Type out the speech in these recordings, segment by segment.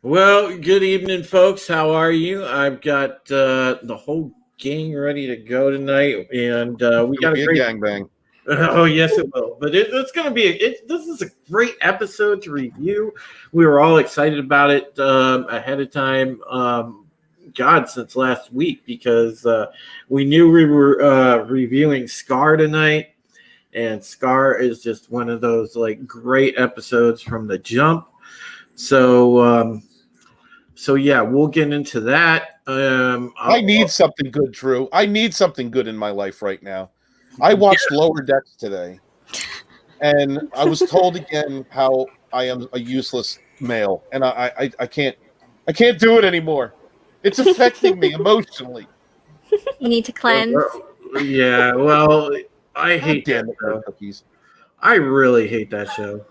Well, good evening, folks. How are you? I've got the whole gang ready to go tonight, and we It'll got a be a great. gangbang. Oh, yes, it will. But it's going to be. This is a great episode to review. We were all excited about it ahead of time. God, since last week because we knew we were reviewing Scar tonight, and Scar is just one of those like great episodes from the jump. So. So yeah, we'll get into that. I need something good, Drew. I need something good in my life right now. I watched Lower Decks today, and I was told again how I am a useless male, and I can't do it anymore. It's affecting me emotionally. You need to cleanse. Yeah, well, I God hate that damn it, show. cookies. I really hate that show.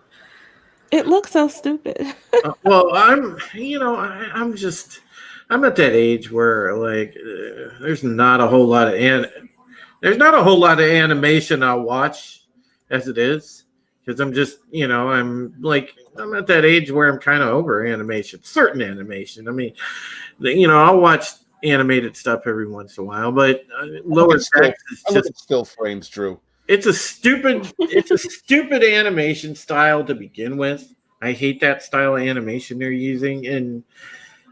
It looks so stupid. Well, I'm at that age where like there's not a whole lot of there's not a whole lot of animation I'll watch as it is because I'm just I'm at that age where I'm kind of over animation, certain animation. I mean, I'll watch animated stuff every once in a while, but Lower Decks is I look just at still frames, Drew. it's a stupid animation style to begin with. I hate that style of animation they're using, and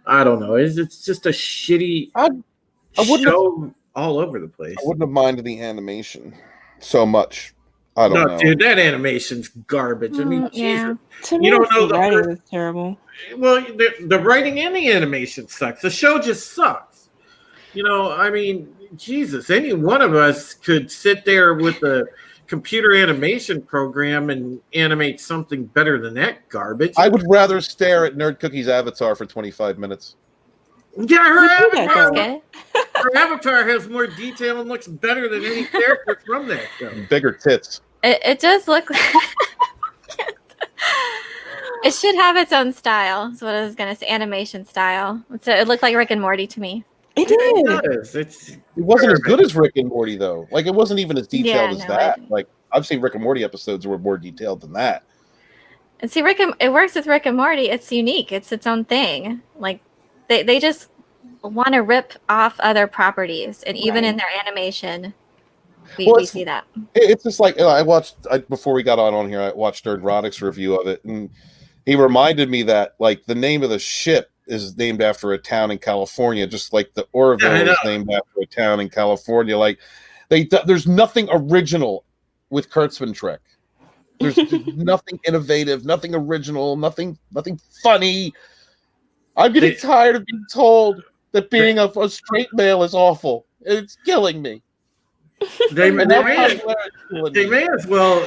I don't know. It's just a shitty show all over the place. I wouldn't have minded the animation so much. I don't know, dude. That animation's garbage. I mean, Jesus. To me, You don't know the writing is terrible. Well, the writing and the animation sucks. The show just sucks. I mean, Jesus. Any one of us could sit there with a computer animation program and animate something better than that garbage. I would rather stare at Nerd Cookie's avatar for 25 minutes. Yeah, Okay. her avatar has more detail and looks better than any character from that show. Bigger tits. It does look like it should have its own style. That's what I was gonna say, animation style. So it looked like Rick and Morty to me. It did. It wasn't as good as Rick and Morty though. Like it wasn't even as detailed as that. It, like I've seen Rick and Morty episodes that were more detailed than that. And see, it works with Rick and Morty. It's unique. It's its own thing. Like they just want to rip off other properties, and even in their animation, we see that. It's just like before we got on here. I watched Nerd Roddick's review of it, and he reminded me that like the name of the ship is named after a town in California, just like the Orville is named after a town in California. Like there's nothing original with Kurtzman Trek. There's nothing innovative, nothing original, nothing funny. I'm getting tired of being told that being a straight male is awful. It's killing me. They may as well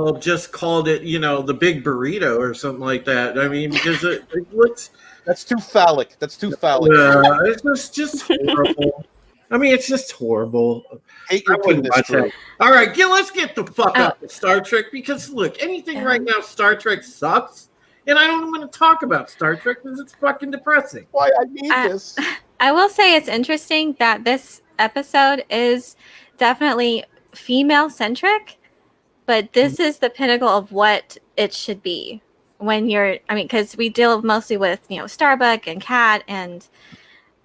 have just called it, the big burrito or something like that. I mean, because it looks that's too phallic. That's too phallic. It's just horrible. I mean, it's just horrible. Hate your goodness. All right, let's get the fuck up with Star Trek because look, anything right now, Star Trek sucks, and I don't want to talk about Star Trek because it's fucking depressing. Why I need this? I will say it's interesting that this episode is definitely female centric, but this is the pinnacle of what it should be. Because we deal mostly with Starbuck and Kat, and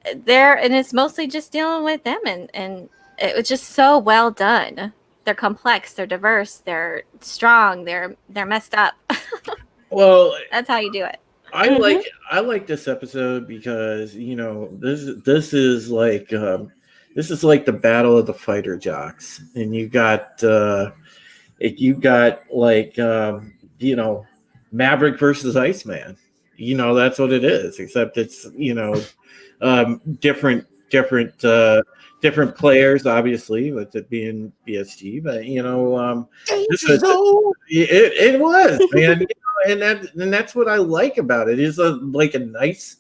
it's mostly just dealing with them, and it was just so well done. They're complex, they're diverse, they're strong, they're messed up. Well, that's how you do it. I like this episode because this is like the battle of the fighter jocks, and you got Maverick versus Iceman. That's what it is, except it's different players, obviously, with it being BSG, but it was, man. And that's what I like about it. Is a nice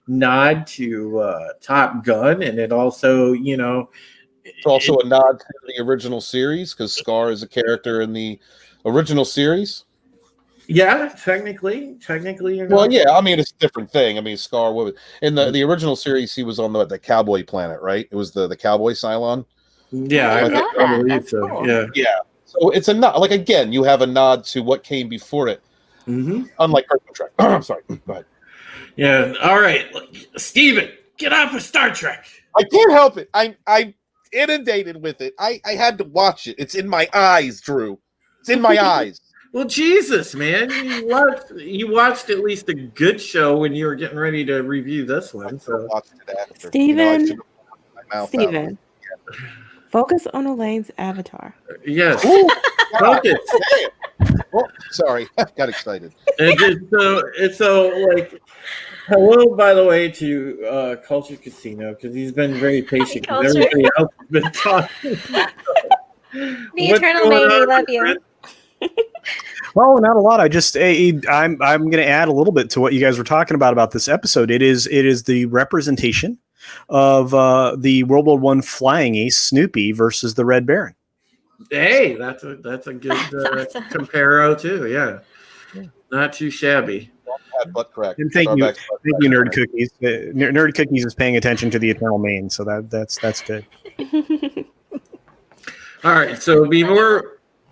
nod to Top Gun, and it also it's also a nod to the original series because Scar is a character in the original series. Yeah, technically. Well, yeah, I mean it's a different thing. I mean, Scar in the original series, he was on the cowboy planet, right? It was the cowboy Cylon. Yeah, I believe so. Cool. Yeah. So it's a nod. Like again, you have a nod to what came before it. Mm-hmm. Unlike Earth Trek. I'm sorry. Go ahead. Yeah. All right, Steven, get off of Star Trek. I can't help it. I'm inundated with it. I had to watch it. It's in my eyes, Drew. It's in my eyes. Well, Jesus, man, you watched at least a good show when you were getting ready to review this one. So, Steven, Steven, focus on Elaine's avatar. Yes, Ooh, focus. Oh, sorry, got excited. And so like, hello, by the way, to Culture Casino, because he's been very patient. Because everybody else has been talking. The Eternal Maid, we love you. Well, not a lot. I'm going to add a little bit to what you guys were talking about this episode. It is the representation of the World War I flying ace Snoopy versus the Red Baron. Hey, that's a good awesome. comparo too. Yeah, not too shabby. But correct. And thank you, Nerd Cookies. Nerd Cookies is paying attention to the Eternal Main, so that's good. All right, so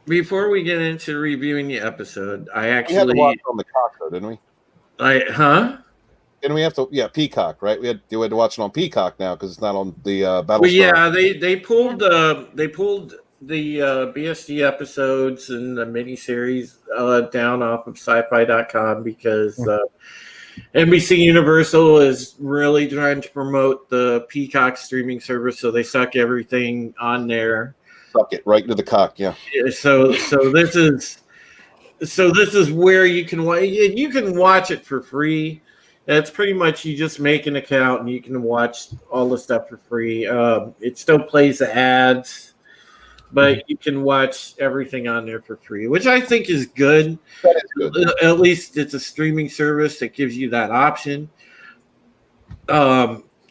before we get into reviewing the episode, I actually had to watch on the cock, though, didn't we? Didn't we have to? Yeah, Peacock, right? We had to watch it on Peacock now because it's not on the Battlestar. Well, yeah, they pulled the BSG episodes and the miniseries down off of sci-fi.com because NBC Universal is really trying to promote the Peacock streaming service, so they suck everything on there. Suck it right into the cock, yeah. So this is where you can watch it for free. It's pretty much you just make an account and you can watch all the stuff for free. It still plays the ads, but you can watch everything on there for free, which I think is good. That is good. At least it's a streaming service that gives you that option.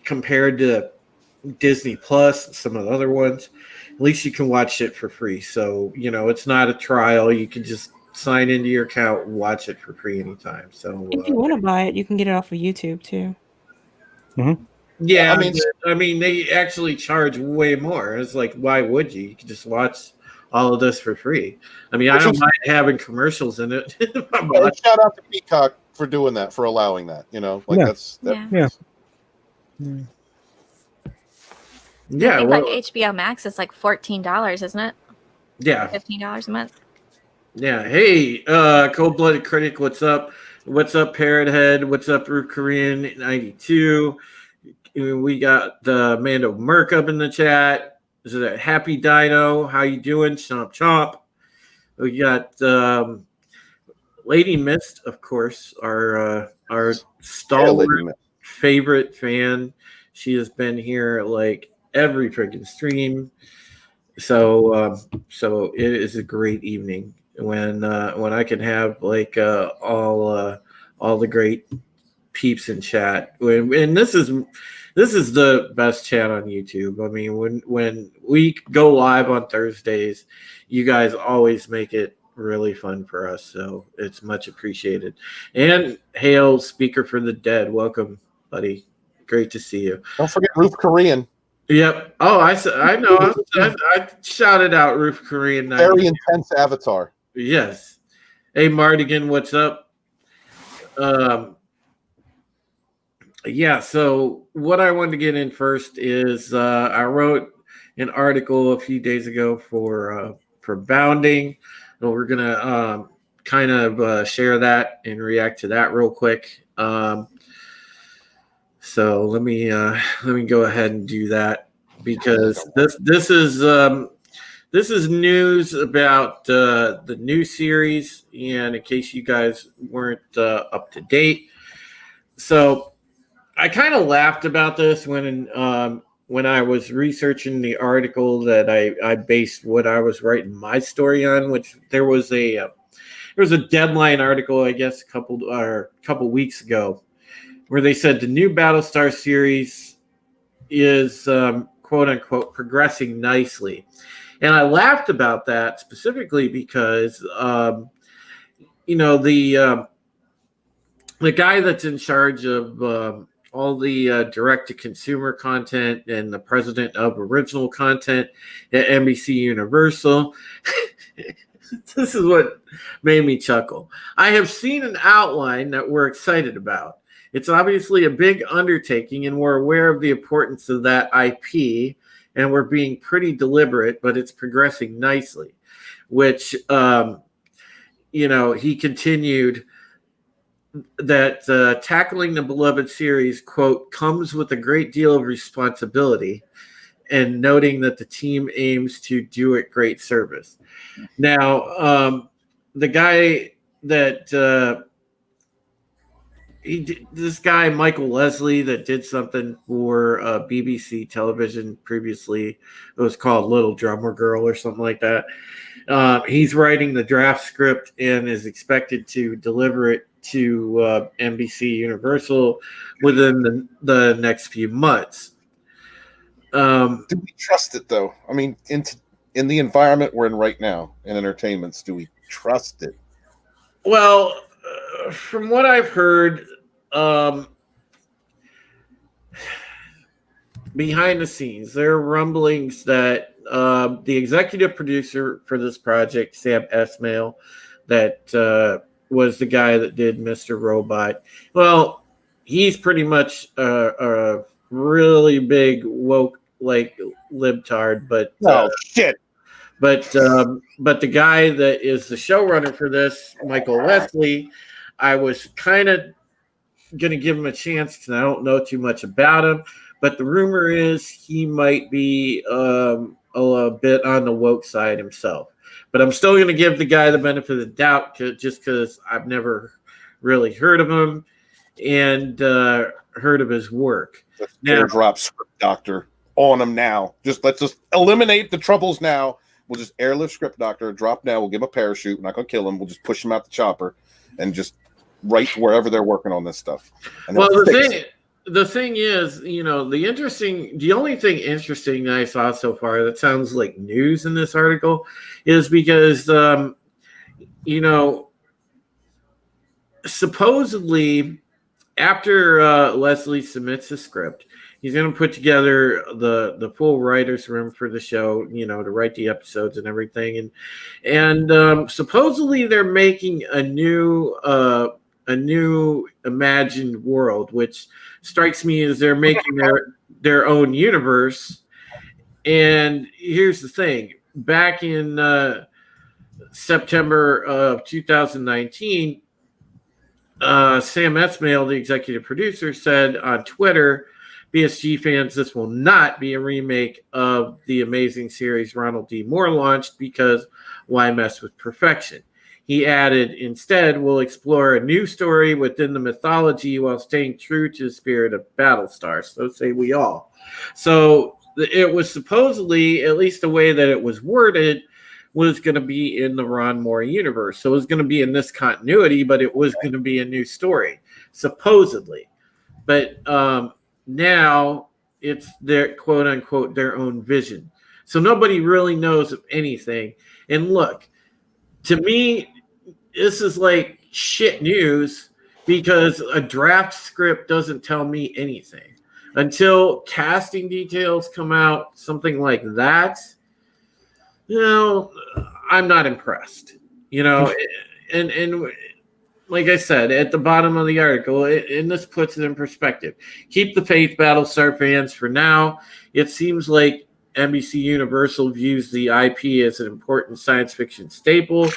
Compared to Disney Plus and some of the other ones, at least you can watch it for free. So, it's not a trial. You can just sign into your account and watch it for free anytime. So if you want to buy it, you can get it off of YouTube too. Mm-hmm. Yeah, I mean, they actually charge way more. It's like, why would you? You can just watch all of this for free. I mean, I don't mind having commercials in it. Shout out to Peacock for doing that, for allowing that. Yeah, like HBO Max is like $14, isn't it? Yeah, $15 a month. Yeah. Hey, Cold-Blooded Critic, what's up? What's up, Parrot Head? What's up, Root Korean 92? We got the Mando Merc up in the chat. Is it Happy Dino? How you doing? Chomp Chomp. We got Lady Mist, of course, our stalwart favorite fan. She has been here like every freaking stream. So it is a great evening when I can have like all the great peeps in chat. And this is the best chat on YouTube. I mean, when we go live on Thursdays, you guys always make it really fun for us. So it's much appreciated. And hail Speaker for the Dead. Welcome, buddy. Great to see you. Don't forget Roof Korean. Yep. Oh, I know. I shouted out Roof Korean. Very intense avatar. Yes. Hey, Mardigan, what's up? Yeah, so what I wanted to get in first is I wrote an article a few days ago for Bounding, and we're gonna kind of share that and react to that real quick. So let me go ahead and do that because this is news about the new series, and in case you guys weren't up to date, so I kind of laughed about this when I was researching the article that I based what I was writing my story on, which there was a Deadline article, I guess, a couple weeks ago, where they said the new Battlestar series is quote unquote progressing nicely. And I laughed about that specifically because the guy that's in charge of all the direct-to-consumer content and the president of original content at NBC Universal. This is what made me chuckle. I have seen an outline that we're excited about. It's obviously a big undertaking, and we're aware of the importance of that IP, and we're being pretty deliberate, but it's progressing nicely. Which, he continued that tackling the beloved series, quote, comes with a great deal of responsibility, and noting that the team aims to do it great service. Now, the guy that this guy Michael Leslie that did something for BBC television previously, it was called Little Drummer Girl or something like that. He's writing the draft script and is expected to deliver it to NBC Universal within the next few months. Do we trust it, though? I mean, in the environment we're in right now, in entertainments, do we trust it? Well, from what I've heard, behind the scenes, there are rumblings that the executive producer for this project, Sam Esmail, that was the guy that did Mr. Robot. Well, he's pretty much a really big woke libtard, but shit. But the guy that is the showrunner for this, Michael Leslie, I was kind of going to give him a chance because I don't know too much about him. But the rumor is he might be a bit on the woke side himself. But I'm still going to give the guy the benefit of the doubt just because I've never really heard of him and heard of his work. Now, drop Script Doctor on him now. Let's just eliminate the troubles now. We'll just airlift Script Doctor, drop now. We'll give him a parachute. We're not going to kill him. We'll just push him out the chopper and just right to wherever they're working on this stuff. And well, the thing is, the only thing interesting that I saw so far that sounds like news in this article is because, supposedly after Leslie submits the script, he's going to put together the full writer's room for the show, to write the episodes and everything. And supposedly they're making a new imagined world, which strikes me as they're making their own universe. And here's the thing. Back in September of 2019, Sam Esmail, the executive producer, said on Twitter, BSG fans, this will not be a remake of the amazing series Ronald D. Moore launched because why mess with perfection? He added, instead, we'll explore a new story within the mythology while staying true to the spirit of Battlestar. So say we all. So it was supposedly, at least the way that it was worded, was going to be in the Ron Moore universe. So it was going to be in this continuity, but it was going to be a new story, supposedly. But now it's their quote unquote their own vision. So nobody really knows of anything. And look, to me, this is like shit news because a draft script doesn't tell me anything. Until casting details come out, something like that, I'm not impressed. And like I said, at the bottom of the article, and this puts it in perspective. Keep the faith, Battlestar fans, for now. It seems like NBC Universal views the IP as an important science fiction staple,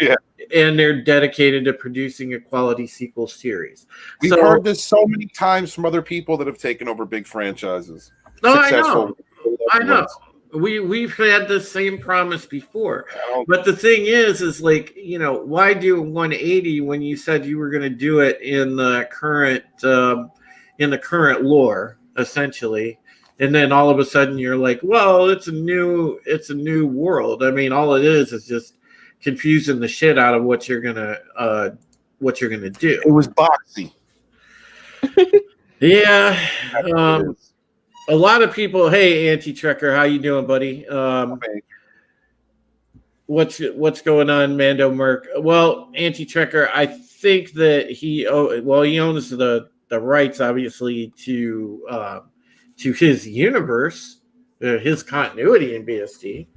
and they're dedicated to producing a quality sequel series. We've heard this so many times from other people that have taken over big franchises. No, I know. We've had the same promise before, but the thing is like, why do 180 when you said you were going to do it in the current lore, essentially, and then all of a sudden you're like, well, it's a new world. I mean, all it is just confusing the shit out of what you're gonna do. It was boxy. Yeah. A lot of people, hey, Anti-Trekker, how you doing, buddy? What's going on, Mando Merc? Well, Anti-Trekker, I think that he owns the rights, obviously, to his universe, his continuity in BSG.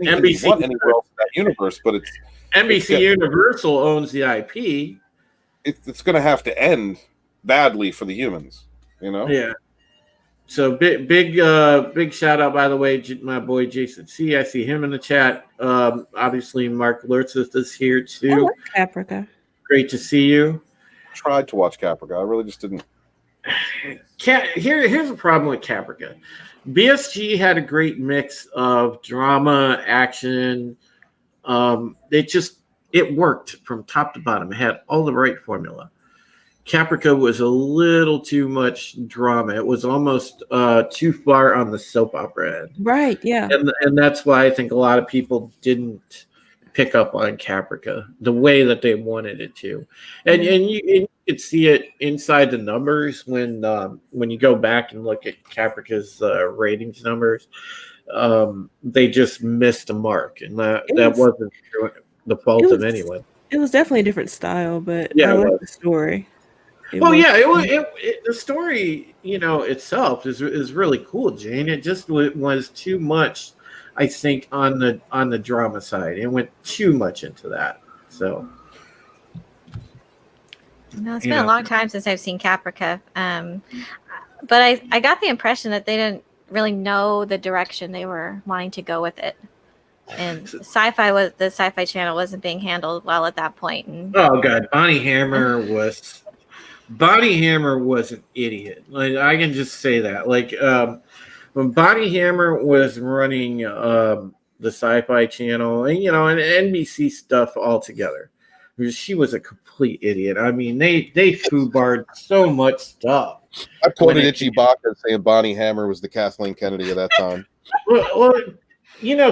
NBC anywhere else in that universe, but it's NBC Universal owns the IP. it's going to have to end badly for the humans, you know? Yeah. So big shout out, by the way, my boy Jason C. I see him in the chat. Obviously, Mark Lurtzis is here too. I like Caprica. Great to see you. Tried to watch Caprica. I really just didn't. Here's the problem with Caprica. BSG had a great mix of drama, action. It worked from top to bottom. It had all the right formula. Caprica was a little too much drama. It was almost too far on the soap opera end. Right, yeah. And that's why I think a lot of people didn't pick up on Caprica the way that they wanted it to. And you could see it inside the numbers when you go back and look at Caprica's ratings numbers. They just missed the mark, and that wasn't the fault of anyone. It was definitely a different style, but yeah, I like the story. The story, itself is really cool, Jane. It just was too much, I think, on the drama side. It went too much into that. So, it's been a long time since I've seen Caprica, but I got the impression that they didn't really know the direction they were wanting to go with it. And the Sci-Fi Channel wasn't being handled well at that point. Oh God, Bonnie Hammer was an idiot. Like, I can just say that. Like when Bonnie Hammer was running the Sci-Fi Channel and NBC stuff altogether, she was a complete idiot. I mean, they foobarred so much stuff. I quoted Itchy Baca saying Bonnie Hammer was the Kathleen Kennedy of that time. Well,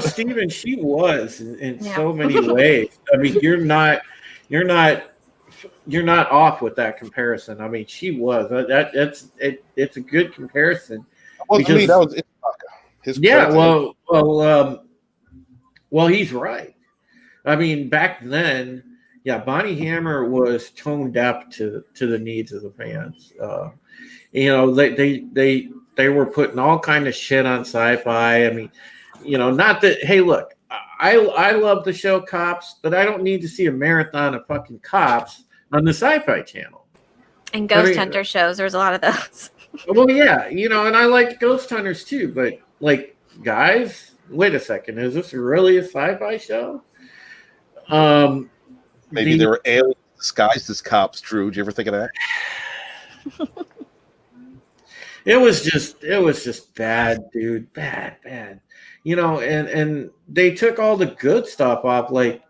Stephen, she was in so many ways. I mean, you're not off with that comparison. I mean, she was. It's a good comparison. Well, to me, that was Itchy Baca. Well, he's right. I mean, back then, Bonnie Hammer was tone deaf to the needs of the fans. They were putting all kind of shit on Sci-Fi. I mean, not that. Hey, look, I love the show Cops, but I don't need to see a marathon of fucking Cops on the Sci-Fi Channel. And Ghost Hunter shows, there's a lot of those. Well, yeah, and I like Ghost Hunters too, but like, guys, wait a second, is this really a Sci-Fi show? Maybe there were aliens disguised as cops. Drew, did you ever think of that? It was just bad, dude. Bad. And they took all the good stuff off, like,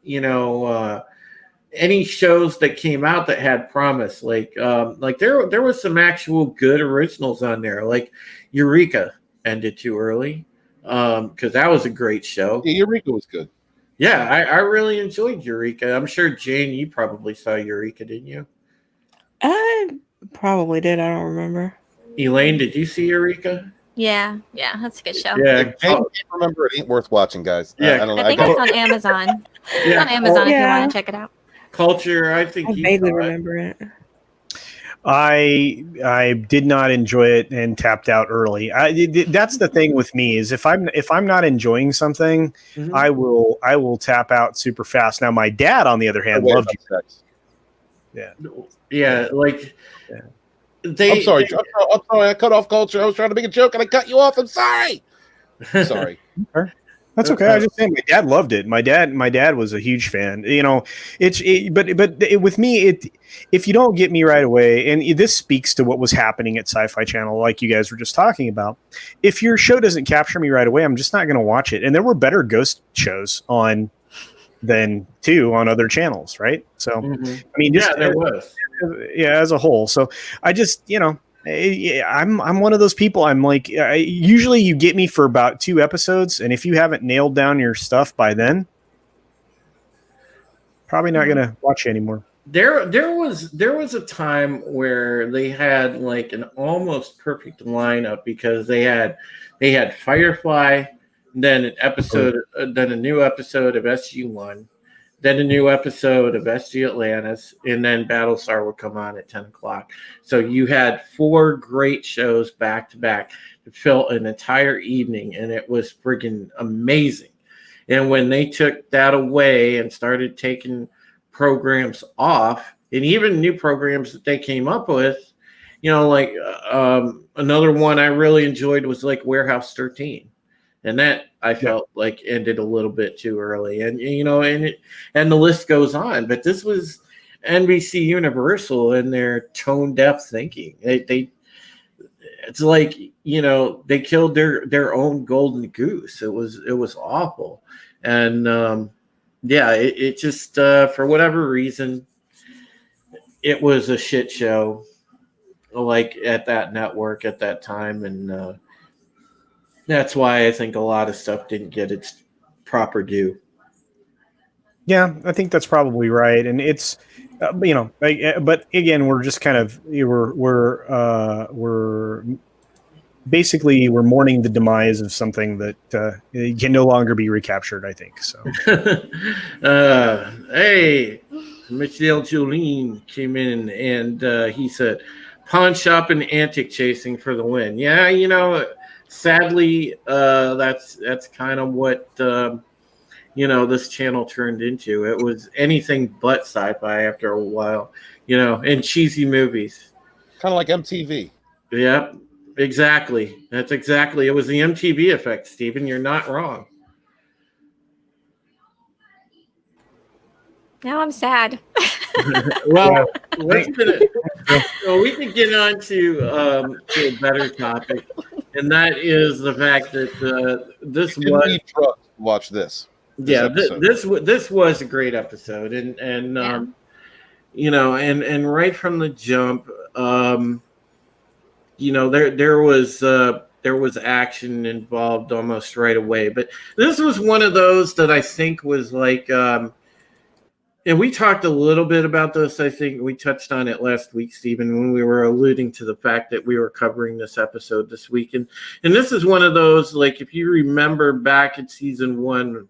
any shows that came out that had promise. Like there was some actual good originals on there. Like Eureka ended too early. Because that was a great show. Yeah, Eureka was good. Yeah, I really enjoyed Eureka. I'm sure, Jane, you probably saw Eureka, didn't you? I probably did. I don't remember. Elaine, did you see Eureka? Yeah, that's a good show. Yeah, if Jane can't remember, it ain't worth watching, guys. Yeah, I don't know. I think it's on Amazon. It's on Amazon if you want to check it out. Culture, I think I vaguely remember it. I did not enjoy it and tapped out early. That's the thing with me is if I'm not enjoying something, I will tap out super fast. Now my dad, on the other hand, loved it. Yeah, like I'm sorry. I cut off Culture. I was trying to make a joke and I cut you off. I'm sorry. Sorry. That's okay. I was just saying, my dad loved it. My dad was a huge fan. But with me, if you don't get me right away, and this speaks to what was happening at Sci-Fi Channel, like you guys were just talking about. If your show doesn't capture me right away, I'm just not going to watch it. And there were better ghost shows on other channels, right? So, I mean, there was. As a whole. So I just, I'm one of those people. I'm like, usually you get me for about 2 episodes, and if you haven't nailed down your stuff by then, probably not going to watch you anymore. There was a time where they had like an almost perfect lineup because they had Firefly, then then a new episode of SG-1, then a new episode of SG Atlantis, and then Battlestar would come on at 10 o'clock. So you had 4 great shows back to back to fill an entire evening, and it was friggin' amazing. And when they took that away and started taking programs off, and even new programs that they came up with. You know, like another one I really enjoyed was like Warehouse 13, and that I felt like ended a little bit too early, and you know, and the list goes on. But this was NBC Universal and their tone deaf thinking. They it's like, you know, they killed their own golden goose. It was awful, and yeah, it just for whatever reason it was a shit show, like at that network at that time, and that's why I think a lot of stuff didn't get its proper due. Yeah, I think that's probably right, and it's you know, but again, we're just kind of we're basically we're mourning the demise of something that can no longer be recaptured. I think so. Hey, Michelle Jolene came in and he said, "Pawn shop and antique chasing for the win." Yeah, you know, sadly, that's kind of what you know, this channel turned into. It was anything but sci-fi after a while, you know, and cheesy movies. Kind of like MTV. Yeah, exactly. That's exactly. It was the MTV effect, Stephen. You're not wrong. Now I'm sad. Well, we can get on to a better topic, and that is the fact that this was watch this. This was a great episode, and Yeah. you know, and right from the jump, you know, there was action involved almost right away. But this was one of those that I think was like, and we talked a little bit about this. I think we touched on it last week, Stephen, when we were alluding to the fact that we were covering this episode this week. And this is one of those, like, if you remember back in season 1,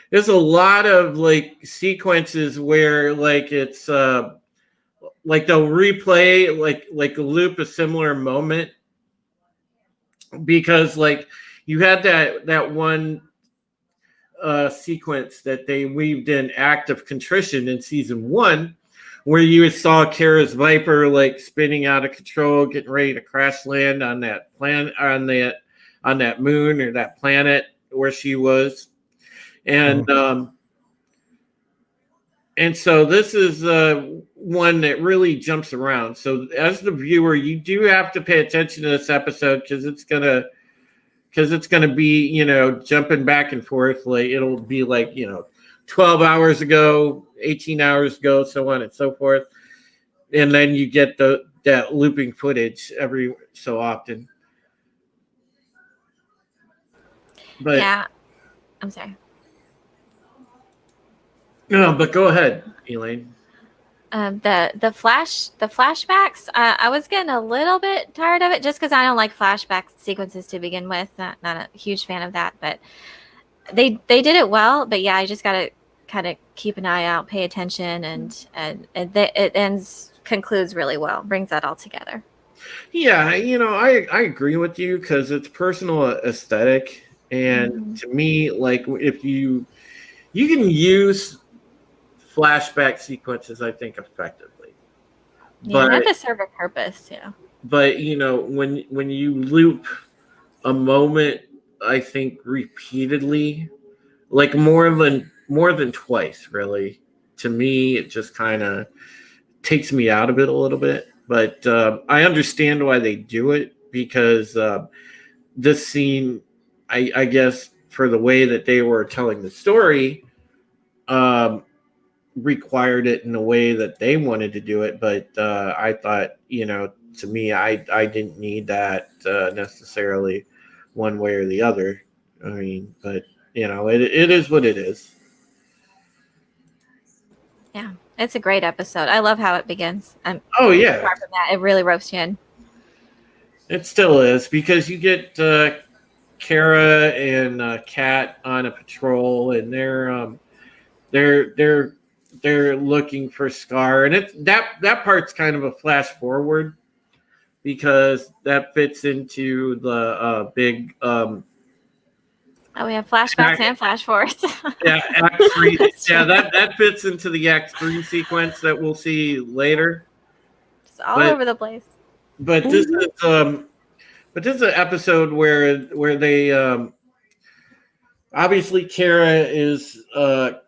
there's a lot of like sequences where like it's like they'll replay like loop a similar moment, because like you had that one sequence that they weaved in Act of Contrition in season 1, where you saw Kara's Viper like spinning out of control, getting ready to crash land on that planet, on that moon or that planet where she was. And and so this is one that really jumps around. So as the viewer, you do have to pay attention to this episode, because it's gonna be, you know, jumping back and forth. Like it'll be like, you know, 12 hours ago, 18 hours ago, so on and so forth. And then you get that looping footage every so often. But Yeah. I'm sorry. No, but go ahead, Elaine. The flashbacks. I was getting a little bit tired of it, just because I don't like flashback sequences to begin with. Not a huge fan of that, but they did it well. But yeah, I just gotta kind of keep an eye out, pay attention, and it concludes really well. Brings that all together. Yeah, you know, I agree with you, because it's personal aesthetic, and to me, like if you can use flashback sequences, I think, effectively. Yeah, they have to serve a purpose. Yeah. But you know, when you loop a moment, I think repeatedly, like more than twice, really, to me, it just kind of takes me out of it a little bit. But I understand why they do it, because this scene, I guess, for the way that they were telling the story, required it in a way that they wanted to do it. But I thought, you know, to me, I didn't need that necessarily one way or the other. I mean, but you know, it is what it is. Yeah, it's a great episode. I love how it begins. Oh yeah, apart from that, it really ropes you in. It still is, because you get Kara and Kat on a patrol, and they're looking for Scar, and it's that part's kind of a flash forward, because that fits into the big Oh, we have flashbacks and flash forwards. Yeah, Act 3. Yeah, that fits into the Act 3 sequence that we'll see later. Just all over the place. But this is an episode where they obviously Kara is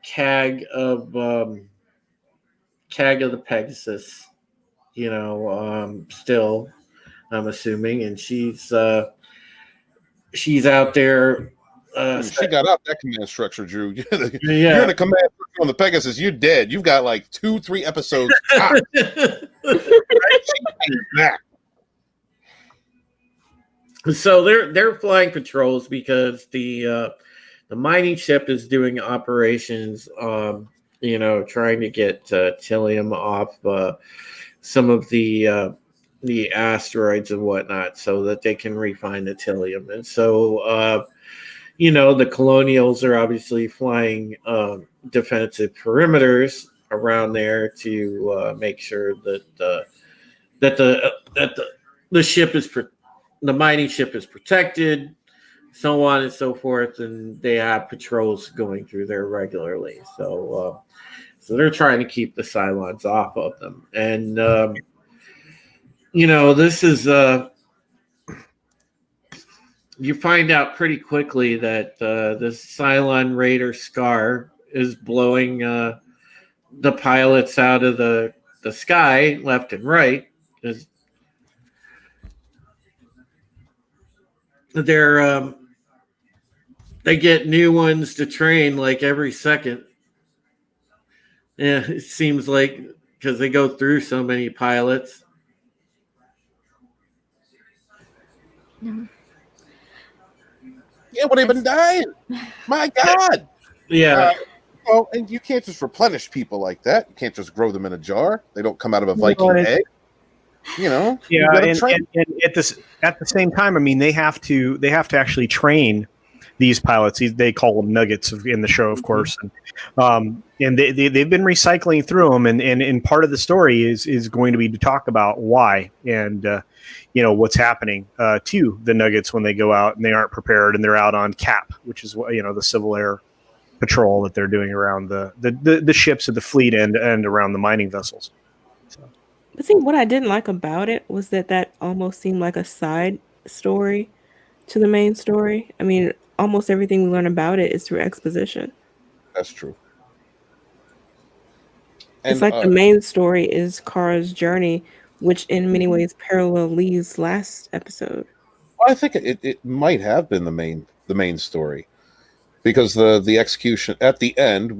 CAG of the Pegasus, still, I'm assuming, and she's out there. She got out that command structure, Drew. You're Yeah. in a command structure on the Pegasus. You're dead. You've got like 2-3 episodes. So they're flying patrols because the mining ship is doing operations, trying to get Tillium off some of the asteroids and whatnot, so that they can refine the Tillium. And so, the Colonials are obviously flying defensive perimeters around there to make sure that the ship is the mining ship is protected, so on and so forth, and they have patrols going through there regularly. So they're trying to keep the Cylons off of them. And this is you find out pretty quickly that this Cylon Raider Scar is blowing the pilots out of the sky left and right. They get new ones to train like every second. Yeah, it seems like, because they go through so many pilots. Yeah, well, they've been dying. My God. Yeah. And you can't just replenish people like that. You can't just grow them in a jar. They don't come out of a Viking egg. Yeah, and at the same time, I mean, they have to actually train these pilots. They call them nuggets in the show, of course, and they've been recycling through them, and part of the story is going to be to talk about why and what's happening to the nuggets when they go out and they aren't prepared and they're out on CAP, which is the Civil Air Patrol that they're doing around the ships of the fleet and around the mining vessels. But see, what I didn't like about it was that almost seemed like a side story to the main story. I mean, almost everything we learn about it is through exposition. That's true. It's like the main story is Kara's journey, which in many ways parallel Lee's last episode. I think it might have been the main story, because the execution at the end,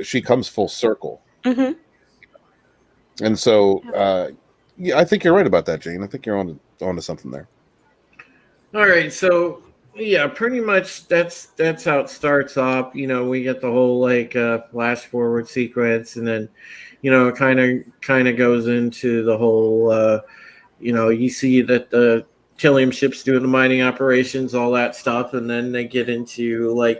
she comes full circle. Mm-hmm. And so, I think you're right about that, Jane. I think you're on to something there. All right, so yeah, pretty much that's how it starts off. We get the whole flash forward sequence, and then it kind of goes into the whole. You see that the Tillium ship's doing the mining operations, all that stuff, and then they get into where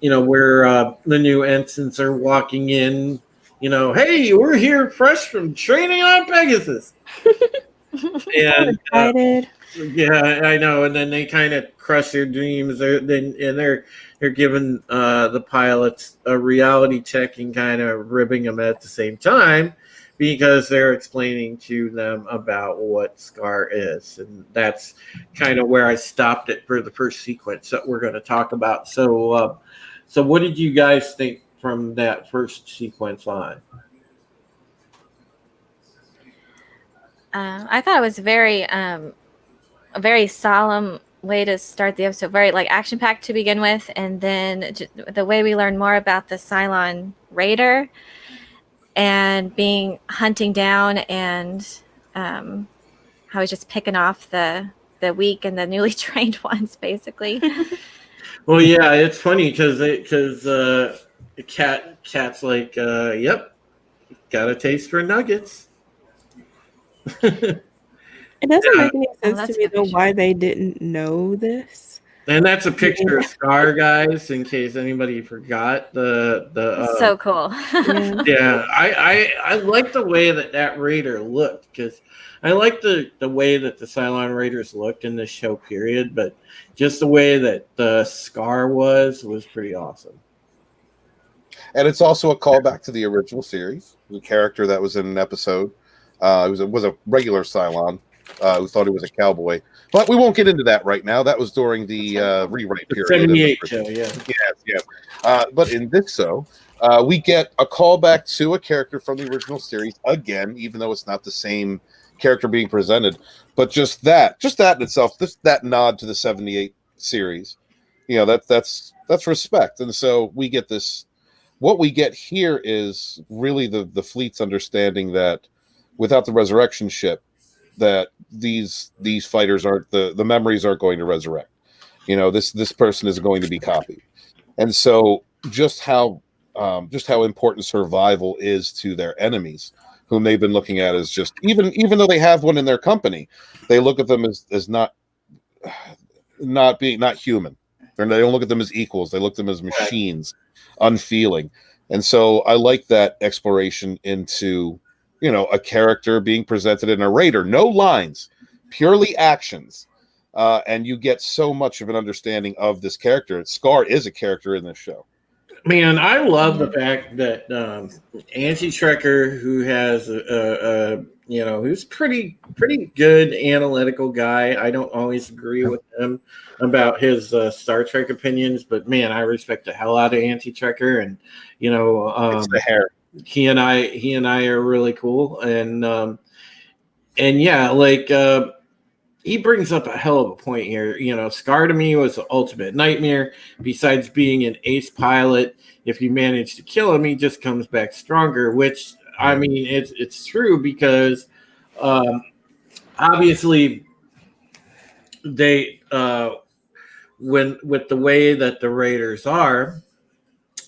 the new ensigns are walking in. Hey, we're here fresh from training on Pegasus. And yeah, I know. And then they kind of crush their dreams. They're giving the pilots a reality check and kind of ribbing them at the same time, because they're explaining to them about what Scar is. And that's kind of where I stopped it for the first sequence that we're going to talk about. So what did you guys think from that first sequence on? I thought it was a very solemn way to start the episode, very action-packed to begin with, and then the way we learn more about the Cylon Raider and hunting down, and how he's just picking off the weak and the newly trained ones, basically. Well, yeah, it's funny because Cat's like, yep, got a taste for nuggets. It doesn't make any sense to me though why they didn't know this. And that's a picture of Scar, guys, in case anybody forgot. So cool. Yeah, I like the way that Raider looked, because I like the way that the Cylon Raiders looked in this show period, but just the way that the Scar was pretty awesome. And it's also a callback to the original series. The character that was in an episode was a regular Cylon who thought he was a cowboy. But we won't get into that right now. That was during the rewrite period. 78 show, yeah. Yes. But in this we get a callback to a character from the original series again, even though it's not the same character being presented. But just that in itself, that nod to the 78 series, that's respect. And so we get this. What we get here is really the fleet's understanding that without the resurrection ship, that these fighters aren't the memories aren't going to resurrect. This person is going to be copied, and so just how important survival is to their enemies, whom they've been looking at as just even though they have one in their company, they look at them as not human. They don't look at them as equals. They look at them as machines, unfeeling. And so I like that exploration into a character being presented in a Raider, no lines, purely actions, and you get so much of an understanding of this character. Scar is a character in this show. Man, I love the fact that Anti-Trekker, who has who's pretty good analytical guy. I don't always agree with him about his Star Trek opinions, but man, I respect the hell out of Anti-Trekker, and it's the hair. He and I are really cool, and yeah, he brings up a hell of a point here. Scar to me was the ultimate nightmare. Besides being an ace pilot, if you manage to kill him, he just comes back stronger, which, I mean, it's true, because obviously they with the way that the Raiders are,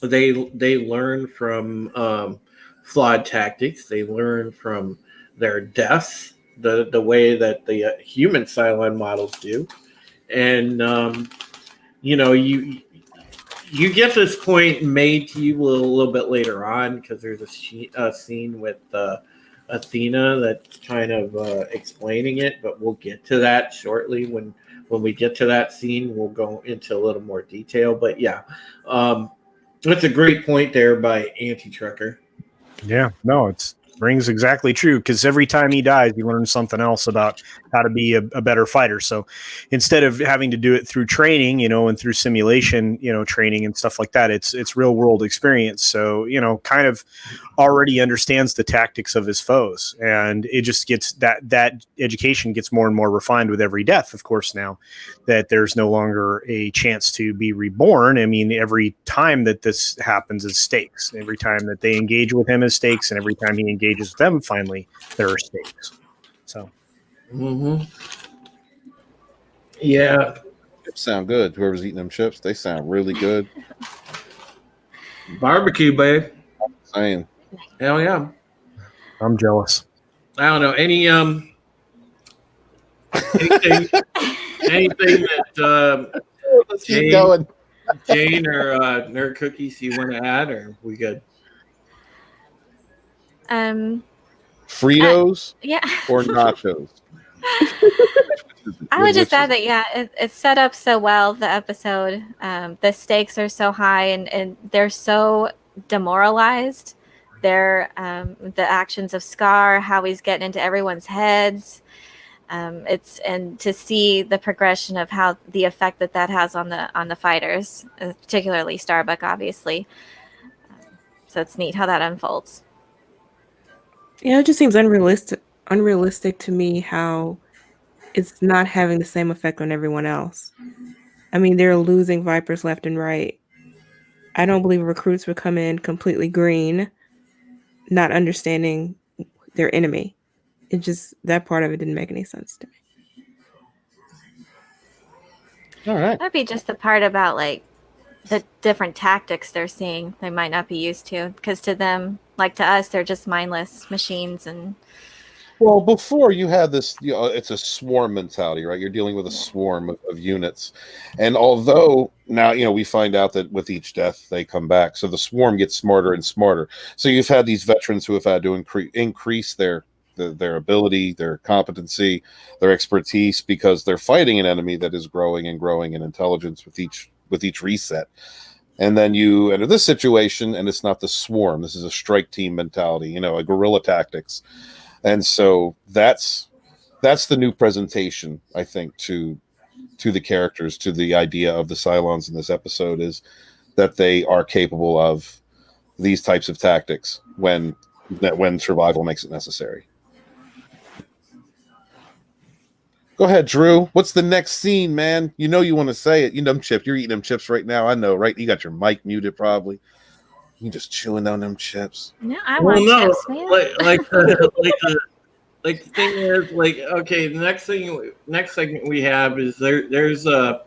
they learn from flawed tactics. They learn from their deaths, the way that the human Cylon models do, and you get this point made to you a little bit later on, because there's a scene with Athena that's kind of explaining it, but we'll get to that shortly. When we get to that scene, we'll go into a little more detail. But yeah, that's a great point there by Anti-Trekker. Yeah, no, it's rings exactly true, because every time he dies, he learns something else about how to be a better fighter. So instead of having to do it through training, and through simulation, training and stuff like that, it's real world experience. So, kind of already understands the tactics of his foes, and it just gets that education gets more and more refined with every death. Of course, now that there's no longer a chance to be reborn. I mean, every time that this happens is stakes. Every time that they engage with him is stakes, and every time he engages with them, finally, there are stakes. So, yeah, chips sound good. Whoever's eating them chips, they sound really good. Barbecue, babe. Saying, hell yeah. I'm jealous. I don't know anything that let's keep going. Jane or Nerd Cookies you want to add, or we good? Fritos, yeah, or nachos. I would just add that it's set up so well, the episode. The stakes are so high, and they're so demoralized. They're the actions of Scar, how he's getting into everyone's heads. And to see the progression of how the effect that has on the fighters, particularly Starbuck, obviously. So it's neat how that unfolds. Yeah, it just seems unrealistic to me how it's not having the same effect on everyone else. I mean, they're losing Vipers left and right. I don't believe recruits would come in completely green, not understanding their enemy. It just, that part of it didn't make any sense to me. All right. That'd be just the part about the different tactics they're seeing they might not be used to, because to them, like to us, they're just mindless machines. And Well, before you had this, it's a swarm mentality, right? You're dealing with a swarm of units. And although now, we find out that with each death, they come back. So the swarm gets smarter and smarter. So you've had these veterans who have had to increase their ability, their competency, their expertise, because they're fighting an enemy that is growing and growing in intelligence with each reset. And then you enter this situation, and it's not the swarm. This is a strike team mentality, a guerrilla tactics. And so that's the new presentation, I think, to the characters, to the idea of the Cylons in this episode, is that they are capable of these types of tactics when survival makes it necessary. Go ahead, Drew. What's the next scene, man? You want to say it. Them chips. You're eating them chips right now. I know, right? You got your mic muted, probably. You just chewing on them chips. No, I want chips, man. The thing is, okay, the next segment we have is there's a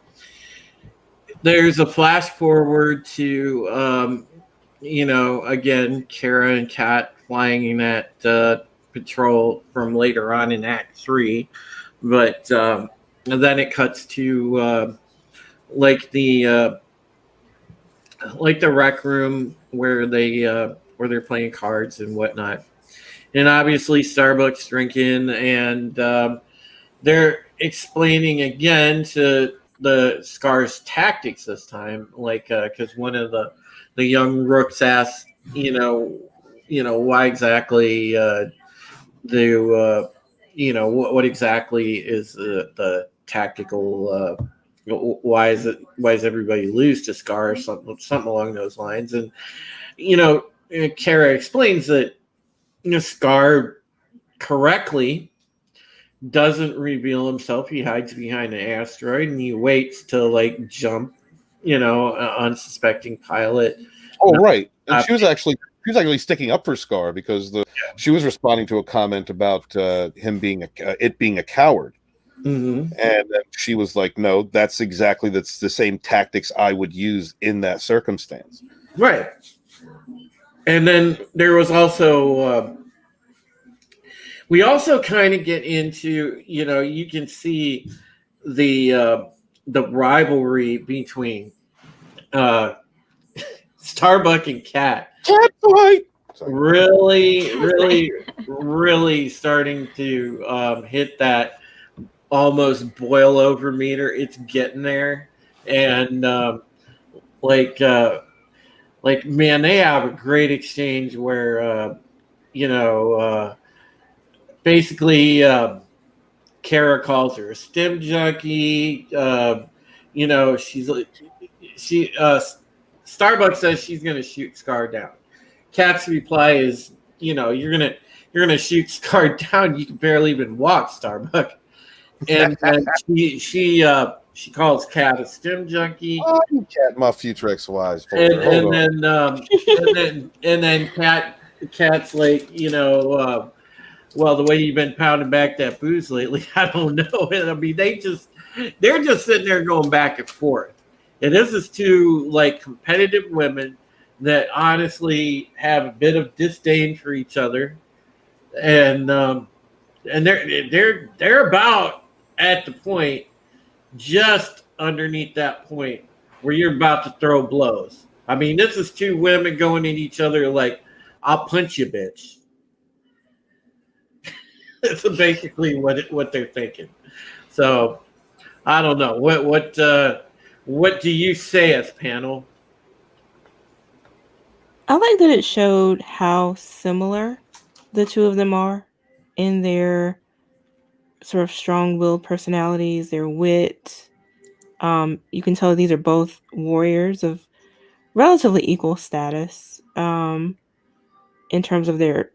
flash forward to again, Kara and Kat flying in that patrol from later on in Act 3, but and then it cuts to the rec room where they're playing cards and whatnot. And obviously Starbucks drinking, and they're explaining again to the Scar's tactics this time, because one of the young rooks asked, why exactly what exactly is the tactical, why is everybody lose to Scar, or something along those lines. And Kara explains that Scar correctly doesn't reveal himself. He hides behind an asteroid and he waits to jump, unsuspecting pilot. Oh, right. And she was actually sticking up for Scar, because she was responding to a comment about him being a coward. Mm-hmm. And she was like, no, that's the same tactics I would use in that circumstance. Right. And then there was also, we also kind of get into, you can see the rivalry between Starbuck and Cat. Cat fight! Really starting to hit that almost boil over meter. It's getting there. And man, they have a great exchange where basically Kara calls her a stim junkie. Starbuck says she's gonna shoot Scar down. Kat's reply is, you're gonna shoot Scar down. You can barely even walk, Starbuck. And she calls Kat a stim junkie. Oh, Kat, my future ex-wives. And then Kat's like, well, the way you've been pounding back that booze lately, I don't know. I mean, they're just sitting there going back and forth. And this is two competitive women that honestly have a bit of disdain for each other, and they're about at the point, just underneath that point where you're about to throw blows. I mean, this is two women going at each other like, "I'll punch you, bitch." That's basically what they're thinking. So I don't know what do you say as panel? I like that it showed how similar the two of them are in their sort of strong-willed personalities, their wit. You can tell these are both warriors of relatively equal status in terms of their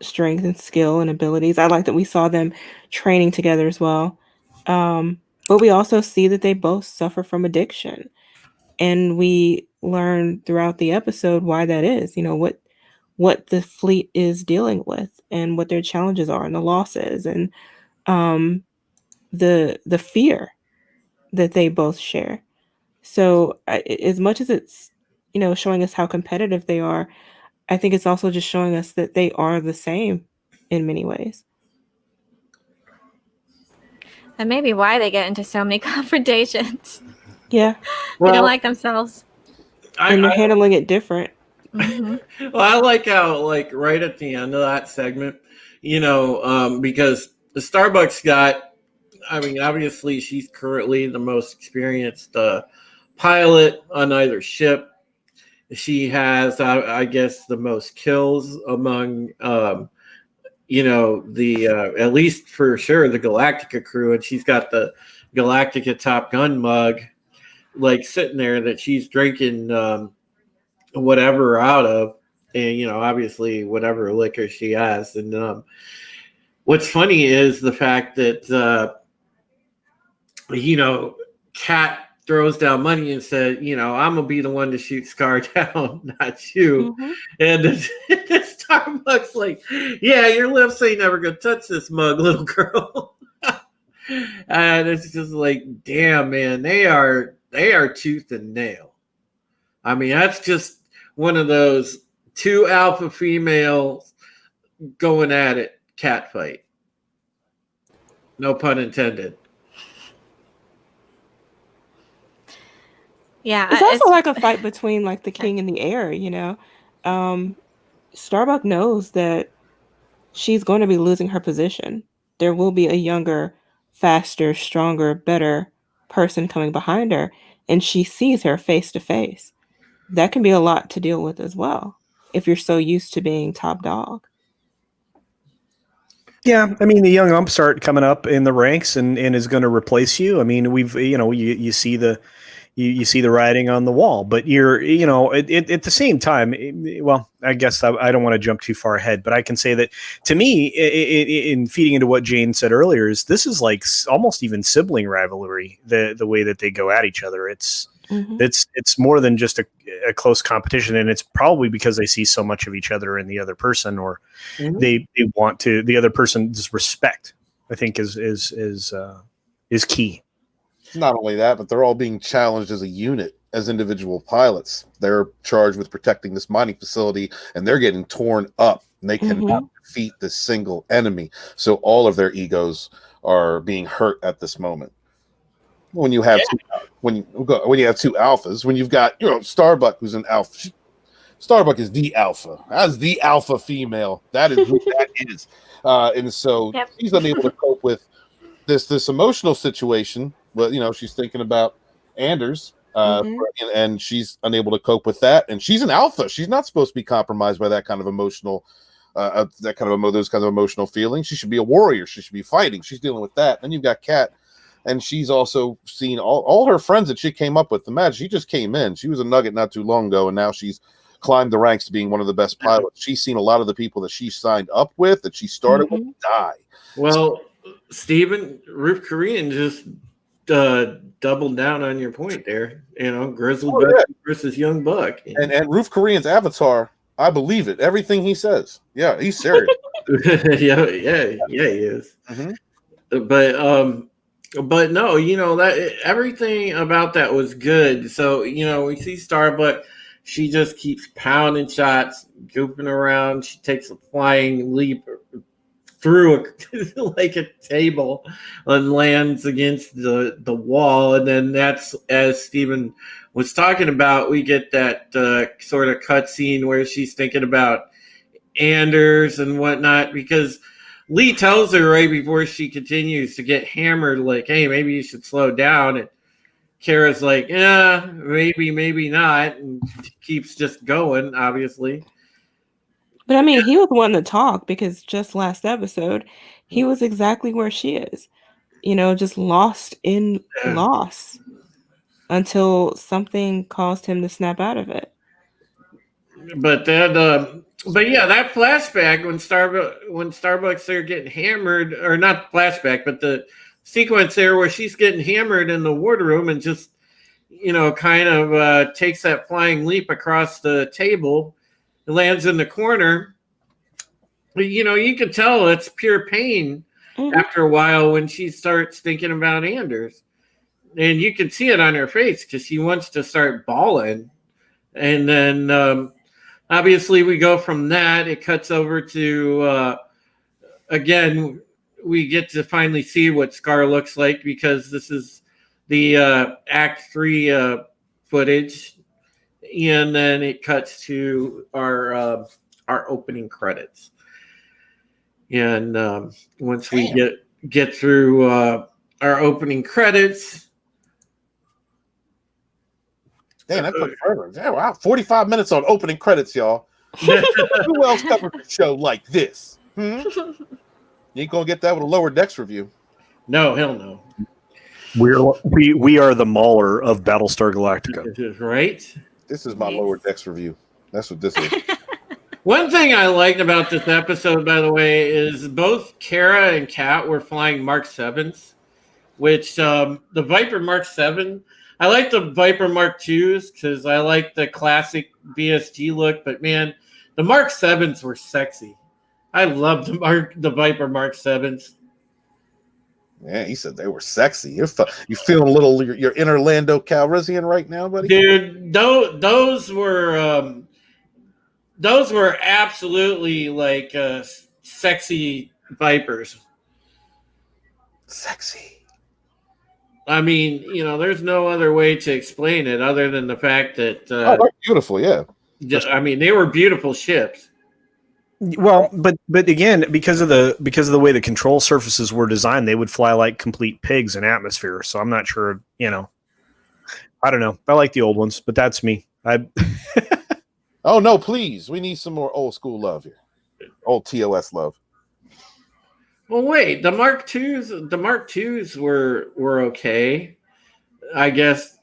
strength and skill and abilities. I like that we saw them training together as well. But we also see that they both suffer from addiction. And we learn throughout the episode why that is, what the fleet is dealing with and what their challenges are and the losses and the fear that they both share. So as much as it's, showing us how competitive they are, I think it's also just showing us that they are the same in many ways. And maybe why they get into so many confrontations. Yeah, They don't like themselves. and they're handling it different. Mm-hmm. Well, I like how, like, right at the end of that segment, because the Starbucks got, I mean, obviously she's currently the most experienced pilot on either ship. She has, I guess, the most kills among, at least for sure, the Galactica crew. And she's got the Galactica Top Gun mug, like, sitting there that she's drinking whatever out of. And, obviously, whatever liquor she has. And what's funny is the fact that, Kat throws down money and said, I'm going to be the one to shoot Scar down, not you. Mhm. And the Starbucks like, yeah, your lips ain't never going to touch this mug, little girl. And it's just like, damn, man, they are tooth and nail. I mean, that's just one of those two alpha females going at it cat fight. No pun intended. Yeah, It's also like a fight between like the king and the heir, Starbuck knows that she's going to be losing her position. There will be a younger, faster, stronger, better person coming behind her, and she sees her face to face. That can be a lot to deal with as well if you're so used to being top dog. Yeah, I mean, the young upstart coming up in the ranks and is going to replace you. I mean, you see the you see the writing on the wall, but you're at the same time. Well, I guess I don't want to jump too far ahead, but I can say that to me, in feeding into what Jane said earlier, is this is like almost even sibling rivalry. The way that they go at each other, it's more than just a close competition, and it's probably because they see so much of each other in the other person, or they want to the other person's respect. I think is key. Not only that, but they're all being challenged as a unit, as individual pilots. They're charged with protecting this mining facility, and they're getting torn up. And they cannot defeat this single enemy. So all of their egos are being hurt at this moment. When you have when you have two alphas, when you've got Starbuck, who's an alpha. Starbuck is the alpha. That's the alpha female. That is who that is. And so she's unable to cope with this emotional situation. Well, she's thinking about Anders, and she's unable to cope with that. And she's an alpha. She's not supposed to be compromised by that kind of emotional, those kinds of emotional feelings. She should be a warrior. She should be fighting. She's dealing with that. Then you've got Kat, and she's also seen all her friends that she came up with. Imagine she just came in. She was a nugget not too long ago, and now she's climbed the ranks to being one of the best pilots. She's seen a lot of the people that she signed up with, that she started with, die. Well, Stephen, Ruth Korean just doubled down on your point there. Grizzled versus young buck. And Ruth Korean's avatar, I believe it. Everything he says. Yeah, he's serious. yeah, he is. But no, that everything about that was good. So, we see Starbuck. She just keeps pounding shots, goofing around. She takes a flying leap through like a table and lands against the wall. And then that's, as Stephen was talking about, we get that sort of cutscene where she's thinking about Anders and whatnot, because Lee tells her right before she continues to get hammered, like, hey, maybe you should slow down. And Kara's like, yeah, maybe not, and keeps just going, obviously. But I mean, he was the one to talk, because just last episode, he was exactly where she is, just lost in loss until something caused him to snap out of it. But that flashback when Starbucks are getting hammered, or not flashback, but the sequence there where she's getting hammered in the wardroom and just, kind of takes that flying leap across the table, lands in the corner. You could tell it's pure pain after a while when she starts thinking about Anders. And you can see it on her face because she wants to start bawling. And then obviously we go from that. It cuts over to, again, we get to finally see what Scar looks like, because this is the Act 3 footage, and then it cuts to our opening credits. And once we get through our opening credits. Damn, that took forever. Yeah, wow, 45 minutes on opening credits, y'all. Who else covered the show like this? You ain't gonna get that with a Lower Decks review. No, hell no. We are the Mauler of Battlestar Galactica. Right? This is my Lower Decks review. That's what this is. One thing I liked about this episode, by the way, is both Kara and Kat were flying Mark 7s, which the Viper Mark 7, I like the Viper Mark 2s because I like the classic BSG look, but man, the Mark 7s were sexy. I love the Viper Mark 7s. Yeah, he said they were sexy. You feeling a little your inner Lando Calrissian right now, buddy? Dude, those were absolutely like sexy Vipers. Sexy. I mean, there's no other way to explain it other than the fact that they're beautiful, yeah. I mean, they were beautiful ships. Well, but again, because of the way the control surfaces were designed, they would fly like complete pigs in atmosphere. So I'm not sure, I don't know. I like the old ones, but that's me. Oh no, please. We need some more old school love here. Old TOS love. Well, wait, the Mark IIs were okay, I guess.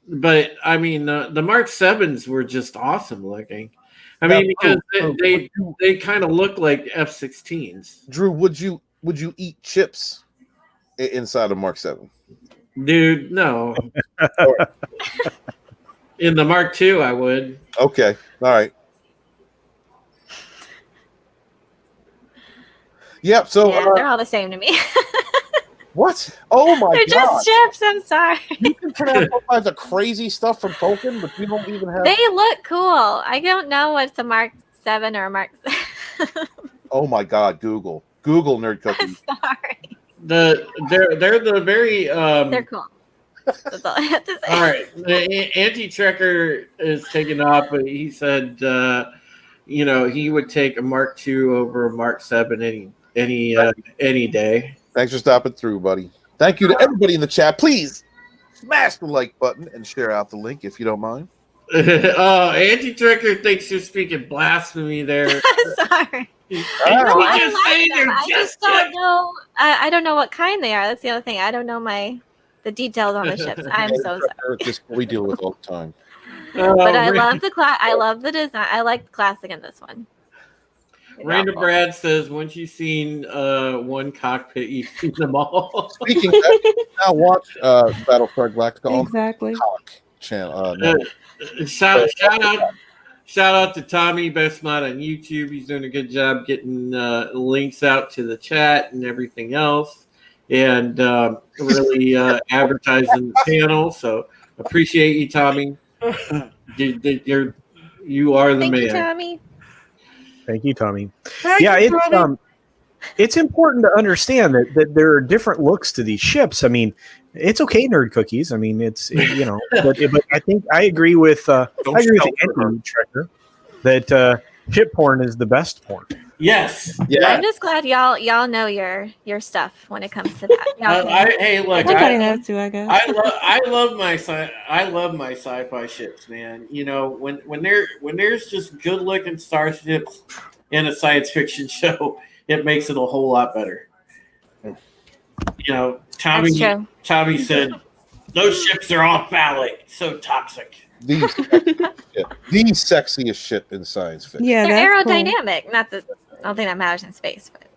But I mean, the Mark 7s were just awesome looking. I mean, because they kind of look like F-16s. Drew, would you eat chips inside of Mark 7? Dude, no. In the Mark II, I would. Okay, all right. Yep. So they're all the same to me. What? Oh my god! They're just ships. I'm sorry. You can turn out all kinds of crazy stuff from Tolkien, but you don't even have. They look cool. I don't know what's a Mark 7 or a Mark 7. Oh my god! Google Nerd Cookies. I'm sorry. They're the very. They're cool. That's all I have to say. All right, the anti-trekker is taken off, but he said, he would take a Mark II over a Mark 7 any day. Thanks for stopping through, buddy. Thank you to everybody in the chat. Please smash the like button and share out the link if you don't mind. Anti-trekker thinks you're speaking blasphemy there. Sorry. I don't know what kind they are. That's the other thing. I don't know the details on the ships. I'm so sorry. Just what we deal with all the time. But I love I love the design. I like the classic in this one. Random Brad says, once you've seen one cockpit, you've seen them all. Speaking of that, now watch Battlestar Galactica. Exactly. Cock channel. Shout out to Tommy Best Mod on YouTube. He's doing a good job getting links out to the chat and everything else, and really advertising the channel. So appreciate you, Tommy. You are the man. Thank you, Tommy. Thank you, Tommy. It's important to understand that there are different looks to these ships. I mean, it's okay, Nerd Cookies. I mean, but I think I agree with Trekker that ship porn is the best porn. Yes. Yeah. I'm just glad y'all know your stuff when it comes to that. Hey, look, Everybody knows too, I guess. I love my sci-fi ships, man. When there's just good looking starships in a science fiction show, it makes it a whole lot better. Tommy said those ships are all phallic, so toxic. The sexiest ship in science fiction. Yeah, they're that's aerodynamic. Cool. I don't think that matters in space, but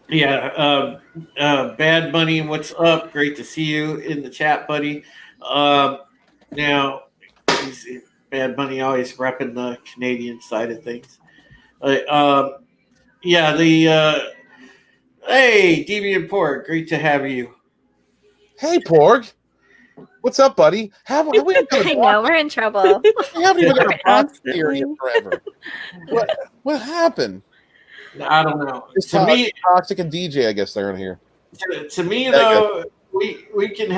yeah. Bad Bunny, what's up? Great to see you in the chat, buddy. Now, Bad Bunny always repping the Canadian side of things. Hey, Deviant Porg, great to have you. Hey, Porg. What's up, buddy? I know we're in trouble. We haven't even got a box here forever. What happened? I don't know. It's To me, Toxic and DJ, I guess they're in here. to me though, we can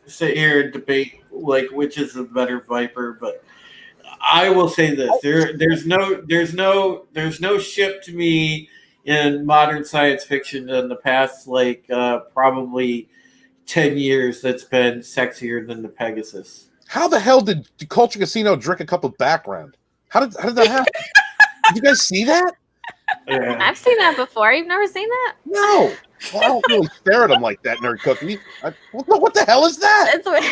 sit here and debate like which is the better Viper, but I will say this: there's no ship to me in modern science fiction in the past probably 10 years that's been sexier than the Pegasus. How the hell did Culture Casino drink a cup of background? How did that happen? Did you guys see that? Yeah. I've seen that before. You've never seen that? No. Well, I don't really stare at him like that, Nerd Cookie. What the hell is that? It's weird.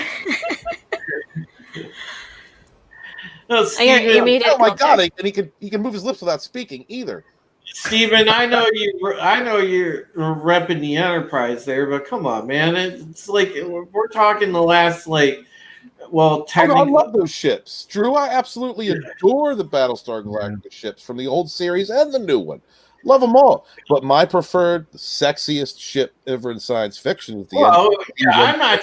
Oh my God! And he can move his lips without speaking either. Steven, I know you're repping the Enterprise there, but come on, man! It's like we're talking the last technically. I love those ships, Drew. I absolutely adore the Battlestar Galactica ships from the old series and the new one. Love them all, but my preferred, the sexiest ship ever in science fiction is the. I'm not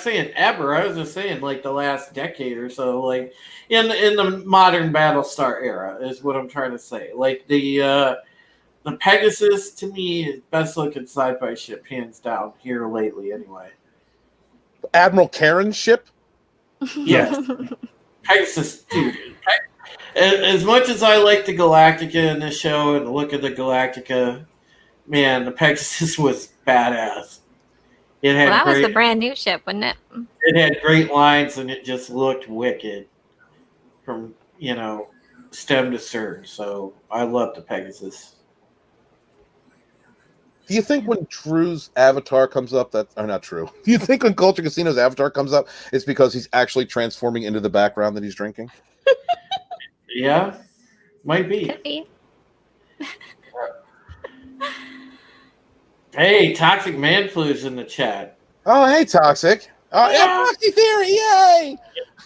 saying ever. I was just saying like the last decade or so, like in the modern Battlestar era is what I'm trying to say. Like the Pegasus to me is best looking sci-fi ship hands down here lately. Anyway, Admiral Karen's ship. Yes, Pegasus, dude. As much as I like the Galactica in this show and the look of the Galactica, man, the Pegasus was badass. That was the brand new ship, wasn't it? It had great lines and it just looked wicked from, stem to stern. So I love the Pegasus. Do you think when Drew's avatar comes up, not true? Do you think when Culture Casino's avatar comes up, it's because he's actually transforming into the background that he's drinking? Yeah, might be. Could be. Hey, Toxic Man Flu's in the chat. Oh, hey, Toxic. Oh, yeah, Boxy Theory, yay!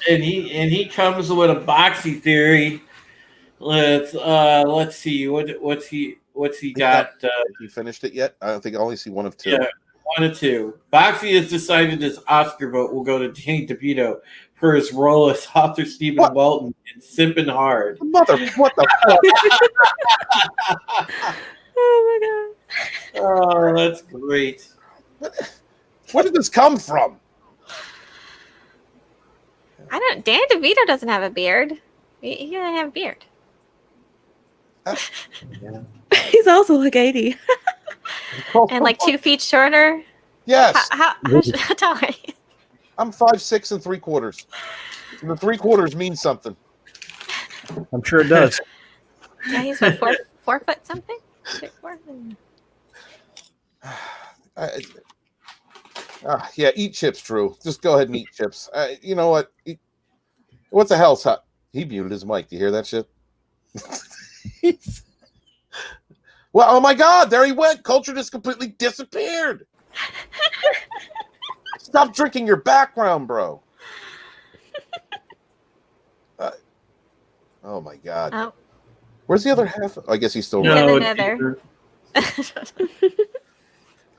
And he comes with a Boxy Theory. Let's see what's he got. He finished it yet? I don't think I only see one of two. Yeah, one of two. Boxy has decided his Oscar vote will go to Danny DeVito for his role as author Stephen Walton in Simpin' Hard. What the fuck? Oh my God. Oh, that's great. Where did this come from? Danny DeVito doesn't have a beard. He doesn't have a beard. He's also like 80. And like 2 feet shorter. Yes. How tall are you? I'm 5'6" and 3/4. And the 3/4 means something. I'm sure it does. Yeah, he's what, 4 foot something? 4? Yeah, eat chips, Drew. Just go ahead and eat chips. You know what? What the hell's hot? He muted his mic. Do you hear that shit? Well, oh my God, there he went. Culture just completely disappeared. Stop drinking your background, bro. Oh my God. Oh. Where's the other half? I guess he's still No,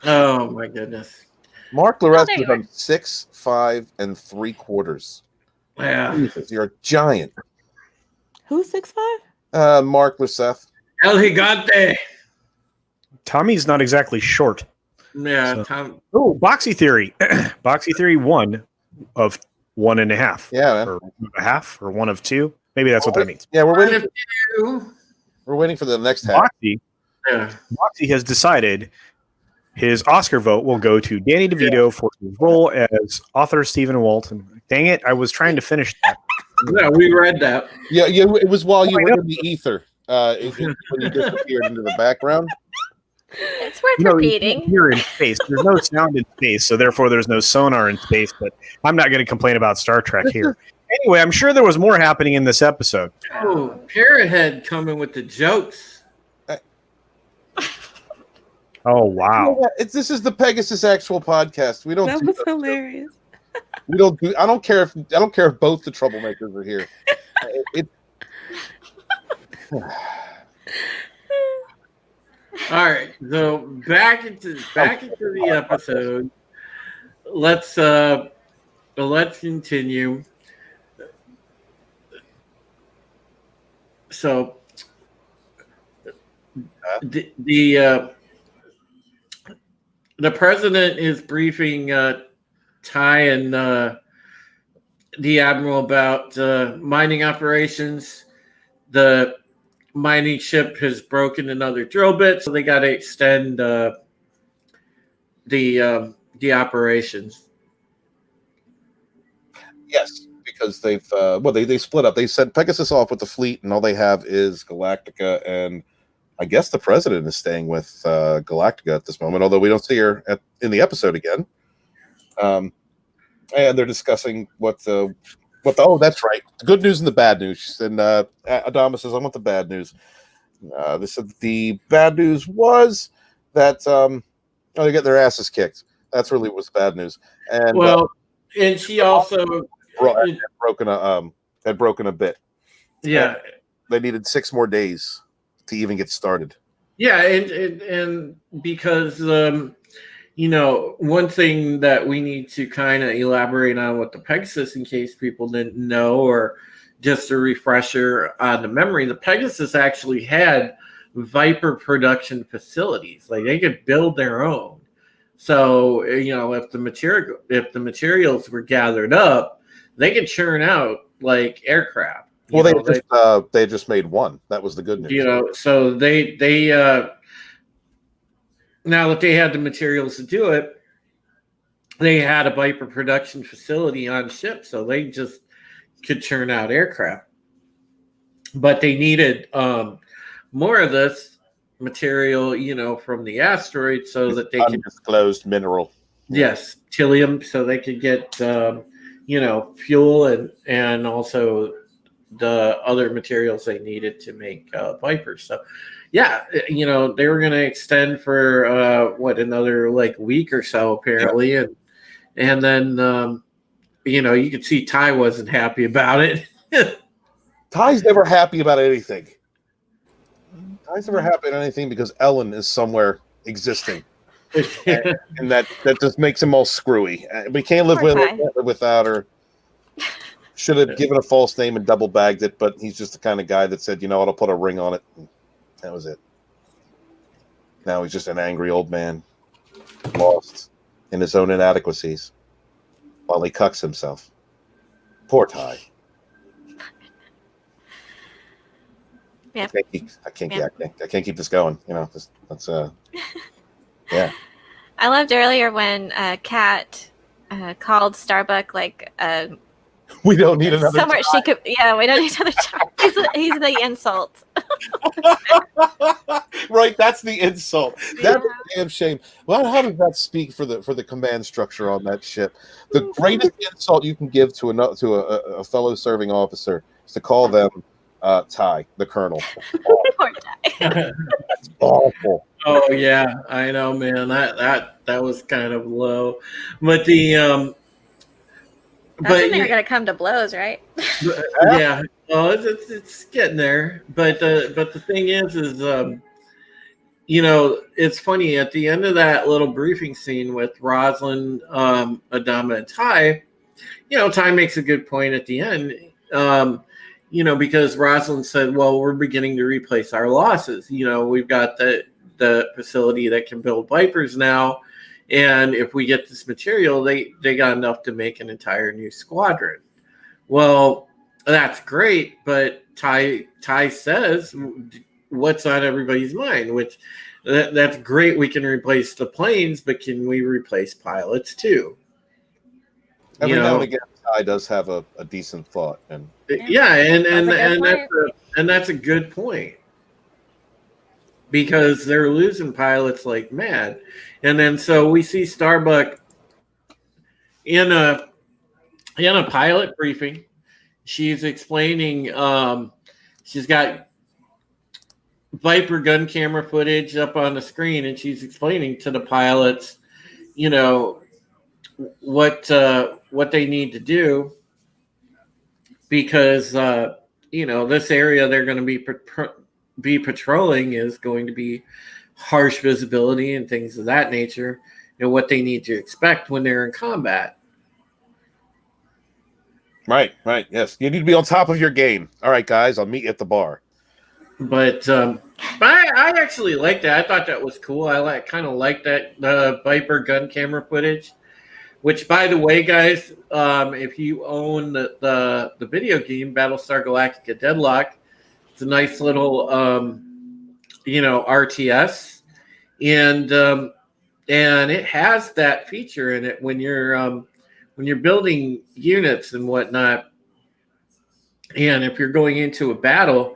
Oh my goodness. Mark Lorette is on 6'5" and 3/4. Yeah. Jesus, you're a giant. Who's 6'5"? Mark Lorette. El Gigante. Tommy's not exactly short. Yeah, So. Tom. Oh, Boxy Theory. Boxy Theory 1 of 1.5. Yeah, man. Or a half, or 1 of 2. Maybe that's what that means. Yeah, we're waiting for the next half. Boxy has decided his Oscar vote will go to Danny DeVito for his role as author Stephen Walton. Dang it, I was trying to finish that. Yeah, we read that. Yeah, it was while you were in the ether. When you disappeared into the background. It's worth repeating. You're in space. There's no sound in space, so therefore there's no sonar in space. But I'm not going to complain about Star Trek here. Anyway, I'm sure there was more happening in this episode. Oh, Parrot Head coming with the jokes. Oh wow! This is the Pegasus actual podcast. We don't. That was hilarious. We don't do. I don't care if both the troublemakers are here. All right, so back into the episode. Let's continue. So the president is briefing Ty and the admiral about mining operations. The mining ship has broken another drill bit, so they got to extend the operations. Yes, because they've they split up. They sent Pegasus off with the fleet, and all they have is Galactica, and I guess the president is staying with Galactica at this moment. Although we don't see her in the episode again. And they're discussing oh, that's right, the good news and the bad news. And Adama says, "I want the bad news." They said the bad news was that they get their asses kicked. That's really was bad news. And and she also had broken a bit. Yeah, and they needed 6 more days to even get started. Yeah, and because one thing that we need to kind of elaborate on with the Pegasus, in case people didn't know, or just a refresher on the memory, the Pegasus actually had Viper production facilities. Like they could build their own. So if the materials were gathered up, they could churn out like aircraft. Well, they just made one. That was the good news. So they now that they had the materials to do it, they had a Viper production facility on ship, so they just could churn out aircraft. But they needed more of this material, from the asteroid, so that they could undisclosed mineral. Yes, trillium, so they could get fuel and also the other materials they needed to make Vipers. So yeah, they were going to extend for another like week or so apparently. Yeah. And then you could see Ty wasn't happy about it. Ty's never happy about anything. Ty's never happy about anything because Ellen is somewhere existing. and that just makes him all screwy. We can't live without her. Should have given a false name and double bagged it, but he's just the kind of guy that said, I'll put a ring on it. And that was it. Now he's just an angry old man, lost in his own inadequacies, while he cucks himself. Poor Ty. Yeah. I can't keep this going. That's yeah. I loved earlier when Kat called Starbuck like we don't need another somewhere she could. Yeah, we don't need another child. He's the insult. Right, that's the insult. That's a damn shame. Well, how does that speak for the command structure on that ship? The greatest insult you can give to a fellow serving officer is to call them Ty, the colonel. Poor Ty. That's awful. Oh yeah, I know, man. That was kind of low, but the That's when they're gonna come to blows, right? Yeah, well, it's getting there. But the thing is it's funny at the end of that little briefing scene with Rosalind, Adama, and Ty. Ty makes a good point at the end. Because Rosalind said, "Well, we're beginning to replace our losses. We've got the facility that can build Vipers now." And if we get this material, they got enough to make an entire new squadron. Well, that's great, but Ty says what's on everybody's mind, which that's great. We can replace the planes, but can we replace pilots too? Every now and again, Ty does have a decent thought, and that's a good point. Because they're losing pilots like mad. And then so we see Starbuck in a pilot briefing. She's explaining she's got Viper gun camera footage up on the screen, and she's explaining to the pilots, what they need to do, because this area they're going to be patrolling is going to be harsh visibility and things of that nature, and what they need to expect when they're in combat. Right. Yes. You need to be on top of your game. All right, guys, I'll meet you at the bar. But I actually liked that. I thought that was cool. I kind of like that Viper gun camera footage. Which, by the way, guys, if you own the video game Battlestar Galactica Deadlock, it's a nice little RTS, and it has that feature in it when you're building units and whatnot, and if you're going into a battle.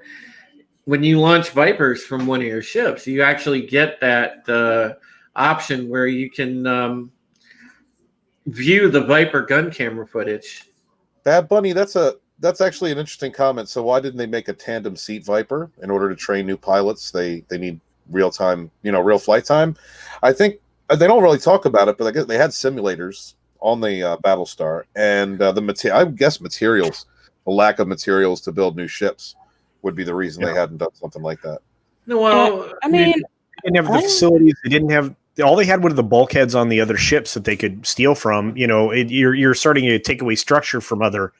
When you launch Vipers from one of your ships, you actually get that option where you can view the Viper gun camera footage. Bad Bunny, that's actually an interesting comment. So why didn't they make a tandem seat Viper in order to train new pilots? They need real time, real flight time. I think they don't really talk about it, but I guess they had simulators on the Battlestar, and I guess materials, the lack of materials to build new ships would be the reason they hadn't done something like that. Well, I mean, they didn't have the facilities. They didn't have all they had were the bulkheads on the other ships that they could steal from. You're starting to take away structure from other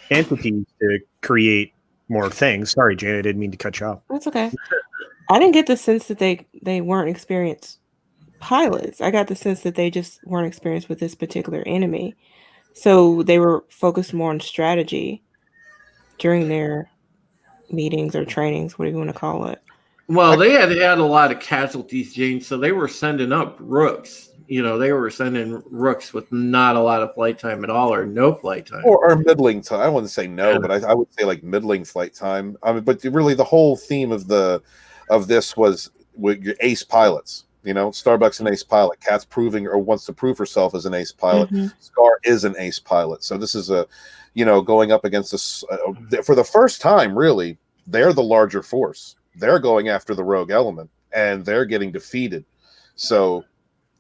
entities to create more things. Sorry, Jane, I didn't mean to cut you off. That's okay. I didn't get the sense that they weren't experienced pilots. I got the sense that they just weren't experienced with this particular enemy. So they were focused more on strategy during their meetings or trainings, whatever you want to call it. Well, they had a lot of casualties, James, so they were sending up rooks. They were sending rooks with not a lot of flight time at all, or no flight time. Or middling time. I wouldn't say no, but I would say like middling flight time. I mean, but really the whole theme of this was with your ace pilots. Starbuck's an ace pilot. Kat's proving or wants to prove herself as an ace pilot. Mm-hmm. Scar is an ace pilot. So this is going up against this for the first time, really. They're the larger force. They're going after the rogue element, and they're getting defeated. So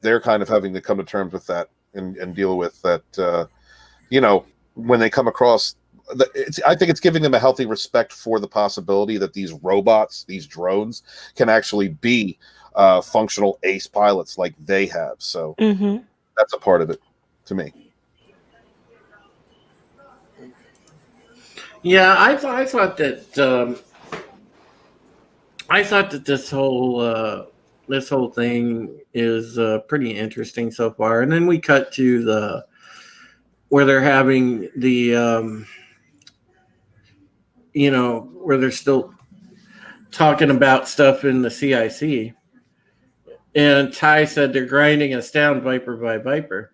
they're kind of having to come to terms with that and deal with that. When they come across, I think it's giving them a healthy respect for the possibility that these robots, these drones, can actually be functional ace pilots like they have. So that's a part of it to me. Yeah, I thought that this whole thing is pretty interesting so far. And then we cut to where they're having the where they're still talking about stuff in the CIC. And Ty said they're grinding us down Viper by Viper.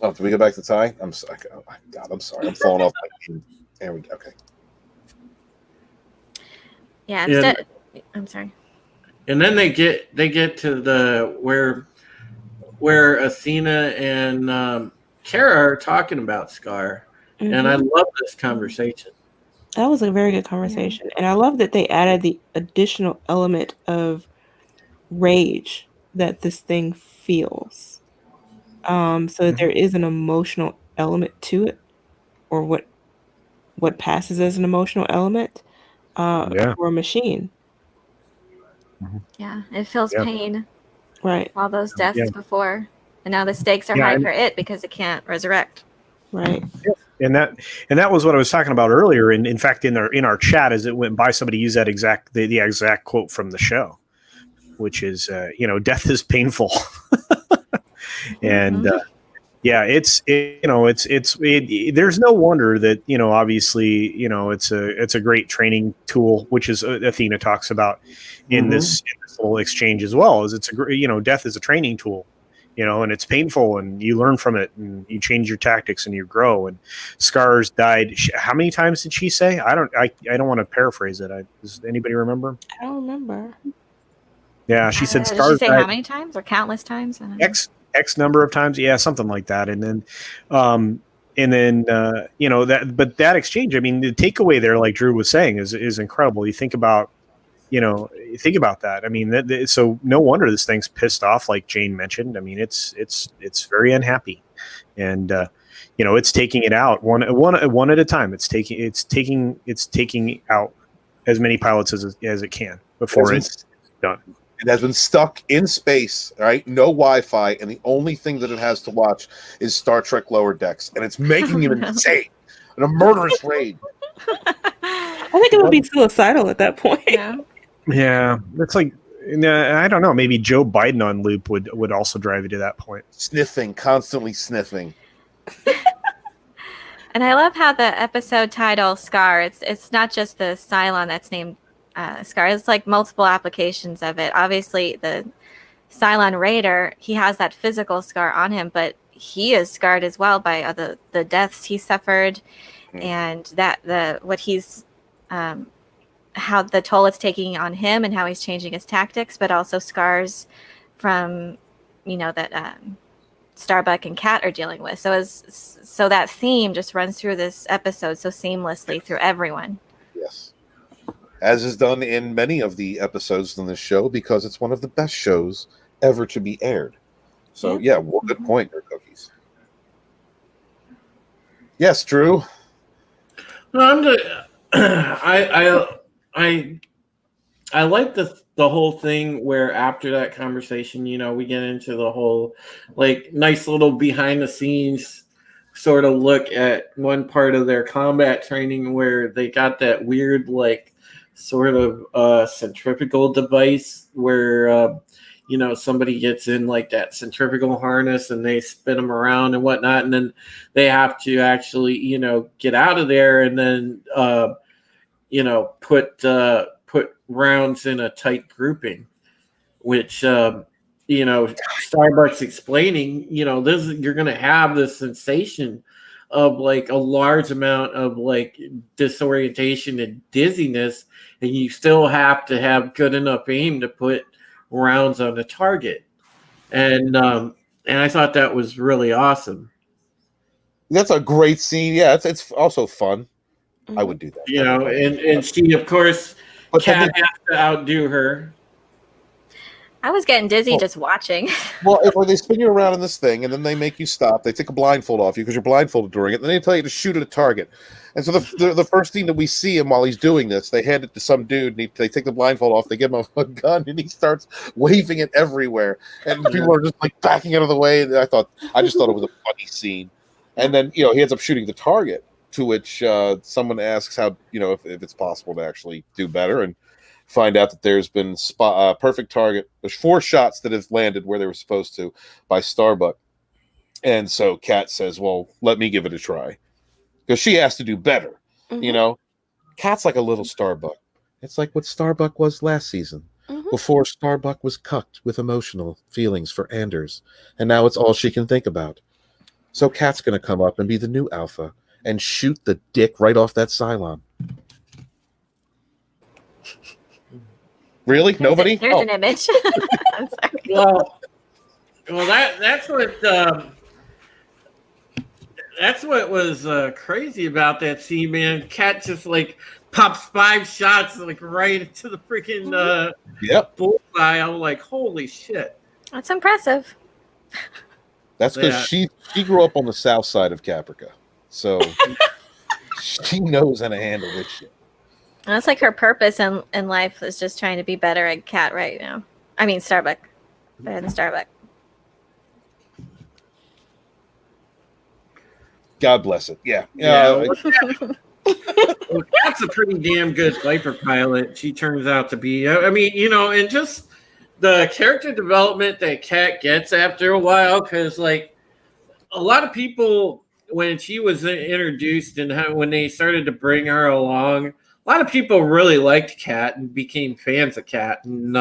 Oh, can we go back to Ty? I'm sorry. Oh my God, I'm sorry. I'm falling off my game. There we go. Okay. Yeah, I'm sorry. And then they get to the where Athena and Kara are talking about Scar, and I love this conversation. That was a very good conversation, and I love that they added the additional element of rage that this thing feels. So that there is an emotional element to it, or what passes as an emotional element for a machine. Yeah, it feels pain. Right. All those deaths before, and now the stakes are high for it because it can't resurrect. Right. And that was what I was talking about earlier. And in fact, in our chat as it went by, somebody used that the exact quote from the show, which is death is painful. And there's no wonder that obviously it's a great training tool, which is Athena talks about in this little exchange as well. Is it's a great death is a training tool, and it's painful, and you learn from it, and you change your tactics, and you grow. And Scar's died. How many times did she say? I don't want to paraphrase it. Does anybody remember? I don't remember. Yeah, she said Did Scar's she say died how many times or countless times? X number of times, something like that. And then that exchange, I mean, the takeaway there, like Drew was saying, is incredible. You think about that. I mean, so no wonder this thing's pissed off, like Jane mentioned. I mean, it's very unhappy, and it's taking it out one at a time. It's taking out as many pilots as it can before it's done. It has been stuck in space, right? No Wi-Fi, and the only thing that it has to watch is Star Trek Lower Decks, and it's making it insane, and a murderous raid. I think it would be suicidal at that point. Yeah. Yeah, it's like I don't know. Maybe Joe Biden on loop would also drive you to that point. Sniffing, constantly sniffing. And I love how the episode title Scar. It's not just the Cylon that's named Scar. It's like multiple applications of it. Obviously, the Cylon Raider, he has that physical scar on him, but he is scarred as well by the deaths he suffered, and what he's how the toll it's taking on him and how he's changing his tactics, but also scars from that Starbuck and Kat are dealing with. So that theme just runs through this episode so seamlessly through everyone. Yes. As is done in many of the episodes in this show, because it's one of the best shows ever to be aired. So yeah, well, good point, your cookies. Yes, Drew. No, I like the whole thing where after that conversation, we get into the whole like nice little behind the scenes sort of look at one part of their combat training where they got that weird like sort of centrifugal device where somebody gets in like that centrifugal harness and they spin them around and whatnot, and then they have to actually get out of there and then put rounds in a tight grouping, which Starbucks explaining, this you're going to have this sensation of like a large amount of like disorientation and dizziness, and you still have to have good enough aim to put rounds on the target. And I thought that was really awesome. That's a great scene. Yeah, it's also fun. I would do that. And she, of course, Kat has to outdo her. I was getting dizzy just watching. Well, when they spin you around in this thing, and then they make you stop, they take a blindfold off you because you're blindfolded during it, and then they tell you to shoot at a target. And so the first thing that we see him while he's doing this, they hand it to some dude, and they take the blindfold off, they give him a gun, and he starts waving it everywhere. And people are just like backing out of the way. And I just thought it was a funny scene. And then, he ends up shooting the target, to which someone asks how, if it's possible to actually do better, and find out that there's been perfect target. There's 4 shots that have landed where they were supposed to by Starbuck. And so Kat says, well, let me give it a try. Because she has to do better. Kat's like a little Starbuck. It's like what Starbuck was last season. Before Starbuck was cucked with emotional feelings for Anders. And now it's all she can think about. So Kat's going to come up and be the new alpha and shoot the dick right off that Cylon. Really? Nobody? There's an image. I'm sorry. Well, that's what was crazy about that scene, man. Kat just like pops 5 shots like right into the freaking bullseye. I'm like, holy shit. That's impressive. That's because she grew up on the south side of Caprica, so she knows how to handle this shit. That's like her purpose in life is just trying to be better at Kat right now. I mean, Starbuck. Better than Starbuck. God bless it. Yeah. Well, Kat's a pretty damn good Viper pilot. She turns out to be. I mean, and just the character development that Kat gets after a while, because like a lot of people, when she was introduced and when they started to bring her along, a lot of people really liked Kat and became fans of Kat. And,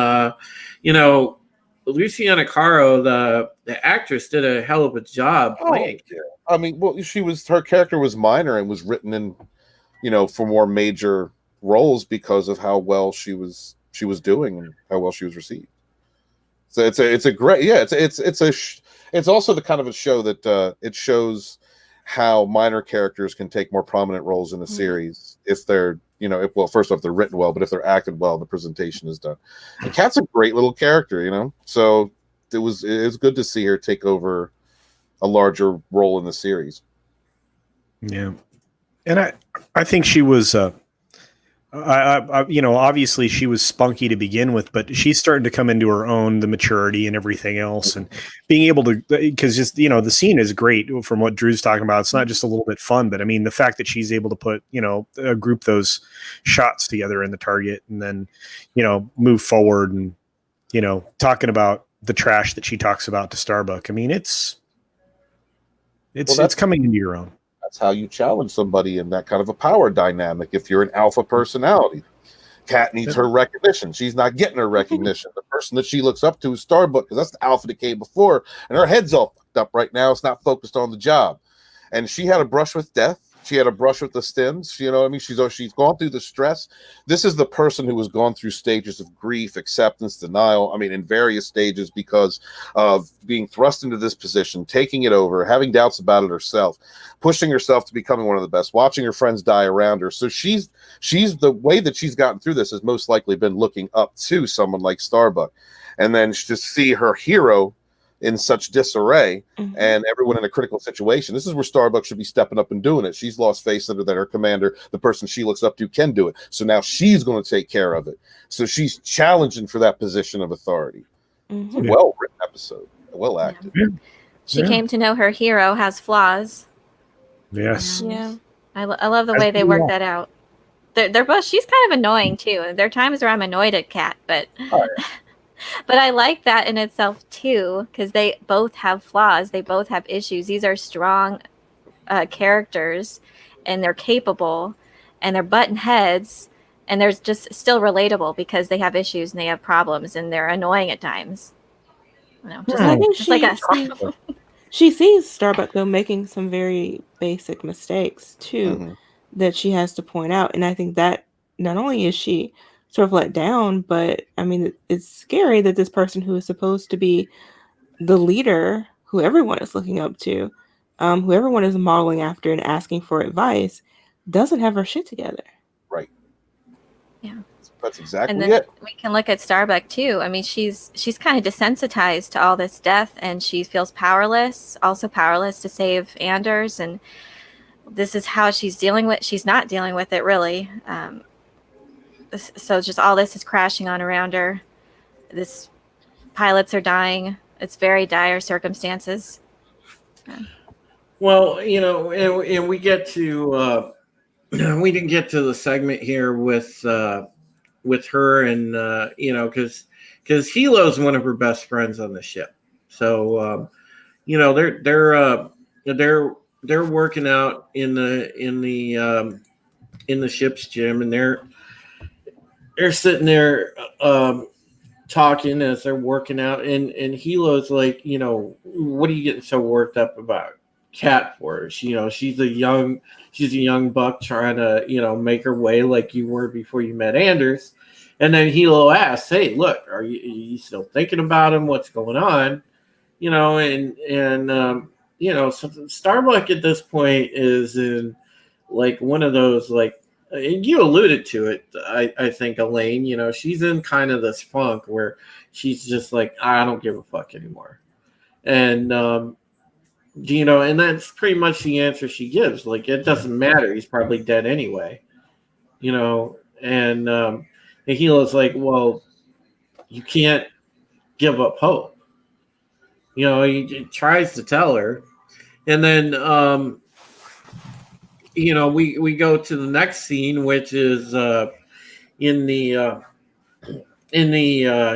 Luciana Caro, the actress, did a hell of a job playing. Yeah. I mean, well, her character was minor and was written in, for more major roles because of how well she was doing and how well she was received. So it's a great, it's also the kind of a show that it shows how minor characters can take more prominent roles in a series if they're, first off, they're written well, but if they're acted well, the presentation is done. And Kat's a great little character, so it was good to see her take over a larger role in the series. Yeah. And I think she was Obviously she was spunky to begin with, but she's starting to come into her own, the maturity and everything else, and being able to, because just, the scene is great from what Drew's talking about. It's not just a little bit fun, but I mean, the fact that she's able to put, group those shots together in the target and then, move forward and, talking about the trash that she talks about to Starbuck. I mean, it's coming into your own. That's how you challenge somebody in that kind of a power dynamic. If you're an alpha personality, Kat needs her recognition. She's not getting her recognition. The person that she looks up to is Starbuck, because that's the alpha that came before, and her head's all fucked up right now. It's not focused on the job, and she had a brush with death. She had a brush with the stims. You know what I mean? She's gone through the stress. This is the person who has gone through stages of grief, acceptance, denial. I mean, in various stages because of being thrust into this position, taking it over, having doubts about it herself, pushing herself to becoming one of the best, watching her friends die around her. So she's the way that she's gotten through this has most likely been looking up to someone like Starbuck. And then to see her hero in such disarray and everyone in a critical situation. This is where Starbuck should be stepping up and doing it. She's lost faith that her commander, the person she looks up to, can do it. So now she's going to take care of it. So she's challenging for that position of authority. It's a well-written episode, well acted. Yeah. She came to know her hero has flaws. Yes. Yeah. I love the way they work that out. They're both, she's kind of annoying too. There are times where I'm annoyed at Kat, but but I like that in itself too, because they both have flaws. They both have issues. These are strong characters, and they're capable, and they're button heads, and they're just still relatable because they have issues and they have problems and they're annoying at times. I think she sees Starbuck though making some very basic mistakes too that she has to point out, and I think that not only is she sort of let down, but I mean, it's scary that this person who is supposed to be the leader, who everyone is looking up to, who everyone is modeling after and asking for advice, doesn't have her shit together. Right. Yeah. That's exactly and then it. We can look at Starbuck too. I mean, she's kind of desensitized to all this death, and she feels powerless, also powerless to save Anders, and this is how she's not dealing with it really. So just all this is crashing on around her. This pilots are dying. It's very dire circumstances. Well, and we get to we didn't get to the segment here with her and because Hilo's one of her best friends on the ship. So they're working out in the ship's gym, and they're sitting there talking as they're working out, and Hilo's like, what are you getting so worked up about Kat for? She's a young buck trying to make her way like you were before you met Anders. And then Hilo asks, hey, look, are you still thinking about him? What's going on? So Starbuck at this point is in like one of those, like, you alluded to it, I think, Elaine, she's in kind of this funk where she's just like, I don't give a fuck anymore. And, and that's pretty much the answer she gives. Like, it doesn't matter. He's probably dead anyway, and Hilo's like, well, you can't give up hope. He tries to tell her. And then, we go to the next scene, which is in the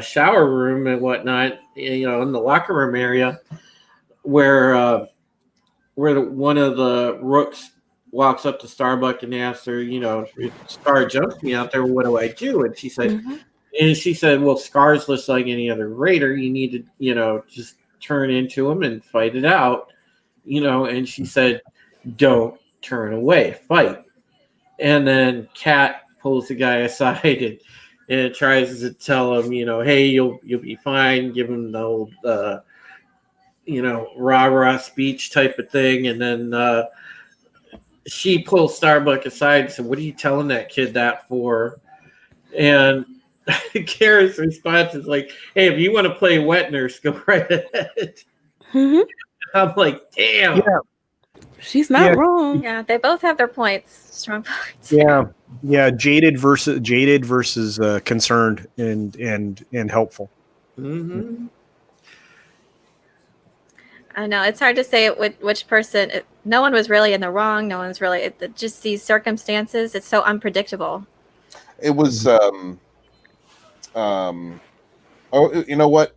shower room and whatnot, in the locker room area, where one of the rooks walks up to Starbuck and asks her, if Scar jumps me out there, what do I do? And she said, well, Scar's just like any other raider. You need to, just turn into him and fight it out, and she said, don't turn away, fight. And then Kat pulls the guy aside and tries to tell him, hey, you'll be fine. Give him the old, rah-rah speech type of thing. And then she pulls Starbuck aside and said, what are you telling that kid that for? And Kara's response is like, hey, if you want to play wet nurse, go right ahead. I'm like, damn. Yeah. She's not wrong. Yeah, they both have their points, strong points. Yeah. Jaded versus concerned and helpful. Mm-hmm. I know it's hard to say which person. No one was really in the wrong. No one's really. Just these circumstances. It's so unpredictable. It was. Oh, you know what?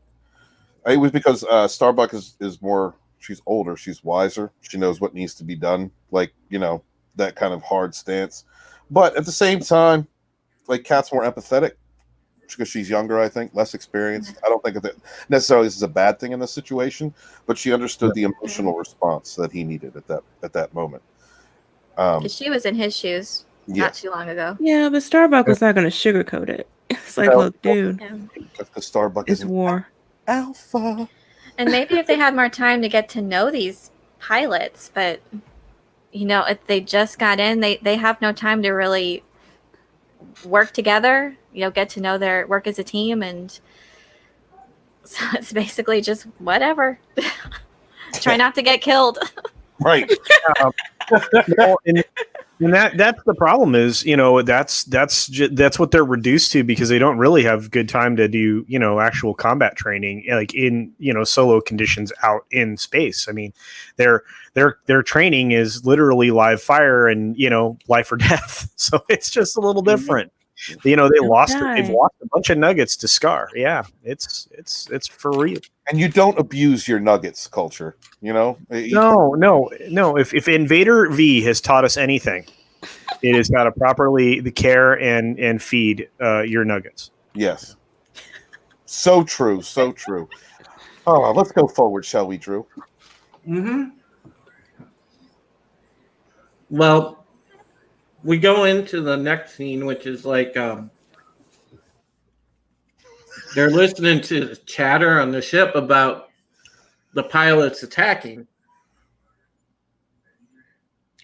It was because Starbuck is more. She's older. She's wiser. She knows what needs to be done. Like, that kind of hard stance. But at the same time, like, Kat's more empathetic because she's younger. I think less experienced. I don't think that necessarily this is a bad thing in this situation, but she understood the emotional response that he needed at that moment. 'Cause she was in his shoes not too long ago. Yeah, but Starbuck was not going to sugarcoat it. It's like, look, dude, Because Starbuck it's war. Alpha. And maybe if they had more time to get to know these pilots, but if they just got in, they have no time to really work together, get to know their work as a team, and so it's basically just whatever. Try not to get killed. Right. And that's the problem is, that's what they're reduced to because they don't really have good time to do, actual combat training, like in, solo conditions out in space. I mean, their training is literally live fire and, life or death. So it's just a little different. They've lost a bunch of nuggets to Scar. Yeah, it's for real. And you don't abuse your nuggets culture, No. If Invader V has taught us anything, it is how to properly care and feed your nuggets. Yes. So true. So true. Oh, let's go forward, shall we, Drew? Mm-hmm. Well, we go into the next scene, which is like they're listening to the chatter on the ship about the pilots attacking.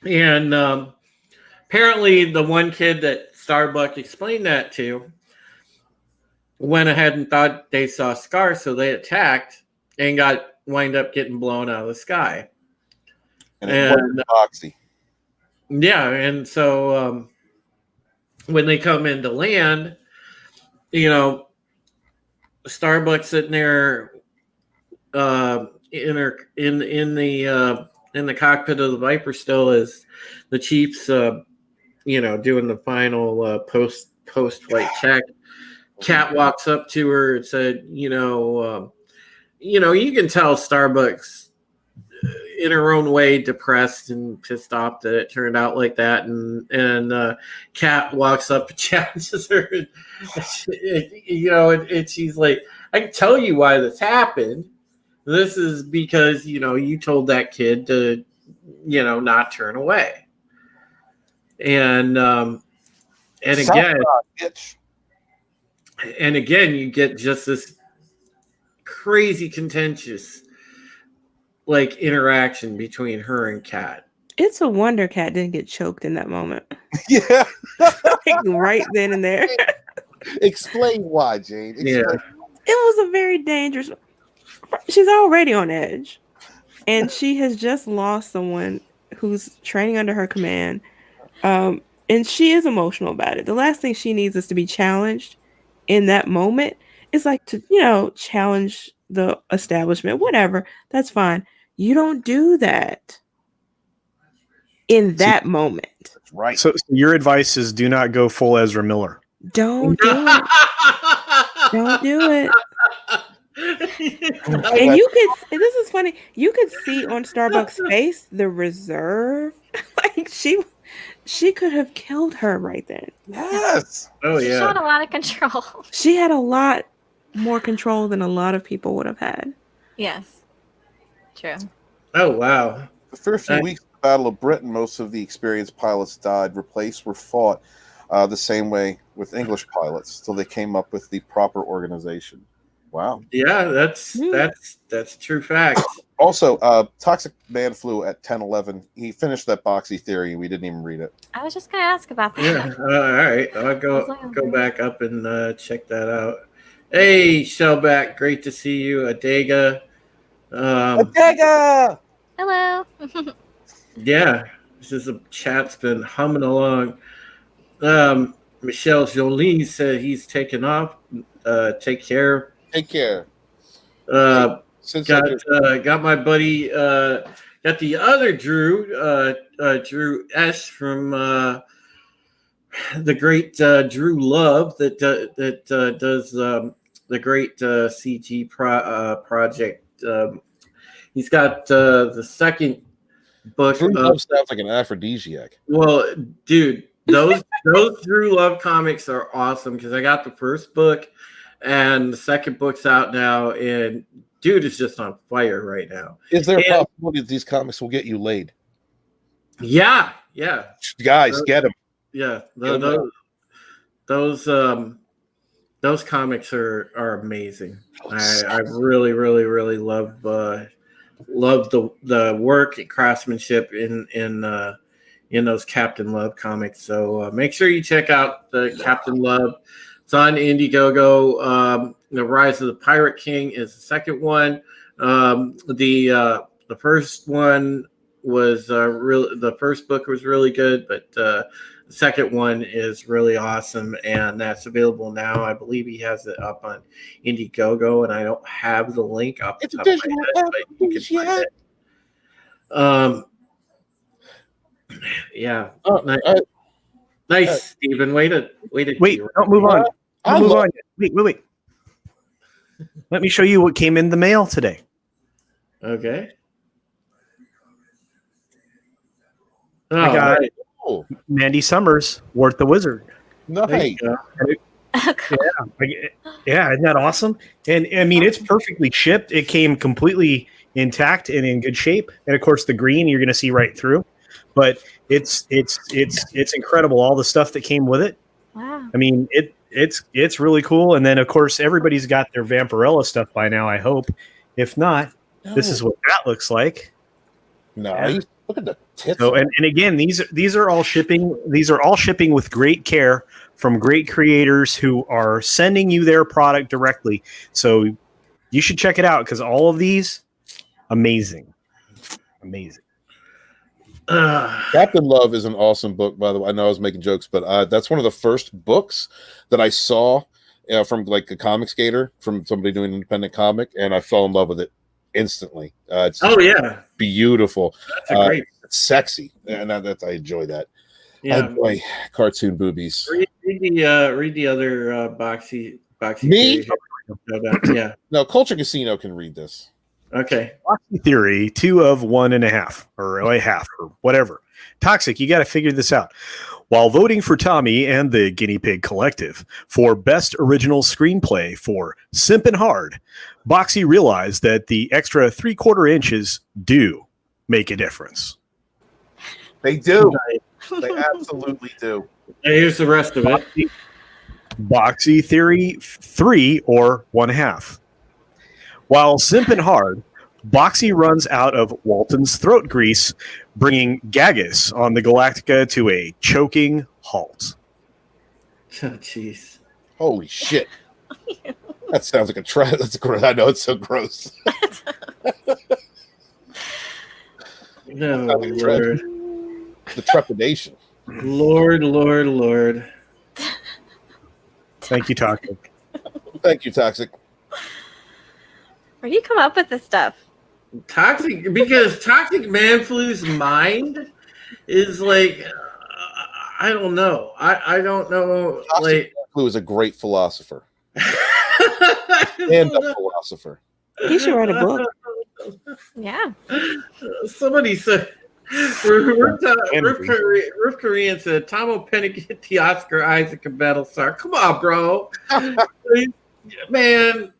And apparently the one kid that Starbuck explained that to went ahead and thought they saw Scar, so they attacked and wind up getting blown out of the sky. And it wasn't Oxy. Yeah, and so when they come into land, Starbuck's sitting there in the cockpit of the Viper still as the Chiefs doing the final post flight check. Kat walks up to her and said, you can tell Starbuck's in her own way depressed and pissed off that it turned out like that, and Kat walks up and challenges her, and she's like, I can tell you why this happened. This is because you told that kid to not turn away, and again, and again you get just this crazy contentious interaction between her and Kat. It's a wonder Kat didn't get choked in that moment. Yeah. Right then and there. Explain why, Jane. It was a very dangerous. She's already on edge. And she has just lost someone who's training under her command. And she is emotional about it. The last thing she needs is to be challenged in that moment. It's like to, challenge the establishment, whatever. That's fine. You don't do that in that moment. That's right. So your advice is do not go full Ezra Miller. Don't do it. Don't do it. And this is funny, you could see on Starbuck's face the reserve. Like she could have killed her right then. Yes. Oh yeah. She showed a lot of control. She had a lot more control than a lot of people would have had. Yes. True. Oh wow. The first few weeks of the Battle of Britain, most of the experienced pilots died, replaced, were fought the same way with English pilots till they came up with the proper organization. Wow. Yeah, that's true fact. Also, Toxic Man flew at 10:11. He finished that boxy theory. We didn't even read it. I was just going to ask about that. Yeah. All right. I'll go back up and check that out. Hey, Shellback, great to see you. Adega. Adega! Hello. Yeah, this is a chat's been humming along. Michelle Jolie said he's taken off. Take care. Take care. Uh, Since got my buddy. Got the other Drew. Drew S from the great Drew Love that does the great CG project. He's got the second book. Drew Love sounds like an aphrodisiac. Well, dude, those Drew Love comics are awesome because I got the first book and the second book's out now, and dude is just on fire right now. Is there a possibility that these comics will get you laid? Yeah. Guys, get them. Yeah, those comics are amazing. I really, really, really love the work and craftsmanship in those Captain Love comics. So make sure you check out the Captain Love. It's on Indiegogo. The Rise of the Pirate King is the second one. The first one was the first book was really good, but the second one is really awesome, and that's available now. I believe he has it up on Indiegogo, and I don't have the link up the top of my head, but you can find it. Yeah. Nice, Stephen. Wait, don't move on. Move on. Wait. Let me show you what came in the mail today. Okay. I got Mandy Summers, Wart the Wizard. Nice. Yeah, isn't that awesome? And I mean, it's perfectly shipped. It came completely intact and in good shape. And of course, the green you're going to see right through. But it's incredible, all the stuff that came with it. Wow. I mean, it's really cool. And then of course, everybody's got their Vampirella stuff by now, I hope. If not, this is what that looks like. Nice. Yeah. Look at the tits. So, and again, these are all shipping. These are all shipping with great care from great creators who are sending you their product directly. So you should check it out because all of these, amazing. Captain Love is an awesome book, by the way. I know I was making jokes, but that's one of the first books that I saw from like a comic skater, from somebody doing an independent comic, and I fell in love with it instantly. It's beautiful. That's great. It's sexy, and I enjoy that. Yeah. I enjoy cartoon boobies. Read the other boxy. Me? Yeah. No, Culture Casino can read this. Okay. Boxy Theory 2 of 1.5 or a half or whatever. Toxic, you got to figure this out. While voting for Tommy and the Guinea Pig Collective for Best Original Screenplay for Simpin' Hard, Boxy realized that the extra 3/4 inches do make a difference. They do. They absolutely do. Here's the rest of it. Boxy Theory 3 or 1/2. While Simpin' Hard, Boxy runs out of Walton's throat grease, bringing Pegasus on the Galactica to a choking halt. Oh, jeez. Holy shit. That sounds like a trap. That's gross. I know, it's so gross. No, Lord. The trepidation. Lord. Thank you, Toxic. Thank you, Toxic. Where do you come up with this stuff? Toxic, because Toxic Manflu's mind is like, I don't know. I don't know. Toxic Manflu is a great philosopher. And a philosopher. He should write a book. Yeah. Somebody said, Ruth Korean said, Tom O'Penny get the Oscar Isaac and Battlestar. Come on, bro. Man,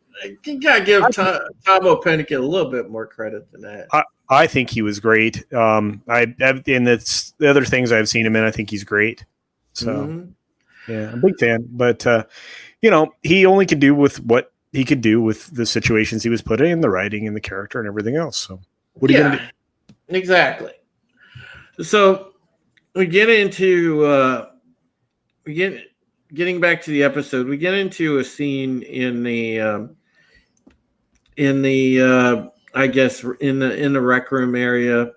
you gotta give Tom O'Penny a little bit more credit than that. I think he was great. In the other things I've seen him in, I think he's great. So, yeah, I'm a big fan. But he only could do with what he could do with the situations he was put in, the writing and the character and everything else. So, what are you gonna do? Exactly. So we get into getting back to the episode. We get into a scene in the I guess in the rec room area,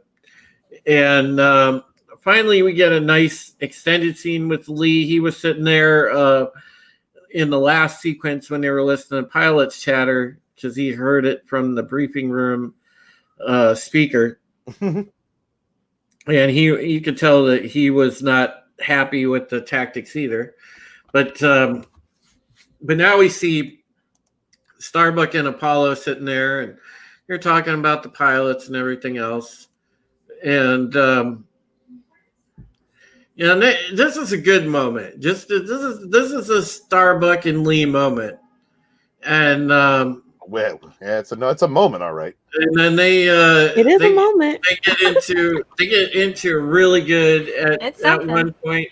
And finally, we get a nice extended scene with Lee. He was sitting there in the last sequence when they were listening to pilots chatter because he heard it from the briefing room speaker. And you could tell that he was not happy with the tactics either. But now we see Starbuck and Apollo sitting there, and you're talking about the pilots and everything else. And this is a good moment. This is a Starbuck and Lee moment. And well, yeah, it's a moment, all right. And then they it is a moment. They get into a really good at one point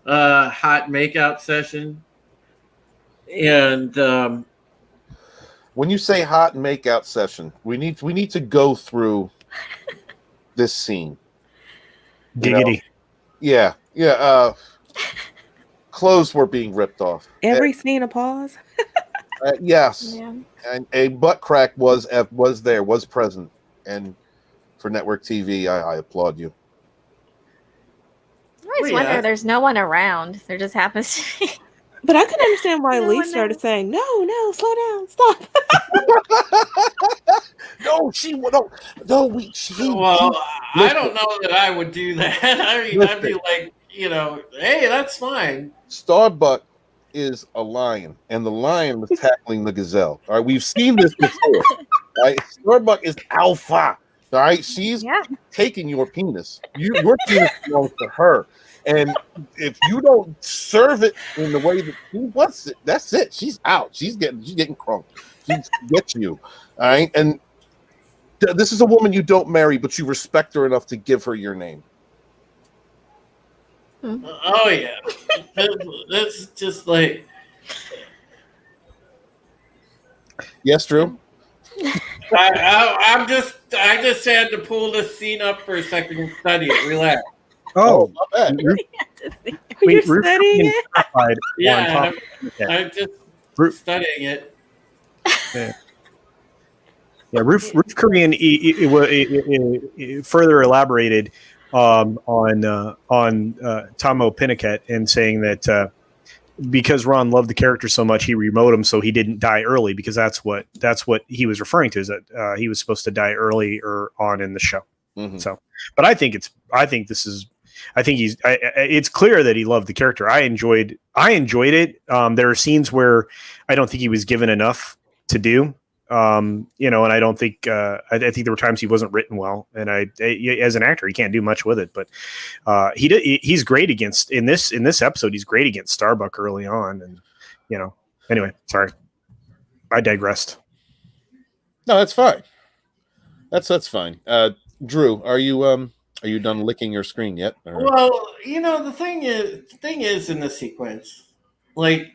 hot makeout session. And when you say hot makeout session, we need to go through this scene. Giggity. Yeah. Clothes were being ripped off. Every scene a pause. Yes. Yeah. And a butt crack was present, and for network TV, I applaud you. I always wonder, there's no one around. There just happens to be. But I can understand why Lee started saying, no, slow down, stop. No, I don't know that I would do that. I mean, I'd be like, hey, that's fine. Starbuck is a lion, and the lion was tackling the gazelle. All right, we've seen this before. Right, Starbuck is alpha. All right, she's taking your penis. Your penis belongs to her, and if you don't serve it in the way that she wants it, that's it. She's out. She's getting crunk. She gets you. All right, and this is a woman you don't marry, but you respect her enough to give her your name. Oh yeah, that's just like. Yes, Drew. I just had to pull this scene up for a second and study it. Relax. Oh, not bad. You're studying it? Yeah, I'm just studying it. Yeah, Ruth Korean further elaborated on Tomo Pinnaket and saying that because Ron loved the character so much, he remote him so he didn't die early, because that's what he was referring to, is that he was supposed to die earlier on in the show. Mm-hmm. So, but it's clear that he loved the character. I enjoyed it. There are scenes where I don't think he was given enough to do. And I don't think I think there were times he wasn't written well, and as an actor he can't do much with it. But he's great against in this episode. He's great against Starbuck early on, and Anyway, sorry, I digressed. No, that's fine. That's fine. Drew, are you done licking your screen yet? Or? Well, the thing is in the sequence, like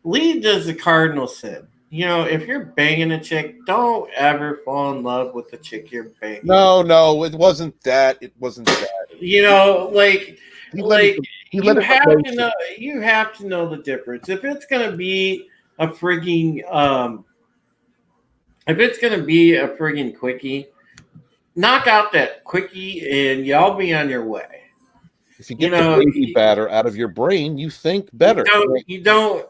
Lee does the cardinal sin. If you're banging a chick, don't ever fall in love with the chick you're banging. No, it wasn't that. It wasn't that. You have to know the difference. If it's gonna be a frigging quickie, knock out that quickie and y'all be on your way. If you get the baby batter out of your brain, you think better. You don't.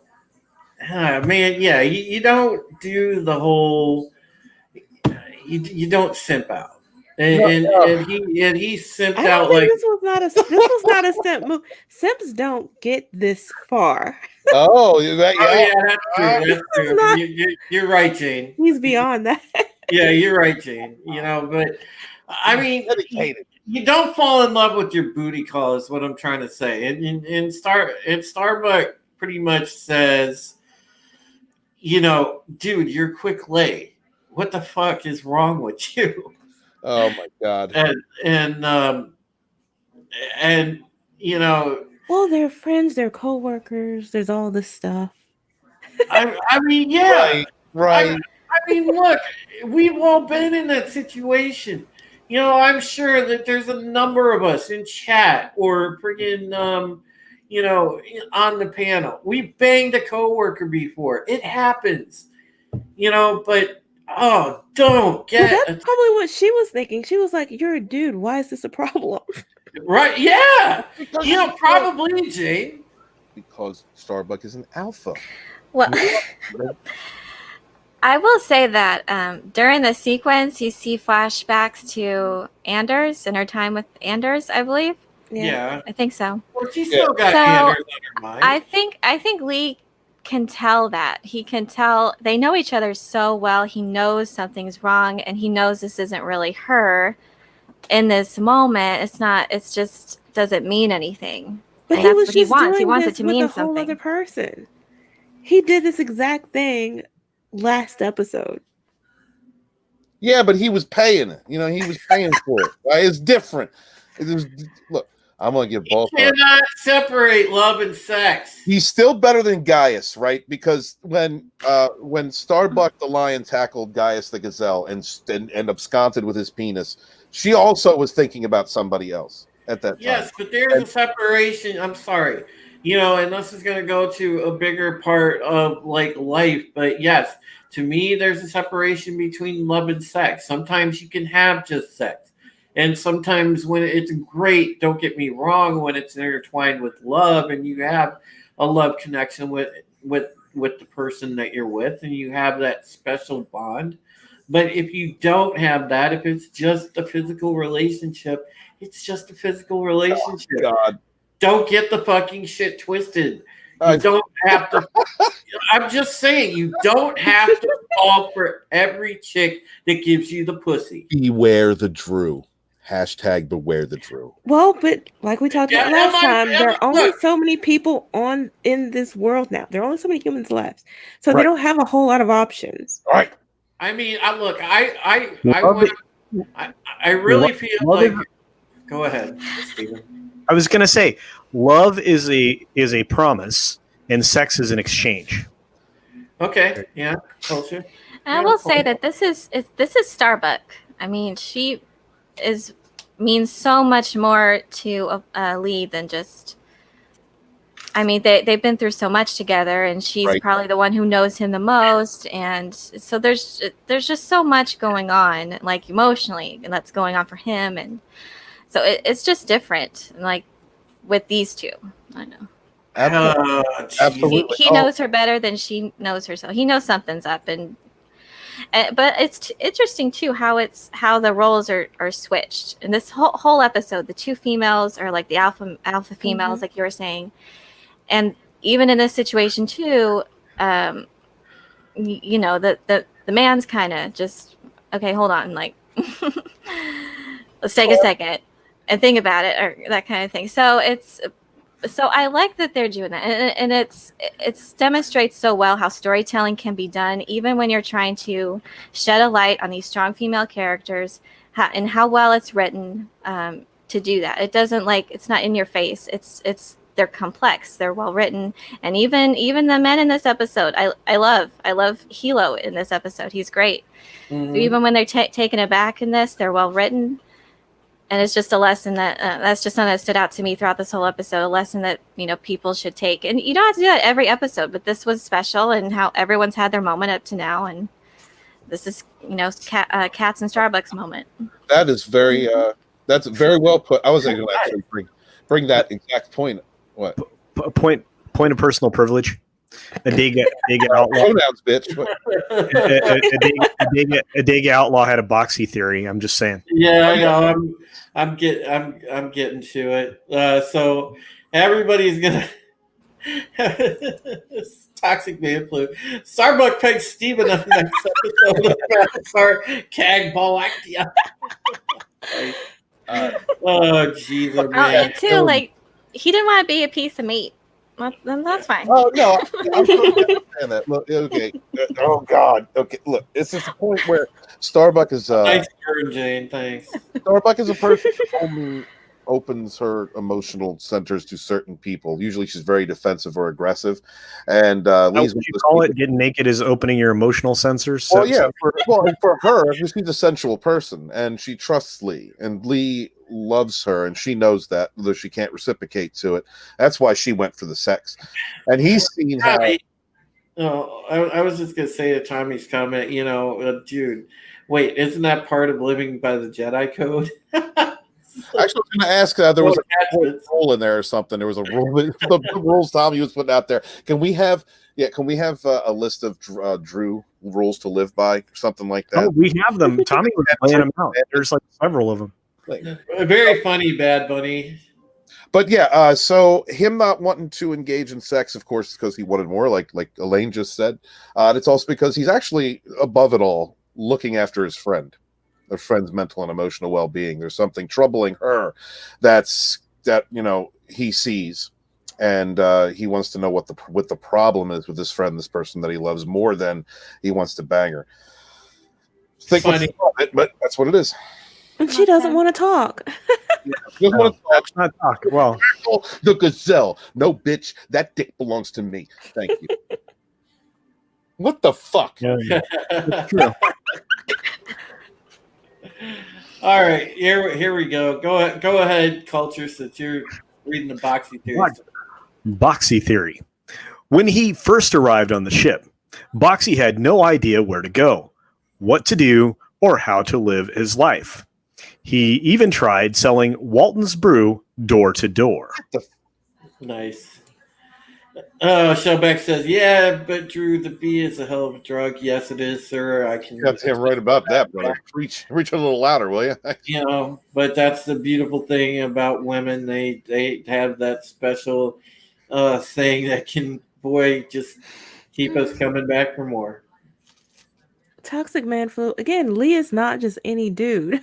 Man, yeah, you don't do the whole. You don't simp out, and he simped out like this was not a simp move. Simps don't get this far. Oh, that's true. That's true. You're right, Jane. He's beyond that. Yeah, you're right, Jane. But I mean, you don't fall in love with your booty call, is what I'm trying to say. And Starbuck pretty much says, dude, you're quick lay. What the fuck is wrong with you? Oh my god. And well, they're friends, they're co-workers, there's all this stuff. I mean, yeah. Right. I mean, look, we've all been in that situation. I'm sure that there's a number of us in chat or friggin' on the panel. We banged a coworker before. It happens, but Oh, don't get that's probably what she was thinking. She was like, "You're a dude. Why is this a problem?" right. Yeah, probably, Jane. Because Starbuck is an alpha. Well, I will say that during the sequence, you see flashbacks to Anders and her time with Anders, I believe. Yeah. I think so. Well, she still got Anders on her mind. I think Lee can tell that. He can tell they know each other so well. He knows something's wrong, and he knows this isn't really her in this moment. It's just doesn't mean anything. But And he that's was what he just wants. doing He wants this it to with mean a whole something. other person. He did this exact thing last episode. Yeah, but he was paying it. You know, he was paying for it. Right? It's different. Look, I'm gonna give both. You cannot separate love and sex. He's still better than Gaius, right? Because when Starbuck the lion tackled Gaius the gazelle and absconded with his penis, she also was thinking about somebody else at that time. Yes, but there's a separation. I'm sorry, and this is going to go to a bigger part of like life. But yes, to me, there's a separation between love and sex. Sometimes you can have just sex. And sometimes when it's great, don't get me wrong, when it's intertwined with love and you have a love connection with the person that you're with and you have that special bond. But if you don't have that, if it's just a physical relationship, it's just a physical relationship. Oh, God. Don't get the fucking shit twisted. You don't have to. I'm just saying, you don't have to fall for every chick that gives you the pussy. Beware the Drew. Hashtag beware the Drew. Well, but like we talked about last time, there are only so many people in this world now. There are only so many humans left, so they don't have a whole lot of options. All right. I mean, I really feel like. Go ahead, Stephen. I was gonna say, love is a promise, and sex is an exchange. Okay. Yeah. Culture. And I will say that this is Starbuck. I mean, she means so much more to Lee than just. I mean, they've been through so much together, and she's probably the one who knows him the most, and so there's just so much going on, like emotionally, and that's going on for him, and so it's just different, like with these two. I know. Absolutely. He knows her better than she knows herself. He knows something's up, but it's interesting too how the roles are switched in this whole episode. The two females are like the alpha females, like you were saying, and even in this situation too, the man's kind of just okay. Hold on, like let's take a second and think about it, or that kind of thing. So I like that they're doing that, and it's demonstrates so well how storytelling can be done, even when you're trying to shed a light on these strong female characters, and how well it's written to do that. It doesn't it's not in your face. They're complex. They're well written, and even the men in this episode, I love Hilo in this episode. He's great. Mm-hmm. So even when they're taken aback in this, they're well written. And it's just a lesson that's just something that stood out to me throughout this whole episode. A lesson that people should take, and you don't have to do that every episode, but this was special, and how everyone's had their moment up to now, and this is Cats and Starbucks moment. That is very that's very well put. I was going to actually bring that exact point. What point of personal privilege? A Dega outlaw. Pronouns, bitch. A Dega outlaw had a boxy theory. I'm just saying. Yeah, I know. I'm getting to it. So everybody's gonna toxic man flu. Starbuck pegs Steven on the next episode of Battlestar Galactica. Oh Jesus, man. And too, like he didn't want to be a piece of meat. That's fine. Oh no, I understand that. Look, okay. Oh God. Okay, look, it's just a point where Starbuck is. Nice turn, Jane. Thanks. Starbuck is a person who only opens her emotional centers to certain people. Usually, she's very defensive or aggressive, and Lee's what you call it. Getting naked is opening your emotional sensors. Well, yeah. For her, she's a sensual person, and she trusts Lee, and Lee loves her, and she knows that, though she can't reciprocate to it. That's why she went for the sex, and he's seen how No, I was just gonna say to Tommy's comment, dude, wait, isn't that part of living by the Jedi code? Actually, I was going to ask. There was a rule in there or something. There was a rule. The rules Tommy was putting out there. Can we have? Yeah, can we have a list of Drew rules to live by, or something like that? Oh, we have them. Tommy was laying them out. There's like several of them. Very funny, Bad Bunny. But yeah, so him not wanting to engage in sex, of course, because he wanted more, like Elaine just said. And it's also because he's actually above it all, looking after his friend's mental and emotional well-being. There's something troubling her that he sees, and he wants to know what the problem is with his friend, this person that he loves more than he wants to bang her. Think funny, but that's what it is. And she doesn't want to talk. She doesn't want to not talk. Well, the gazelle. No, bitch, that dick belongs to me. Thank you. What the fuck? Yeah. True. All right, here we go. Go ahead, Culture, since you're reading the Boxy theory. Boxy theory. When he first arrived on the ship, Boxy had no idea where to go, what to do, or how to live his life. He even tried selling Walton's brew door to door. Nice. Shellback says, "Yeah, but Drew, the bee is a hell of a drug. Yes, it is, sir. I can." Got him right about that, brother. Reach a little louder, will you? But that's the beautiful thing about women. They have that special thing that can, just keep us coming back for more. Toxic man flu. Again, Lee is not just any dude.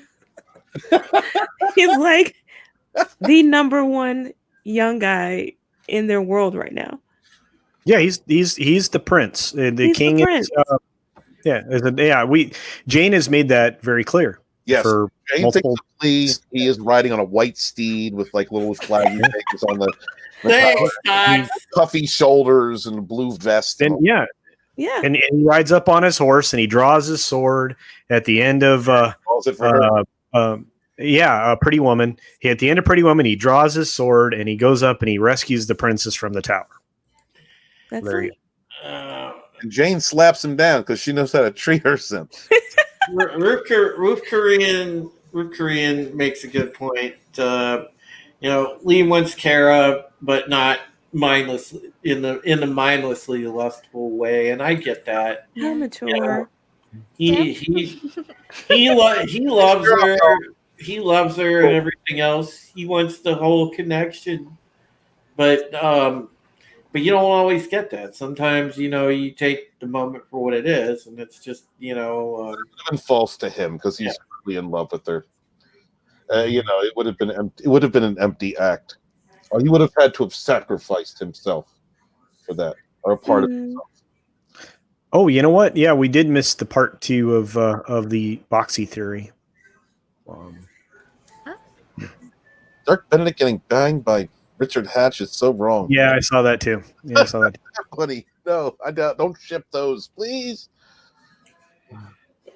He's like the number one young guy in their world right now. Yeah, he's the prince. The king is. Jane has made that very clear. Yes, for Jane multiple. He is riding on a white steed with like little flaggy things on Thanks, puffy shoulders and blue vest. And yeah. And he rides up on his horse and he draws his sword at the end of Pretty Woman. At the end of Pretty Woman, he draws his sword and he goes up and he rescues the princess from the tower. That's very it. And Jane slaps him down because she knows how to treat her simps. Ruth Korean makes a good point. Lee wants Kara, but not mindlessly in the mindlessly lustful way, and I get that. How mature. He loves her. He loves her and everything else. He wants the whole connection, but you don't always get that. Sometimes you take the moment for what it is, and it's just it would have been false to him because he's really in love with her. It would have been empty. It would have been an empty act. Or he would have had to have sacrificed himself for that, or a part of himself. Oh, you know what? Yeah, we did miss the part 2 of the Boxy theory. Dirk Benedict getting banged by Richard Hatch is so wrong. Yeah, I saw that too. Buddy, no, I don't ship those, please.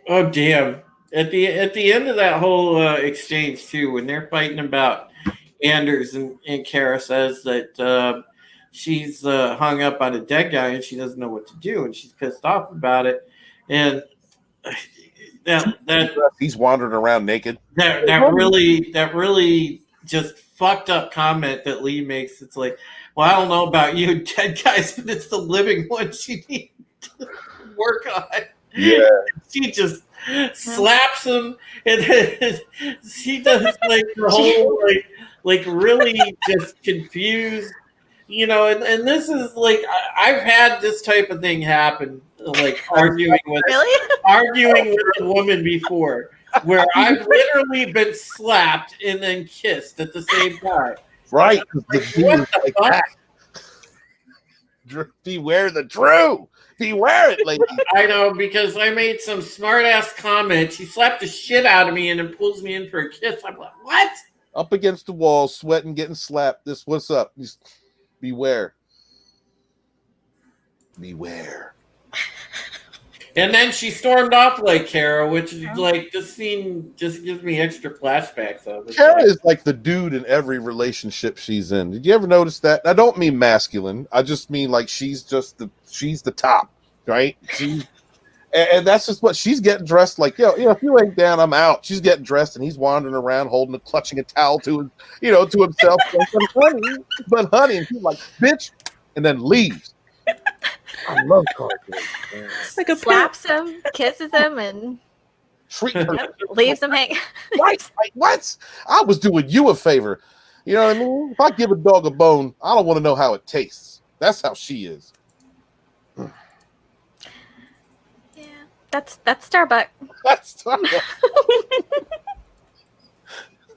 Oh damn! At the end of that whole exchange too, when they're fighting about Anders and Kara says that she's hung up on a dead guy and she doesn't know what to do and she's pissed off about it, and that he's wandering around naked. That really just fucked up comment that Lee makes. It's like, well, I don't know about you dead guys, but it's the living ones you need to work on. Yeah, she just slaps him, and then she does like the whole like really just confused, and this is like I've had this type of thing happen, like arguing with a woman before, where I've literally been slapped and then kissed at the same time. Right. What the fuck? Beware the Drew. Beware it, lady. I know, because I made some smart ass comment. She slapped the shit out of me and then pulls me in for a kiss. I'm like, what? Up against the wall, sweating, getting slapped. What's up? Just beware. Beware. And then she stormed off like Kara, which is like this scene just gives me extra flashbacks of it. Kara is like the dude in every relationship she's in. Did you ever notice that? I don't mean masculine. I just mean like she's the top, right? And that's just what she's getting dressed like. If you ain't down, I'm out. She's getting dressed, and he's wandering around clutching a towel to himself. but honey, and she's like, bitch, and then leaves. I love Carter. Like slaps him, kisses him, and leaves him hanging. What? I was doing you a favor. You know what I mean? If I give a dog a bone, I don't want to know how it tastes. That's how she is. That's Starbuck. That's Starbuck.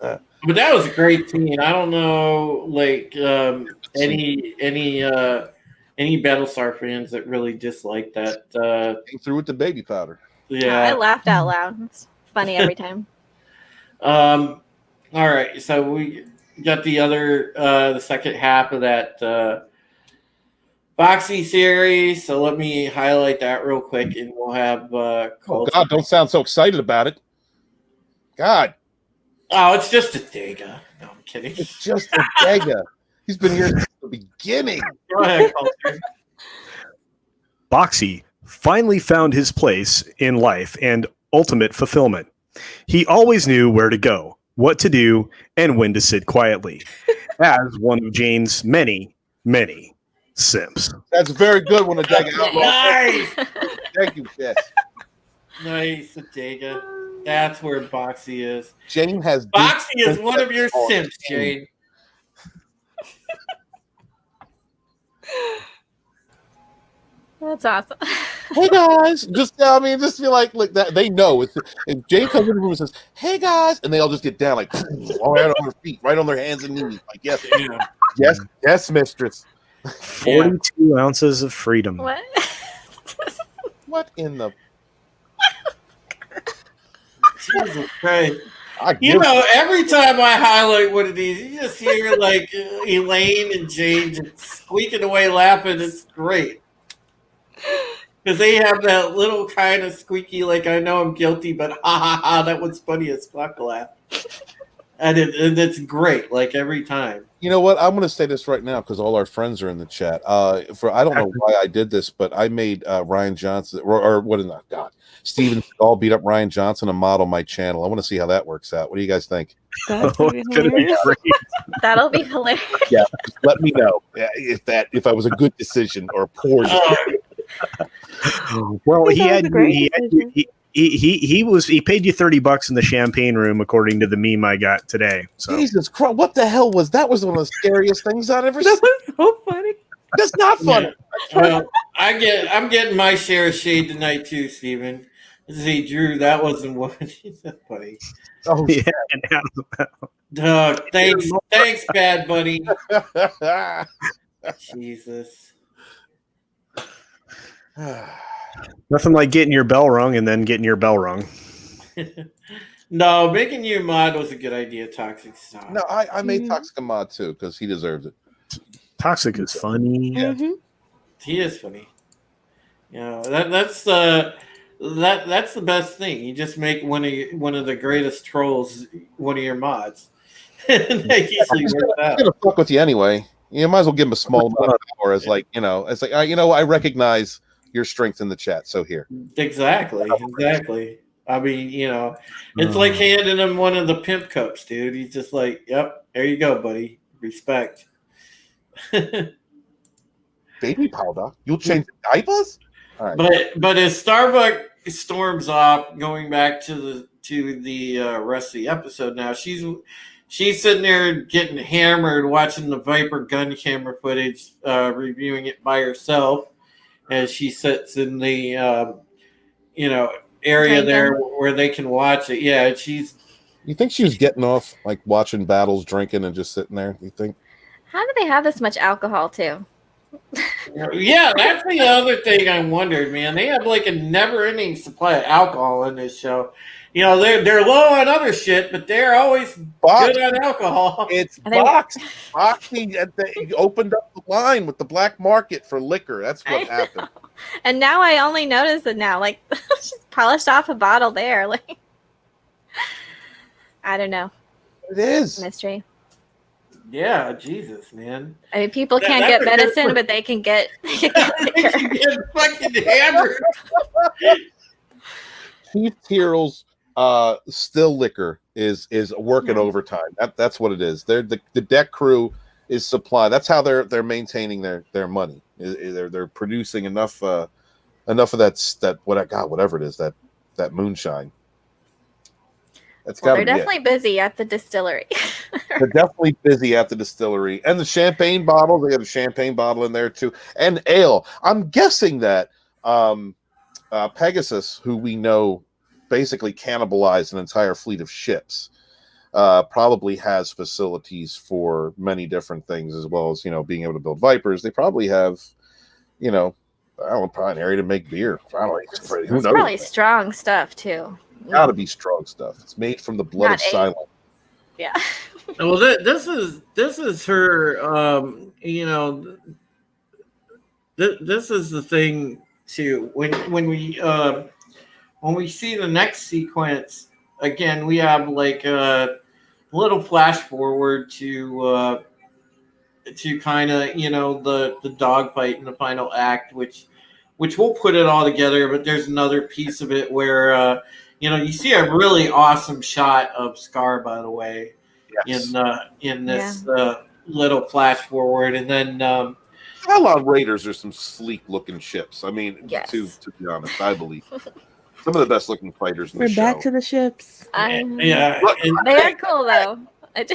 But that was a great scene. I don't know, like any Battlestar fans that really dislike that. Came through with the baby powder. Yeah, I laughed out loud. It's funny every time. All right, so we got the second half of that Boxy series. So let me highlight that real quick, and we'll have. Oh God! Don't sound so excited about it. God. Oh, it's just a Dega. No, I'm kidding. It's just a Dega. He's been here since the beginning. Go ahead, Culture. Boxy finally found his place in life and ultimate fulfillment. He always knew where to go, what to do, and when to sit quietly, as one of Jane's many, many simps. That's very good when a Dega outlaw. Nice. Thank you, Jess. Nice, a Dega. That's where Boxy is. Jane has Boxy is one of your simps, Jane. That's awesome. Hey guys, just feel like look that they know. If Jane comes in the room and says, "Hey guys," and they all just get down like right on their feet, right on their hands and knees, like yes, mistress. 42 ounces of freedom. What? What in the? Jesus Christ. Every time I highlight one of these, you just hear like Elaine and Jane just squeaking away laughing. It's great. Because they have that little kind of squeaky, like, I know I'm guilty, but ha ha ha, that was funny as fuck laugh. And it's great, like, every time. You know what? I'm going to say this right now because all our friends are in the chat. I don't know why I did this, but I made Ryan Johnson, or what is that? God, Steven all beat up Ryan Johnson and model my channel. I want to see how that works out. What do you guys think? That's gonna be great. That'll be hilarious. Yeah, just let me know if I was a good decision or a poor decision. Well, he paid you $30 in the champagne room, according to the meme I got today. So Jesus Christ, what the hell was that? Was one of the scariest things I'd ever seen. That was so funny. That's not funny. Well, I'm getting my share of shade tonight too, Steven. See, Drew, that wasn't what that's funny. Oh yeah. Thanks, bad buddy. Jesus. nothing like getting your bell rung and then getting your bell rung. No, making you a mod was a good idea, Toxic. Stop. No, I made Toxic a mod too because he deserves it. Toxic is funny. Yeah. Mm-hmm. He is funny. That's the best thing. You just make one of the greatest trolls one of your mods. That usually works out. I'm gonna fuck with you anyway. You might as well give him a small amount of power as like, it's like, I recognize your strength in the chat. So here. Exactly. I mean, it's like handing him one of the pimp cups, dude. He's just like, yep, there you go, buddy. Respect. Baby powder? You'll change the diapers? All right. But as Starbuck storms off, going back to the rest of the episode now, she's sitting there getting hammered, watching the Viper gun camera footage, reviewing it by herself as she sits in the area there where they can watch it. Yeah, You think she was getting off like watching battles, drinking, and just sitting there? You think? How do they have this much alcohol too? Yeah, that's the other thing I wondered, man. They have like a never-ending supply of alcohol in this show. They're low on other shit, but they're always good on alcohol. It's Boxy. They opened up the line with the black market for liquor. That's what happened. And now I only notice it now. Like, she's polished off a bottle there. Like, I don't know. It is. Mystery. Yeah, Jesus, man. I mean, people can't get medicine, but they can get liquor. Fucking hammered. Chief Tyrrell's still liquor is working overtime. That's what it is. They're the deck crew is supply. That's how they're maintaining their money. They're producing enough of whatever it is, that moonshine. They're definitely busy at the distillery. They're definitely busy at the distillery. And the champagne bottle, they got a champagne bottle in there too. And ale. I'm guessing that Pegasus, who we know basically cannibalized an entire fleet of ships, probably has facilities for many different things, as well as, being able to build Vipers. They probably have, probably an area to make beer. Who knows? Probably strong stuff too. Gotta be strong stuff. It's made from the blood of silence. Yeah. Well, this is her. This is the thing too. When we see the next sequence again, we have like a little flash forward to kind of the dogfight in the final act, which we'll put it all together. But there's another piece of it where you see a really awesome shot of Scar, by the way, yes, in this little flash forward, and then Cylon Raiders are some sleek looking ships. I mean, yes, to be honest, I believe some of the best looking fighters in the show. We're back to the ships. Yeah, they are cool though. And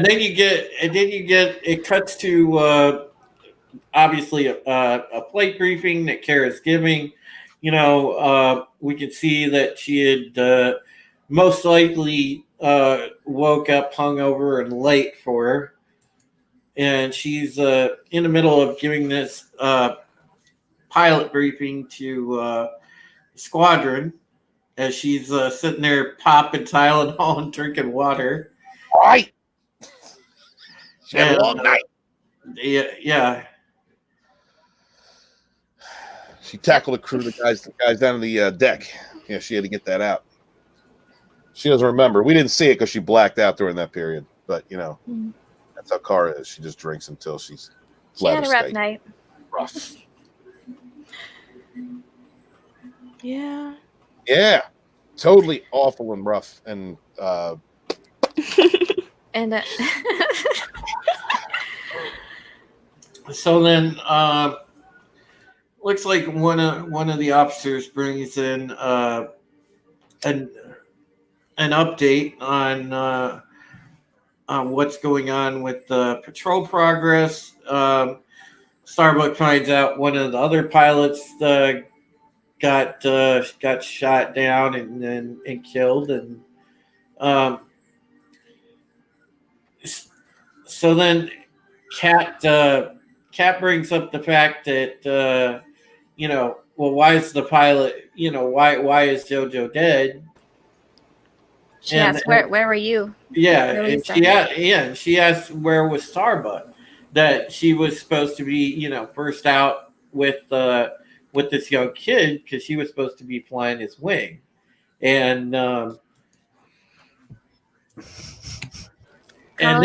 then you get it cuts to obviously a flight briefing that Kara's giving. We could see that she had most likely woke up hungover and late for her. And she's in the middle of giving this pilot briefing to Squadron as she's sitting there popping Tylenol and drinking water. Right. She had a long night. Yeah. She tackled a crew of the guys down on the deck. Yeah, she had to get that out. She doesn't remember. We didn't see it because she blacked out during that period. But, that's how Kara is. She just drinks until she had a rough night. Rough. Yeah. Yeah. Totally awful and rough. And and so then looks like one of the officers brings in an update on what's going on with the patrol progress. Starbuck finds out one of the other pilots got shot down and killed, and so then Kat brings up the fact that why is the pilot, why is JoJo dead? She asked, where were you? Yeah, and she asked where was Starbuck, that she was supposed to be, first out with this young kid because she was supposed to be flying his wing, and this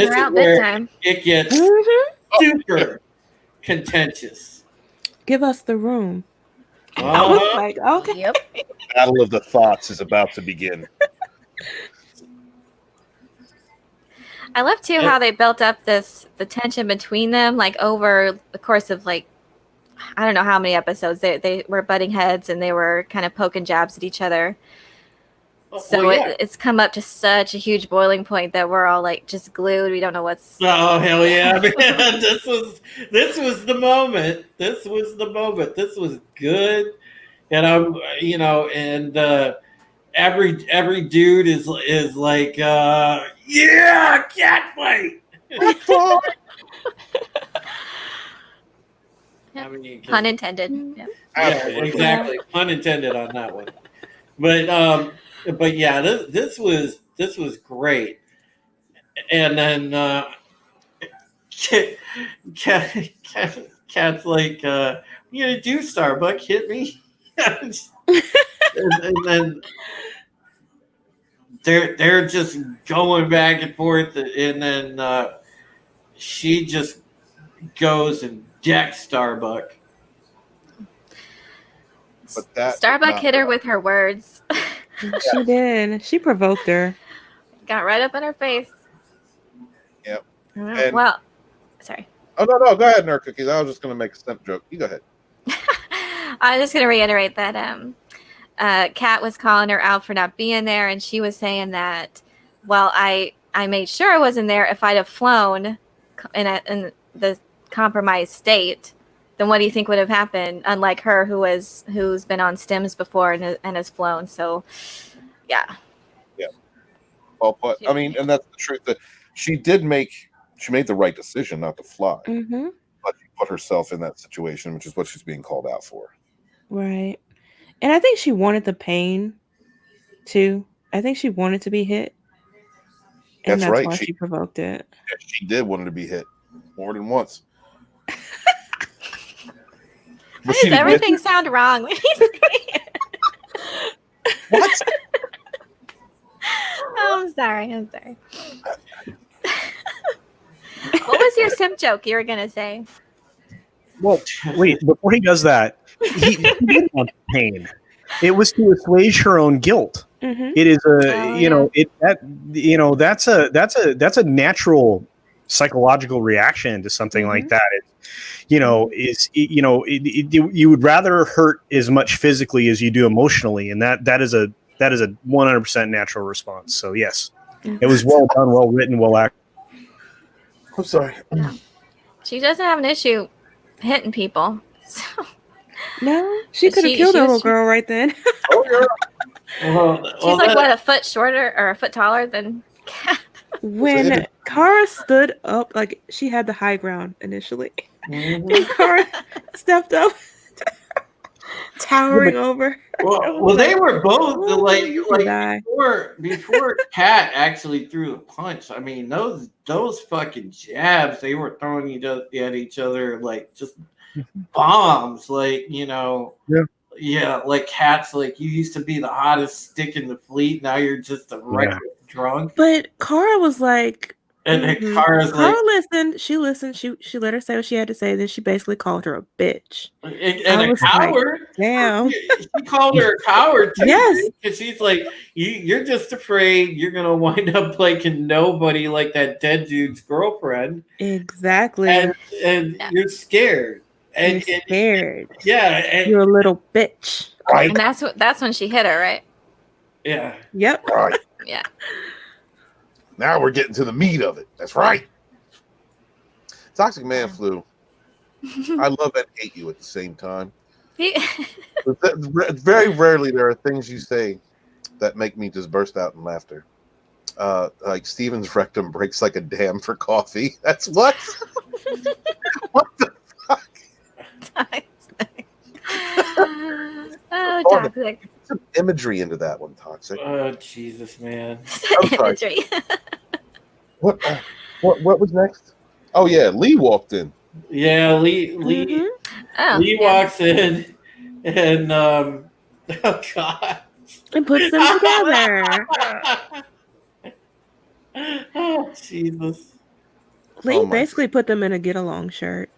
is where it gets super contentious. Give us the room. I was like, okay. Yep. Battle of the Thoughts is about to begin. I love too how they built up the tension between them, like over the course of like I don't know how many episodes they were butting heads and they were kind of poking jabs at each other. So it's come up to such a huge boiling point that we're all like just glued. We don't know what's. Oh hell yeah, man! This was the moment. This was the moment. This was good, and I'm every dude is like yeah, cat fight. I mean, pun intended. Yeah. Yeah, exactly. Pun intended on that one. But yeah, this was great. And then Cat's like, you gonna do, Starbuck? Hit me. and then they're just going back and forth, and then she just goes and decks Starbuck. But that Starbuck hit her with her words. She did. She provoked her. Got right up in her face. Yep. Mm, well, sorry. Oh no, go ahead, Nerd Cookies. I was just gonna make a simp joke. You go ahead. I'm just gonna reiterate that Kat was calling her out for not being there, and she was saying that, well, I made sure I wasn't there. If I'd have flown in the compromised state, then what do you think would have happened? Unlike her, who's been on stims before and has flown. So, yeah. Yeah. Well put. I mean, and that's the truth. That she made the right decision not to fly, Mm-hmm. but she put herself in that situation, which is what she's being called out for. Right. And I think she wanted the pain too. I think she wanted to be hit. And That's right. why she provoked it. She did want to be hit more than once. Why does everything sound wrong when you say it? What? Oh, I'm sorry. What was your simp joke you were gonna say? Well, wait, before he does that, he didn't want pain. It was to assuage her own guilt. Mm-hmm. It is that's a natural psychological reaction to something like that. You would rather hurt as much physically as you do emotionally, and that is a 100% natural response. So yes, it was well done, well written, well acted. I'm sorry. She doesn't have an issue hitting people. So. No, she could have killed that little girl right then. Oh, yeah. She's like what, a foot shorter or a foot taller than Kat? When Kara stood up, like she had the high ground initially, and Kara stepped up, towering over. Well, they were both before Kat actually threw the punch. I mean, those fucking jabs they were throwing at each other like just bombs, like yeah, like Kat's like, you used to be the hottest stick in the fleet, now you're just a regular drunk. But Kara was like, and Kara listened. She listened. She let her say what she had to say. Then she basically called her a bitch and a coward. Like, damn, she called her a coward too. Yes, because she's like, you're just afraid you're gonna wind up like nobody, like that dead dude's girlfriend. Exactly, and you're scared. And scared. And you're a little bitch. Right. And that's when she hit her, right? Yeah. Yep. Right. Yeah. Now we're getting to the meat of it. That's right. Toxic Man Flu. I love and hate you at the same time. Very rarely there are things you say that make me just burst out in laughter. Like Steven's rectum breaks like a dam for coffee. That's what? What the fuck? Oh, Toxic. Put some imagery into that one, Toxic. Oh, Jesus, man. Imagery. What was next? Oh, yeah, Lee walked in. Yeah, Lee walks in and oh God. And puts them together. Oh, Jesus. Lee basically put them in a get along shirt.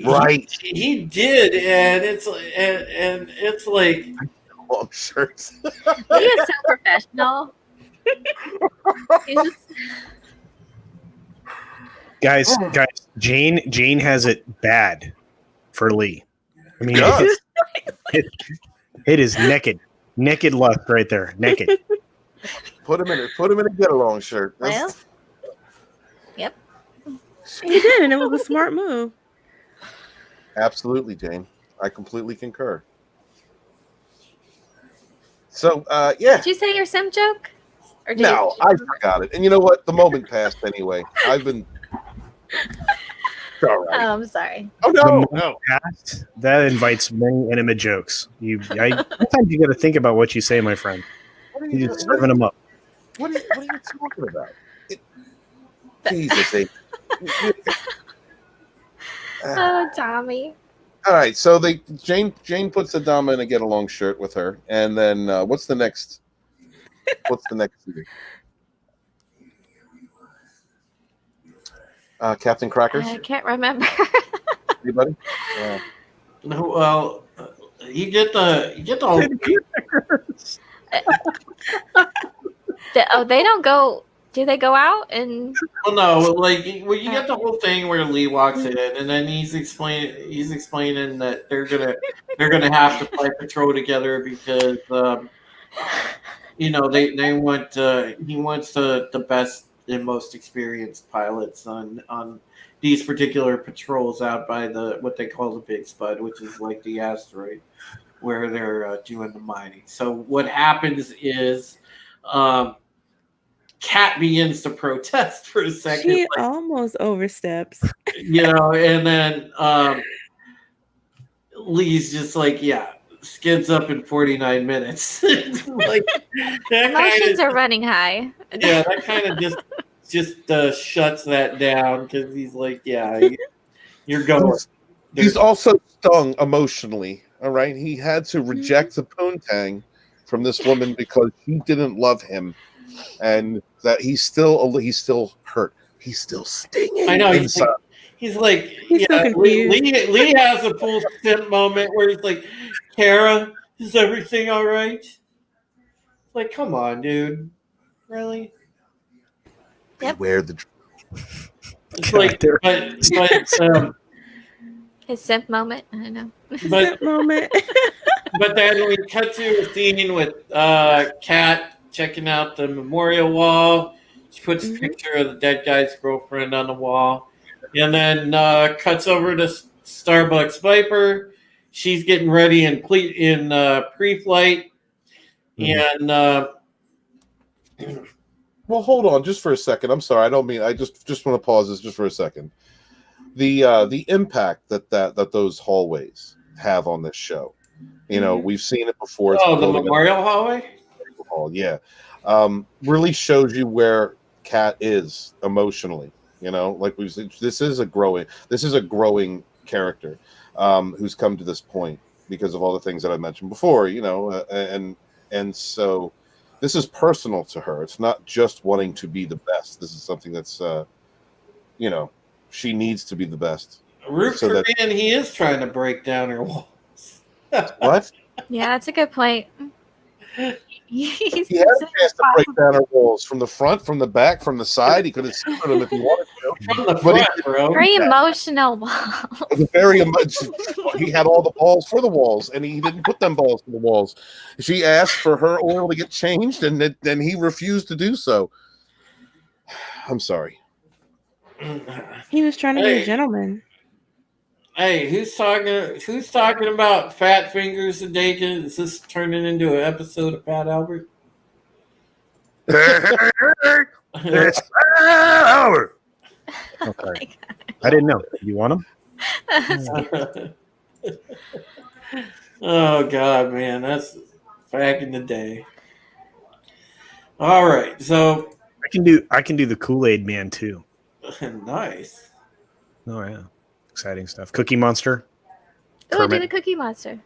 Right. He did, and it's like long shirts. He is so professional. Guys, Jane has it bad for Lee. I mean, it is naked lust right there, naked. Put him in a get along shirt. Well, yep. He did, and it was a smart move. Absolutely, Jane. I completely concur. So, yeah. Did you say your sim joke? Or No, I forgot it. And you know what? The moment passed anyway. I've been. All right. Oh, I'm sorry. Oh no! Passed, that invites many intimate jokes. Sometimes you got to think about what you say, my friend. You're just serving them up. What are you talking about? Jesus, Oh, Tommy. All right, so Jane puts Adama in a get along shirt with her, and then what's the next? What's the next scene? Captain Crackers. I can't remember. Anybody? No, well, you get the whole. They don't go. Do they go out and? Well, no, like you get the whole thing where Lee walks in, and then he's explaining that they're gonna have to fly patrol together because they want he wants the best and most experienced pilots on these particular patrols out by what they call the Big Spud, which is like the asteroid where they're doing the mining. So what happens is. Kat begins to protest for a second. She almost oversteps. And then Lee's just like, yeah, skids up in 49 minutes. Like emotions are running high. Yeah, that kind of just shuts that down because he's like, yeah, you're going. He's also stung emotionally. All right, he had to reject the poontang from this woman because she didn't love him. And that he's still hurt. He's still stinging. I know. Inside. He's like He's so confused. Lee has a full simp moment where he's like, Kara, is everything all right? Like, come on, dude. Really? Yep. Beware the. It's like, but his simp moment. I don't know. But moment. But then we cut to a scene with Kat checking out the memorial wall. She puts a picture of the dead guy's girlfriend on the wall. And then cuts over to Starbucks Viper. She's getting ready in pre-flight. And well, hold on just for a second. I'm sorry. I don't mean. I just want to pause this just for a second. The impact that those hallways have on this show. We've seen it before. Oh, the memorial hallway? Yeah. Really shows you where Kat is emotionally. Like this is a growing character who's come to this point because of all the things that I mentioned before. And so this is personal to her. It's not just wanting to be the best. This is something that's she needs to be the best. Ruth Korean, he is trying to break down her walls. What? Yeah, that's a good point. He had a chance to break down her walls from the front, from the back, from the side. He could have seen them if he wanted to. From the front, bro. Very emotional wall. Very much. He had all the balls for the walls, and he didn't put them balls for the walls. She asked for her oil to get changed, and then he refused to do so. I'm sorry. He was trying to be a gentleman. Hey, who's talking about fat fingers and Dakin? Is this turning into an episode of Pat Albert? It's Albert. Okay. I didn't know. You want him? Oh God, man, that's back in the day. All right, so I can do the Kool-Aid Man too. Nice. Oh yeah. Exciting stuff. Cookie Monster. Oh, do the Cookie Monster.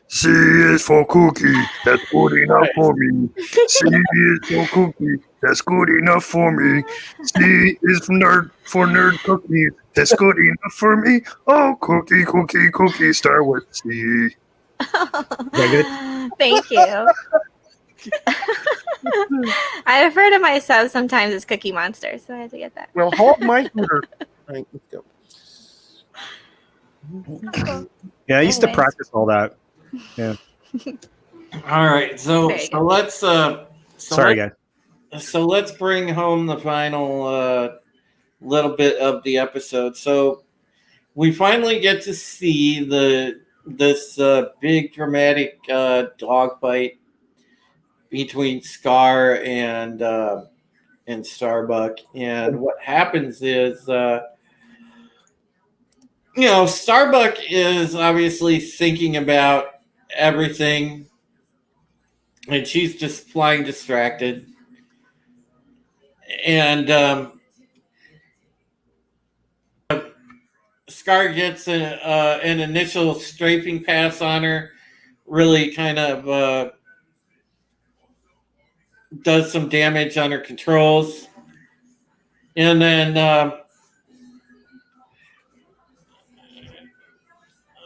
C is for cookie. That's good enough for me. C is for cookie. That's good enough for me. C is for nerd cookies. That's good enough for me. Oh, cookie. Start with C. Thank you. I refer to myself sometimes as Cookie Monster, so I had to get that. Well, hold my finger. Right, let's go. Yeah, I used to practice all that. Yeah. All right, so let's sorry, guys. So let's bring home the final little bit of the episode. So we finally get to see this big dramatic dog fight between Scar and Starbuck. And what happens is, Starbuck is obviously thinking about everything, and she's just flying distracted. And Scar gets an initial strafing pass on her, really kind of does some damage on her controls. And then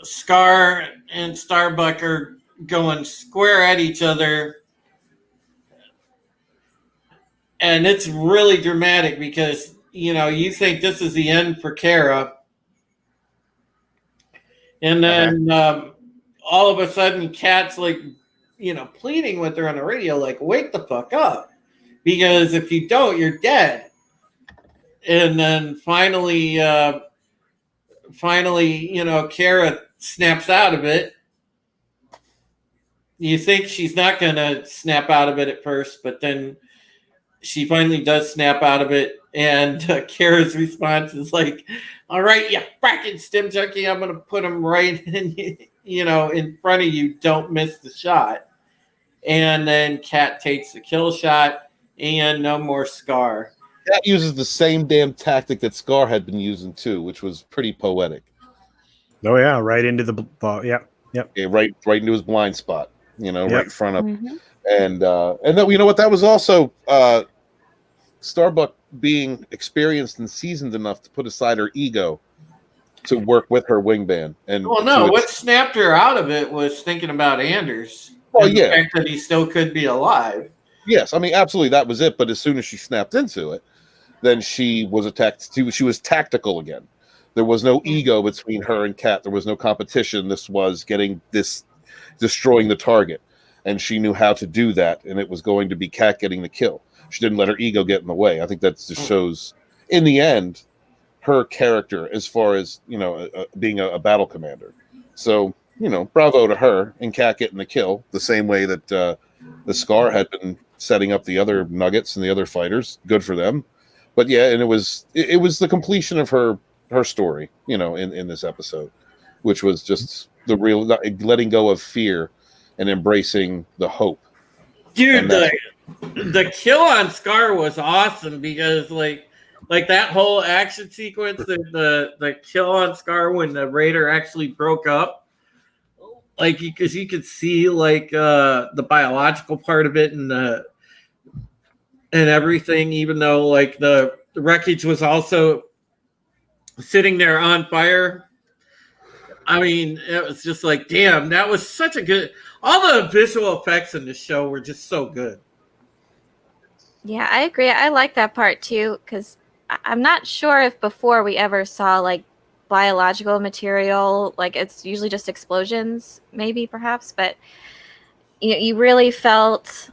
Scar and Starbuck are going square at each other. And it's really dramatic because, you think this is the end for Kara. And then all of a sudden, Kat's like, pleading with her on the radio, like, wake the fuck up. Because if you don't, you're dead. And then finally, Kara snaps out of it. You think she's not going to snap out of it at first, but then she finally does snap out of it. And Kara's response is like, all right, you fucking stim junkie, I'm going to put him right in front of you. Don't miss the shot. And then Kat takes the kill shot and no more Scar. Kat uses the same damn tactic that Scar had been using too, which was pretty poetic. Oh yeah, right into the yep. Yeah, right into his blind spot. Right in front of him. Mhm. And then, you know what? That was also Starbuck being experienced and seasoned enough to put aside her ego to work with her wingman. And what snapped her out of it was thinking about Anders. Well, and the fact that he still could be alive. Yes, I mean, absolutely, that was it. But as soon as she snapped into it, then she was attacked. She was tactical again. There was no ego between her and Kat. There was no competition. This was destroying the target. And she knew how to do that. And it was going to be Kat getting the kill. She didn't let her ego get in the way. I think that just shows, in the end, her character as far as, being a battle commander. So, bravo to her and Kat getting the kill the same way that the Scar had been setting up the other Nuggets and the other fighters. Good for them. But yeah, and it was the completion of her story, in this episode, which was just the real letting go of fear and embracing the hope. Dude, the kill on Scar was awesome because like that whole action sequence, the kill on Scar when the Raider actually broke up, like because you could see the biological part of it and everything, even though like the wreckage was also sitting there on fire. I mean, it was just like, damn, that was such a good. All the visual effects in the show were just so good. Yeah, I agree. I like that part too, because I'm not sure if before we ever saw like biological material, like it's usually just explosions, maybe perhaps, but you really felt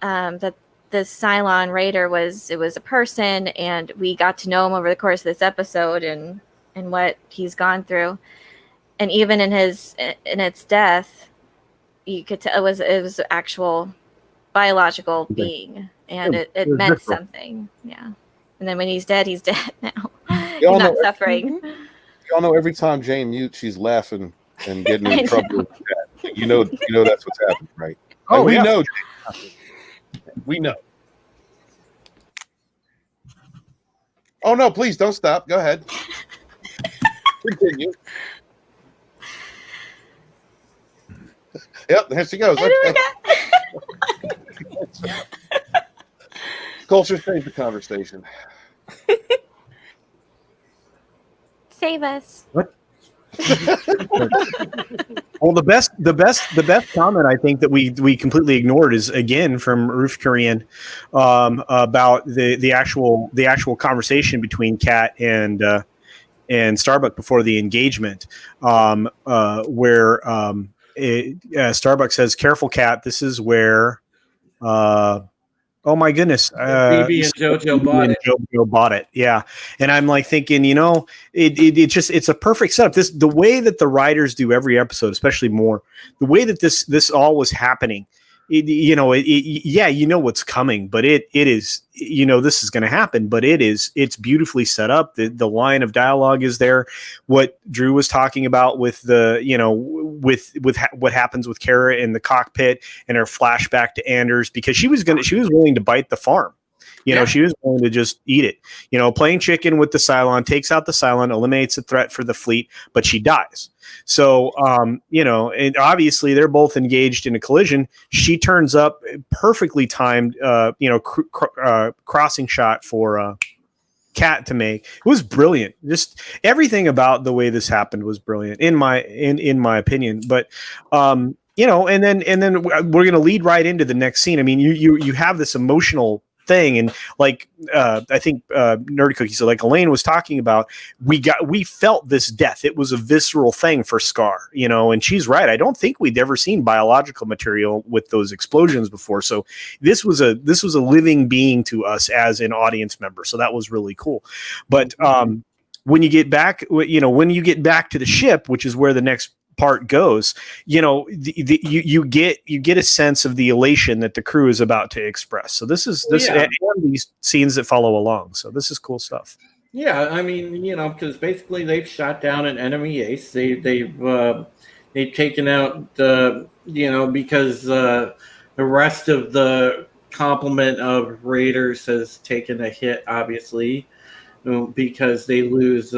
that this Cylon Raider was a person, and we got to know him over the course of this episode and what he's gone through, and even in its death, you could tell it was actual biological being, and it meant something. Yeah. And then when he's dead now. He's not suffering. Y'all know every time Jane mutes, she's laughing and getting in trouble with that. You know that's what's happening, right? Oh, we yeah. know. We know. Oh no, please don't stop. Go ahead. Continue. Yep, there she goes. Okay. Culture changed the conversation. Save us. What? Well, the best comment I think that we completely ignored is again from Roof Korean about the actual conversation between Kat and Starbuck before the engagement, where Starbuck says, "Careful, Kat. This is where." Oh my goodness! BB and JoJo bought it. Yeah, and I'm like thinking, it's a perfect setup. The way that the writers do every episode, especially more, the way that this all was happening. What's coming, but it is, this is going to happen, but it's beautifully set up. The line of dialogue is there. What Drew was talking about with what happens with Kara in the cockpit and her flashback to Anders, because she was willing to bite the farm. You know, she was willing to just eat it. You know, playing chicken with the Cylon, takes out the Cylon, eliminates the threat for the fleet, but she dies. So, you know, and obviously they're both engaged in a collision. She turns up, perfectly timed, you know, crossing shot for Cat to make. It was brilliant. Just everything about the way this happened was brilliant in my opinion. But you know, and then we're gonna lead right into the next scene. I mean, you have this emotional thing, and like I think Nerd Cookie, so like Elaine was talking about, we felt this death. It was a visceral thing for Scar, you know, and she's right. I don't think we'd ever seen biological material with those explosions before. So this was a living being to us as an audience member. So that was really cool. But when you get back, you know, when you get back to the ship, which is where the next part goes, you know, you get a sense of the elation that the crew is about to express. So this is and these scenes that follow along. So this is cool stuff. Yeah, I mean, you know, because basically they've shot down an enemy ace. They've taken out you know, because the rest of the complement of Raiders has taken a hit, obviously, because they lose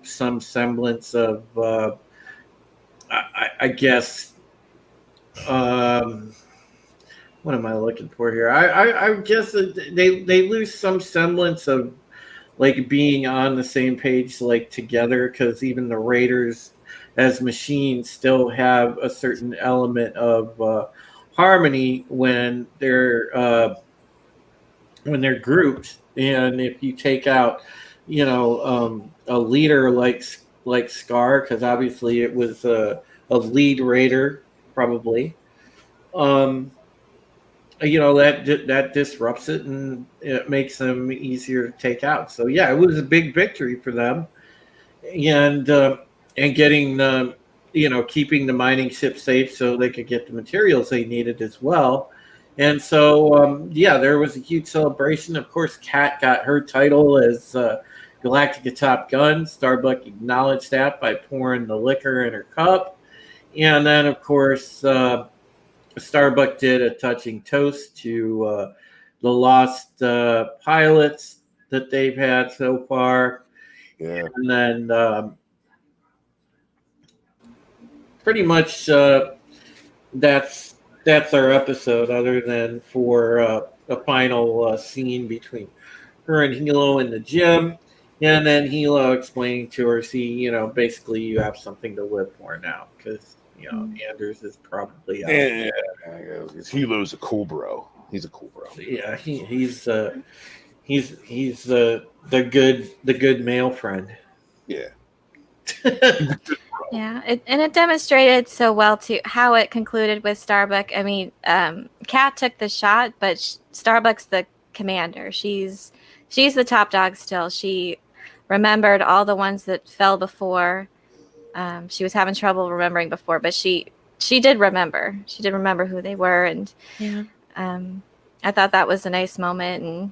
some semblance of I guess what am I looking for here? I guess they lose some semblance of like being on the same page, like together, because even the Raiders as machines still have a certain element of harmony when they're grouped. And if you take out, you know, a leader like Scar, because obviously it was a lead Raider, probably. You know, that disrupts it, and it makes them easier to take out. So yeah, it was a big victory for them, and getting you know, keeping the mining ship safe so they could get the materials they needed as well. And so yeah, there was a huge celebration. Of course, Kat got her title as Galactica Top Gun. Starbuck acknowledged that by pouring the liquor in her cup. And then, of course, Starbuck did a touching toast to the lost pilots that they've had so far. Yeah. And then pretty much that's our episode, other than for a final scene between her and Hilo in the gym. And then Hilo explaining to her, see, you know, basically you have something to live for now, because, you know, Anders is probably out. Yeah, Hilo's a cool bro. He's a cool bro. Yeah, he's the good male friend. Yeah. Yeah, it demonstrated so well to how it concluded with Starbuck. I mean, Kat took the shot, but Starbuck's the commander. She's the top dog still. She remembered all the ones that fell before. She was having trouble remembering before, but she did remember. She did remember who they were, and I thought that was a nice moment. And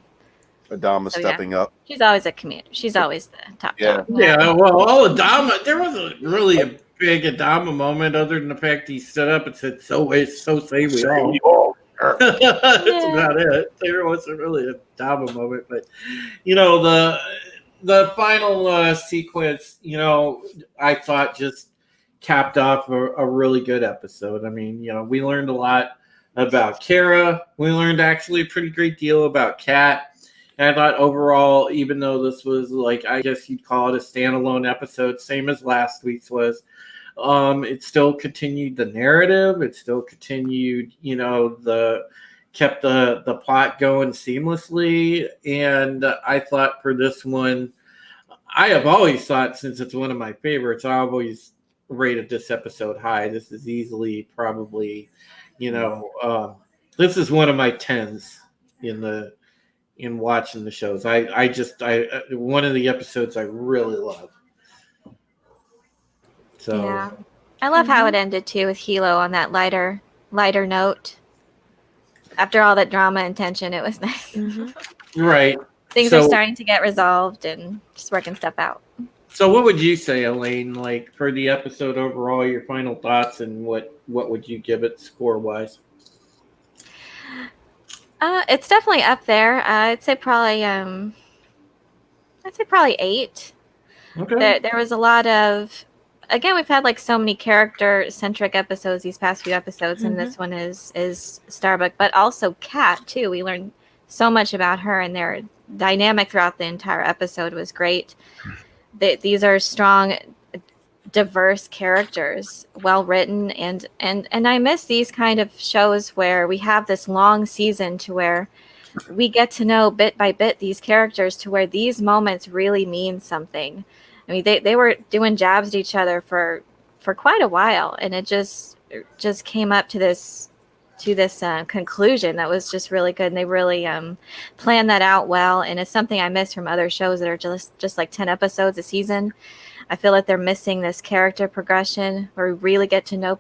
Adama stepping up. She's always a commander. She's always the top dog. Yeah, well, all Adama, there wasn't really a big Adama moment, other than the fact he stood up and said, so say we all. That's about it. There wasn't really a Adama moment, but, you know, the final sequence, you know, I thought just capped off a really good episode. I mean, you know, we learned a lot about Kara. We learned actually a pretty great deal about Kat. And I thought overall, even though this was like, I guess you'd call it a standalone episode, same as last week's was, it still continued the narrative. It still continued, you know, kept the plot going seamlessly. And I thought for this one, I have always thought, since it's one of my favorites, I've always rated this episode high. This is easily probably, you know, this is one of my 10s in watching the shows. I one of the episodes I really love. So yeah, I love how it ended too, with Hilo on that lighter note. After all that drama and tension, it was nice. Right. Things are starting to get resolved and just working stuff out. So what would you say, Elaine, like for the episode overall, your final thoughts, and what would you give it score-wise? It's definitely up there. I'd say probably 8. Okay. There was a lot of, again, we've had like so many character centric episodes these past few episodes, and this one is Starbuck, but also Kat too. We learned so much about her, and their dynamic throughout the entire episode was great. These are strong, diverse characters, well written, and I miss these kind of shows where we have this long season to where we get to know bit by bit these characters, to where these moments really mean something. I mean, they were doing jabs at each other for quite a while, and it just came up to this conclusion that was just really good, and they really planned that out well. And it's something I miss from other shows that are just like 10 episodes a season. I feel like they're missing this character progression where we really get to know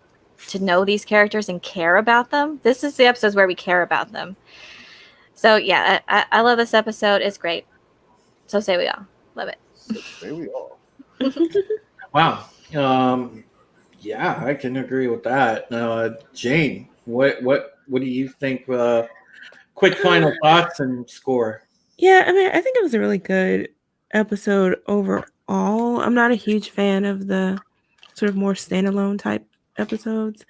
these characters and care about them. This is the episodes where we care about them. So yeah, I love this episode. It's great. So say we all. Love it. Say we all. Wow. Yeah, I can agree with that. Jane, what do you think? Quick final thoughts and score. Yeah, I mean, I think it was a really good episode overall. I'm not a huge fan of the sort of more standalone type episodes.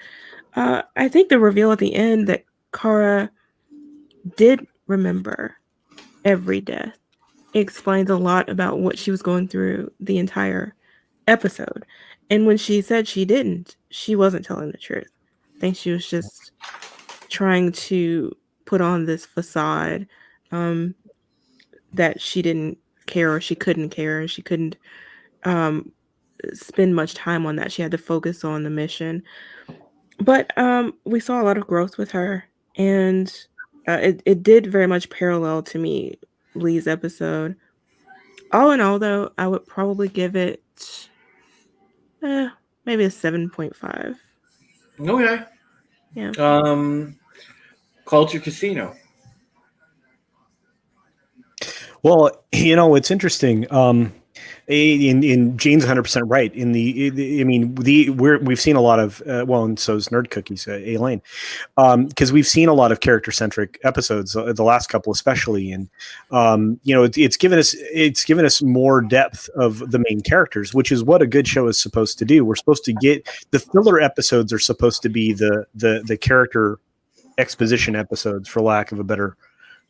I think the reveal at the end that Kara did remember every death explains a lot about what she was going through the entire episode. And when she said she didn't, she wasn't telling the truth. I think she was just trying to put on this facade that she didn't care, or she couldn't care, and she couldn't spend much time on that. She had to focus on the mission. But we saw a lot of growth with her, and it did very much parallel to me Lee's episode. All in all, though, I would probably give it maybe a 7.5. Okay. Yeah. Culture Casino. Well, it's interesting. In Jane's 100% right. We've seen a lot of and so is Nerd Cookies, Elaine, because we've seen a lot of character centric episodes, the last couple especially, and it's given us more depth of the main characters, which is what a good show is supposed to do. We're supposed to get the filler episodes are supposed to be the character exposition episodes, for lack of a better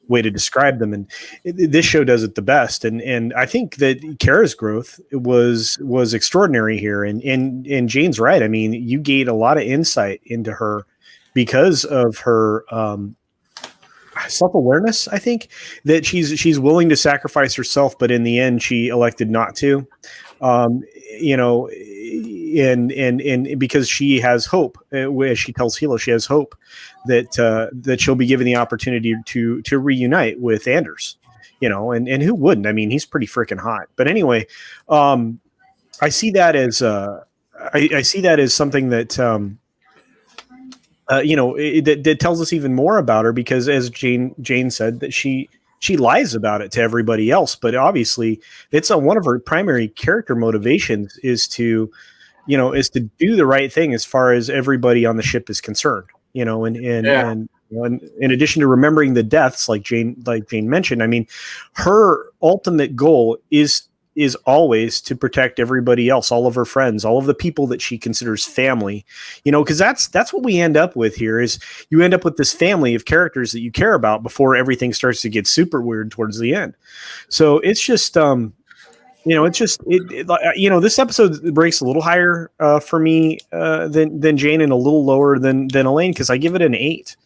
way to describe them, and this show does it the best. And I think that Kara's growth was extraordinary here. And Jane's right. I mean, you gained a lot of insight into her because of her self-awareness. I think that she's willing to sacrifice herself, but in the end, she elected not to. And because she has hope, as she tells Hilo, she has hope that she'll be given the opportunity to reunite with Anders, and who wouldn't? I mean, he's pretty freaking hot. But anyway, I see that as I see that as something that that tells us even more about her, because as Jane said, that she lies about it to everybody else, but obviously it's one of her primary character motivations is to do the right thing as far as everybody on the ship is concerned, and in addition to remembering the deaths, like Jane mentioned, I mean, her ultimate goal is always to protect everybody else, all of her friends, all of the people that she considers family, because that's what we end up with here. Is you end up with this family of characters that you care about before everything starts to get super weird towards the end. So it's just, this episode breaks a little higher for me than Jane, and a little lower than Elaine, because I give it an 8.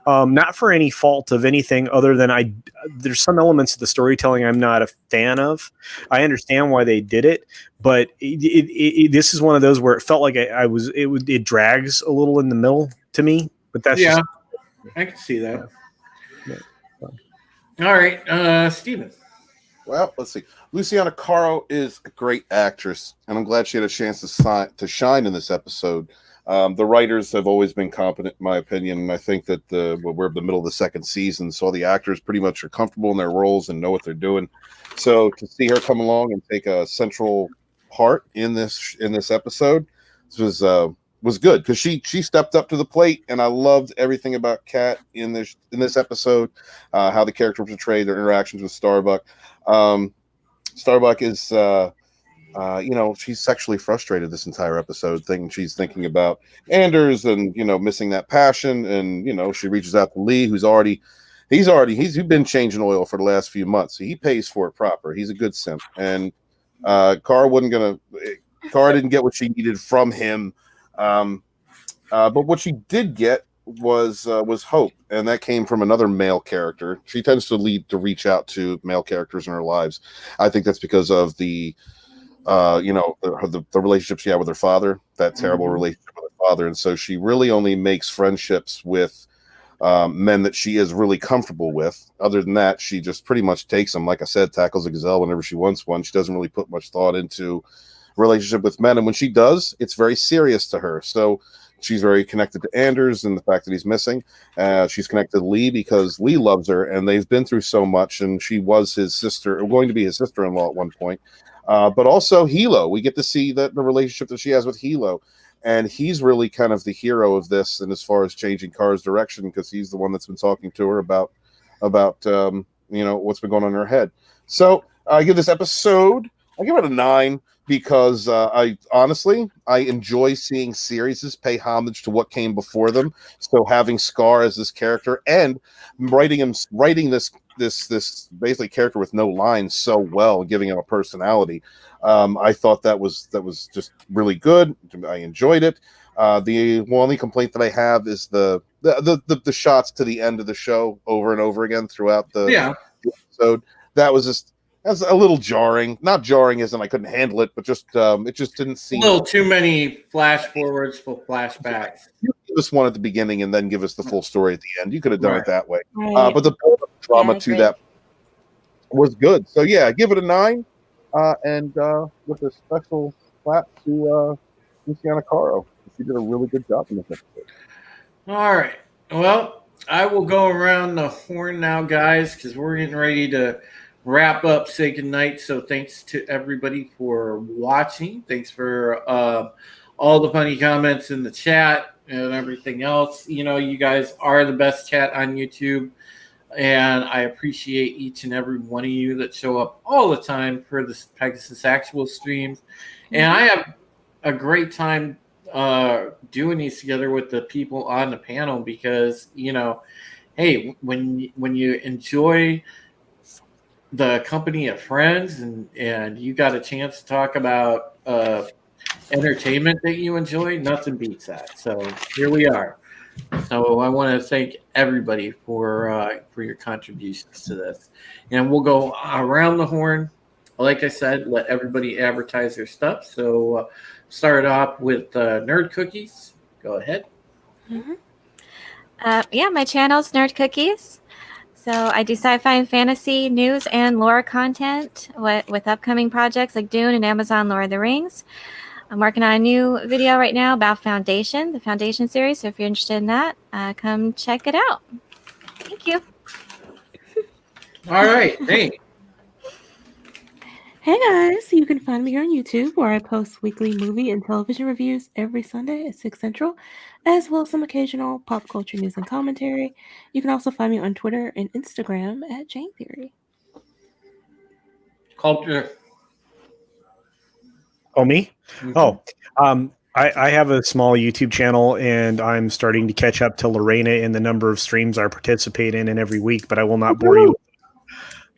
Not for any fault of anything other than there's some elements of the storytelling I'm not a fan of. I understand why they did it, but this is one of those where it felt like it drags a little in the middle to me. But that's I can see that. Yeah. All right, Steven. Well, let's see. Luciana Caro is a great actress, and I'm glad she had a chance to shine in this episode. The writers have always been competent, in my opinion, and I think that we're in the middle of the second season, so all the actors pretty much are comfortable in their roles and know what they're doing. So to see her come along and take a central part in this episode, this was was good because she stepped up to the plate, and I loved everything about Kat in this episode, how the character was portrayed, their interactions with Starbuck. Starbuck is she's sexually frustrated this entire episode, she's thinking about Anders and missing that passion, and she reaches out to Lee, who's he's been changing oil for the last few months, so he pays for it proper. He's a good simp, and Cara didn't get what she needed from him, but what she did get was hope, and that came from another male character. She tends to reach out to male characters in her lives. I think that's because of the relationship she had with her father, that terrible relationship with her father, and so she really only makes friendships with men that she is really comfortable with. Other than that, she just pretty much takes them. Like I said, tackles a gazelle whenever she wants one. She doesn't really put much thought into relationship with men, and when she does, it's very serious to her. So she's very connected to Anders and the fact that he's missing. She's connected to Lee because Lee loves her, and they've been through so much, and she was his sister, or going to be his sister-in-law at one point. But also Hilo, we get to see the relationship that she has with Hilo, and he's really kind of the hero of this, and as far as changing Kara's direction, because he's the one that's been talking to her about what's been going on in her head. So I give this episode, I give it a 9, because I enjoy seeing series pay homage to what came before them. So having Scar as this character and writing this basically character with no lines so well, giving him a personality, I thought that was just really good. I enjoyed it. The only complaint that I have is the shots to the end of the show over and over again throughout the episode. That's a little jarring. Not jarring as in I couldn't handle it, but just it just didn't seem a little too many flash forwards for flashbacks. You give us one at the beginning and then give us the full story at the end. You could have done it that way. Right. But the drama to that was good. So yeah, give it a 9. And with a special clap to Luciana Caro. She did a really good job in this episode. All right. Well, I will go around the horn now, guys, because we're getting ready to wrap up, say goodnight. So thanks to everybody for watching. Thanks for all the funny comments in the chat and everything else. You guys are the best chat on YouTube, and I appreciate each and every one of you that show up all the time for the Pegasus Actual streams. And I have a great time doing these together with the people on the panel because, hey, when you enjoy the company of friends and you got a chance to talk about entertainment that you enjoy, nothing beats that. So here we are. So I want to thank everybody for your contributions to this, and we'll go around the horn. Like I said, let everybody advertise their stuff. So start off with Nerd Cookies. Go ahead. My channel's Nerd Cookies. So I do sci-fi and fantasy news and lore content with upcoming projects like Dune and Amazon Lord of the Rings. I'm working on a new video right now about the Foundation series. So if you're interested in that, come check it out. Thank you. All right. Thanks. Hey guys, you can find me here on YouTube where I post weekly movie and television reviews every Sunday at 6 Central, as well as some occasional pop culture news and commentary. You can also find me on Twitter and Instagram at Jane Theory. Culture. Oh, me? I have a small YouTube channel, and I'm starting to catch up to Lorena in the number of streams I participate in every week, but I will not bore you.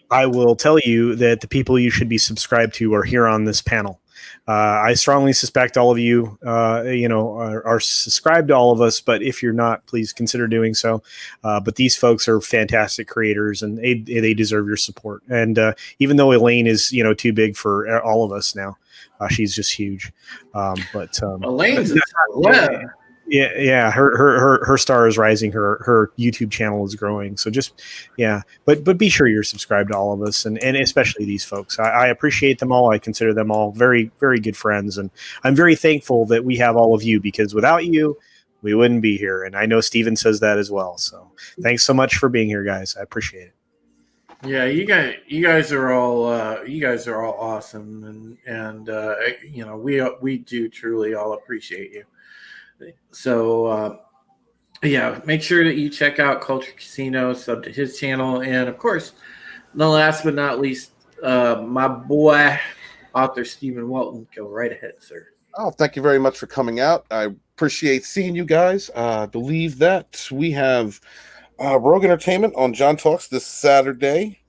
I will tell you that the people you should be subscribed to are here on this panel. I strongly suspect all of you, are subscribed to all of us, but if you're not, please consider doing so. But these folks are fantastic creators, and they deserve your support. And even though Elaine is, too big for all of us now, she's just huge. Elaine's Yeah, her star is rising. Her YouTube channel is growing. So but be sure you're subscribed to all of us, and especially these folks. I appreciate them all. I consider them all very, very good friends, and I'm very thankful that we have all of you, because without you, we wouldn't be here. And I know Steven says that as well. So thanks so much for being here, guys. I appreciate it. Yeah, you guys are all awesome, and we do truly all appreciate you. So yeah, make sure that you check out Culture Casino, sub to his channel, and of course, the last but not least, my boy, author Stephen Walton. Go right ahead, sir. Oh, thank you very much for coming out. I appreciate seeing you guys. I believe that we have Rogue Entertainment on John Talks this Saturday.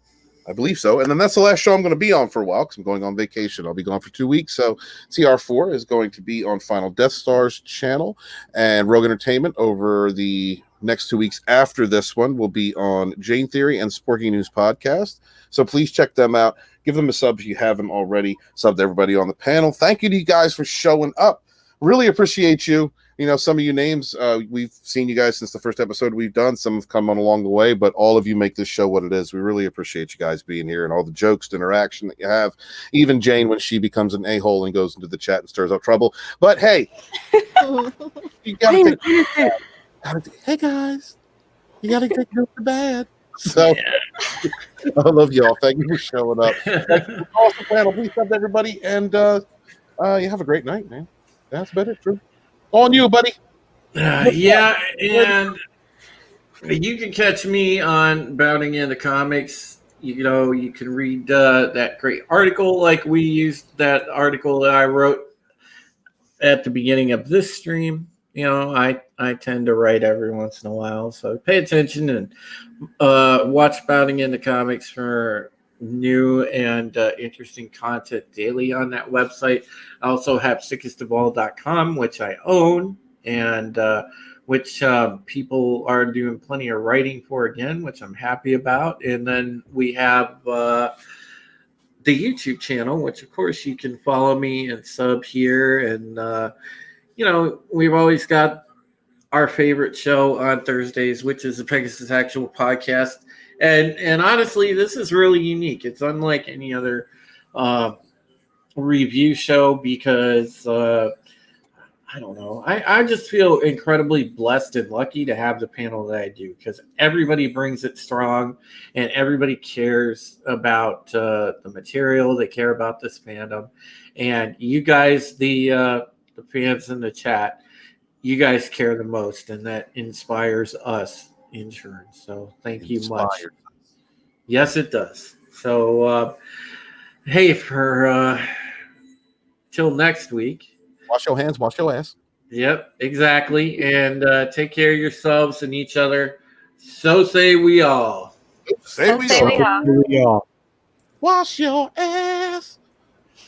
I believe so. And then that's the last show I'm going to be on for a while because I'm going on vacation. I'll be gone for 2 weeks. So TR4 is going to be on Final Death Star's channel, and Rogue Entertainment over the next 2 weeks after this one will be on Jane Theory and Sporky News Podcast. So please check them out. Give them a sub if you haven't already. Sub to everybody on the panel. Thank you to you guys for showing up. Really appreciate you. You know, some of you names, we've seen you guys since the first episode we've done. Some have come on along the way, but all of you make this show what it is. We really appreciate you guys being here and all the jokes and interaction that you have. Even Jane, when she becomes an a-hole and goes into the chat and stirs up trouble. But hey, you gotta hey guys, you gotta take it for bad. So I love y'all. Thank you for showing up. Awesome panel. Please sub to everybody, and you have a great night, man. That's better. True. On you, buddy. Yeah, and you can catch me on Bounding into Comics. You know, you can read that great article, like we used that article that I wrote at the beginning of this stream. You know, I tend to write every once in a while, so pay attention and watch Bounding into Comics for new and interesting content daily on that website. I also have sickestofall.com, which I own, and which people are doing plenty of writing for again, which I'm happy about. And then we have the YouTube channel, which of course you can follow me and sub here. And you know, we've always got our favorite show on Thursdays, which is the Pegasus Actual Podcast. And honestly, this is really unique. It's unlike any other review show because I don't know. I just feel incredibly blessed and lucky to have the panel that I do because everybody brings it strong and everybody cares about the material. They care about this fandom. And you guys, the fans in the chat, you guys care the most, and that inspires us in turn. So thank you much. Yes, it does. So, hey, for till next week. Wash your hands, wash your ass. Yep, exactly. And take care of yourselves and each other. So say we all. Say we all. We all. Wash your ass.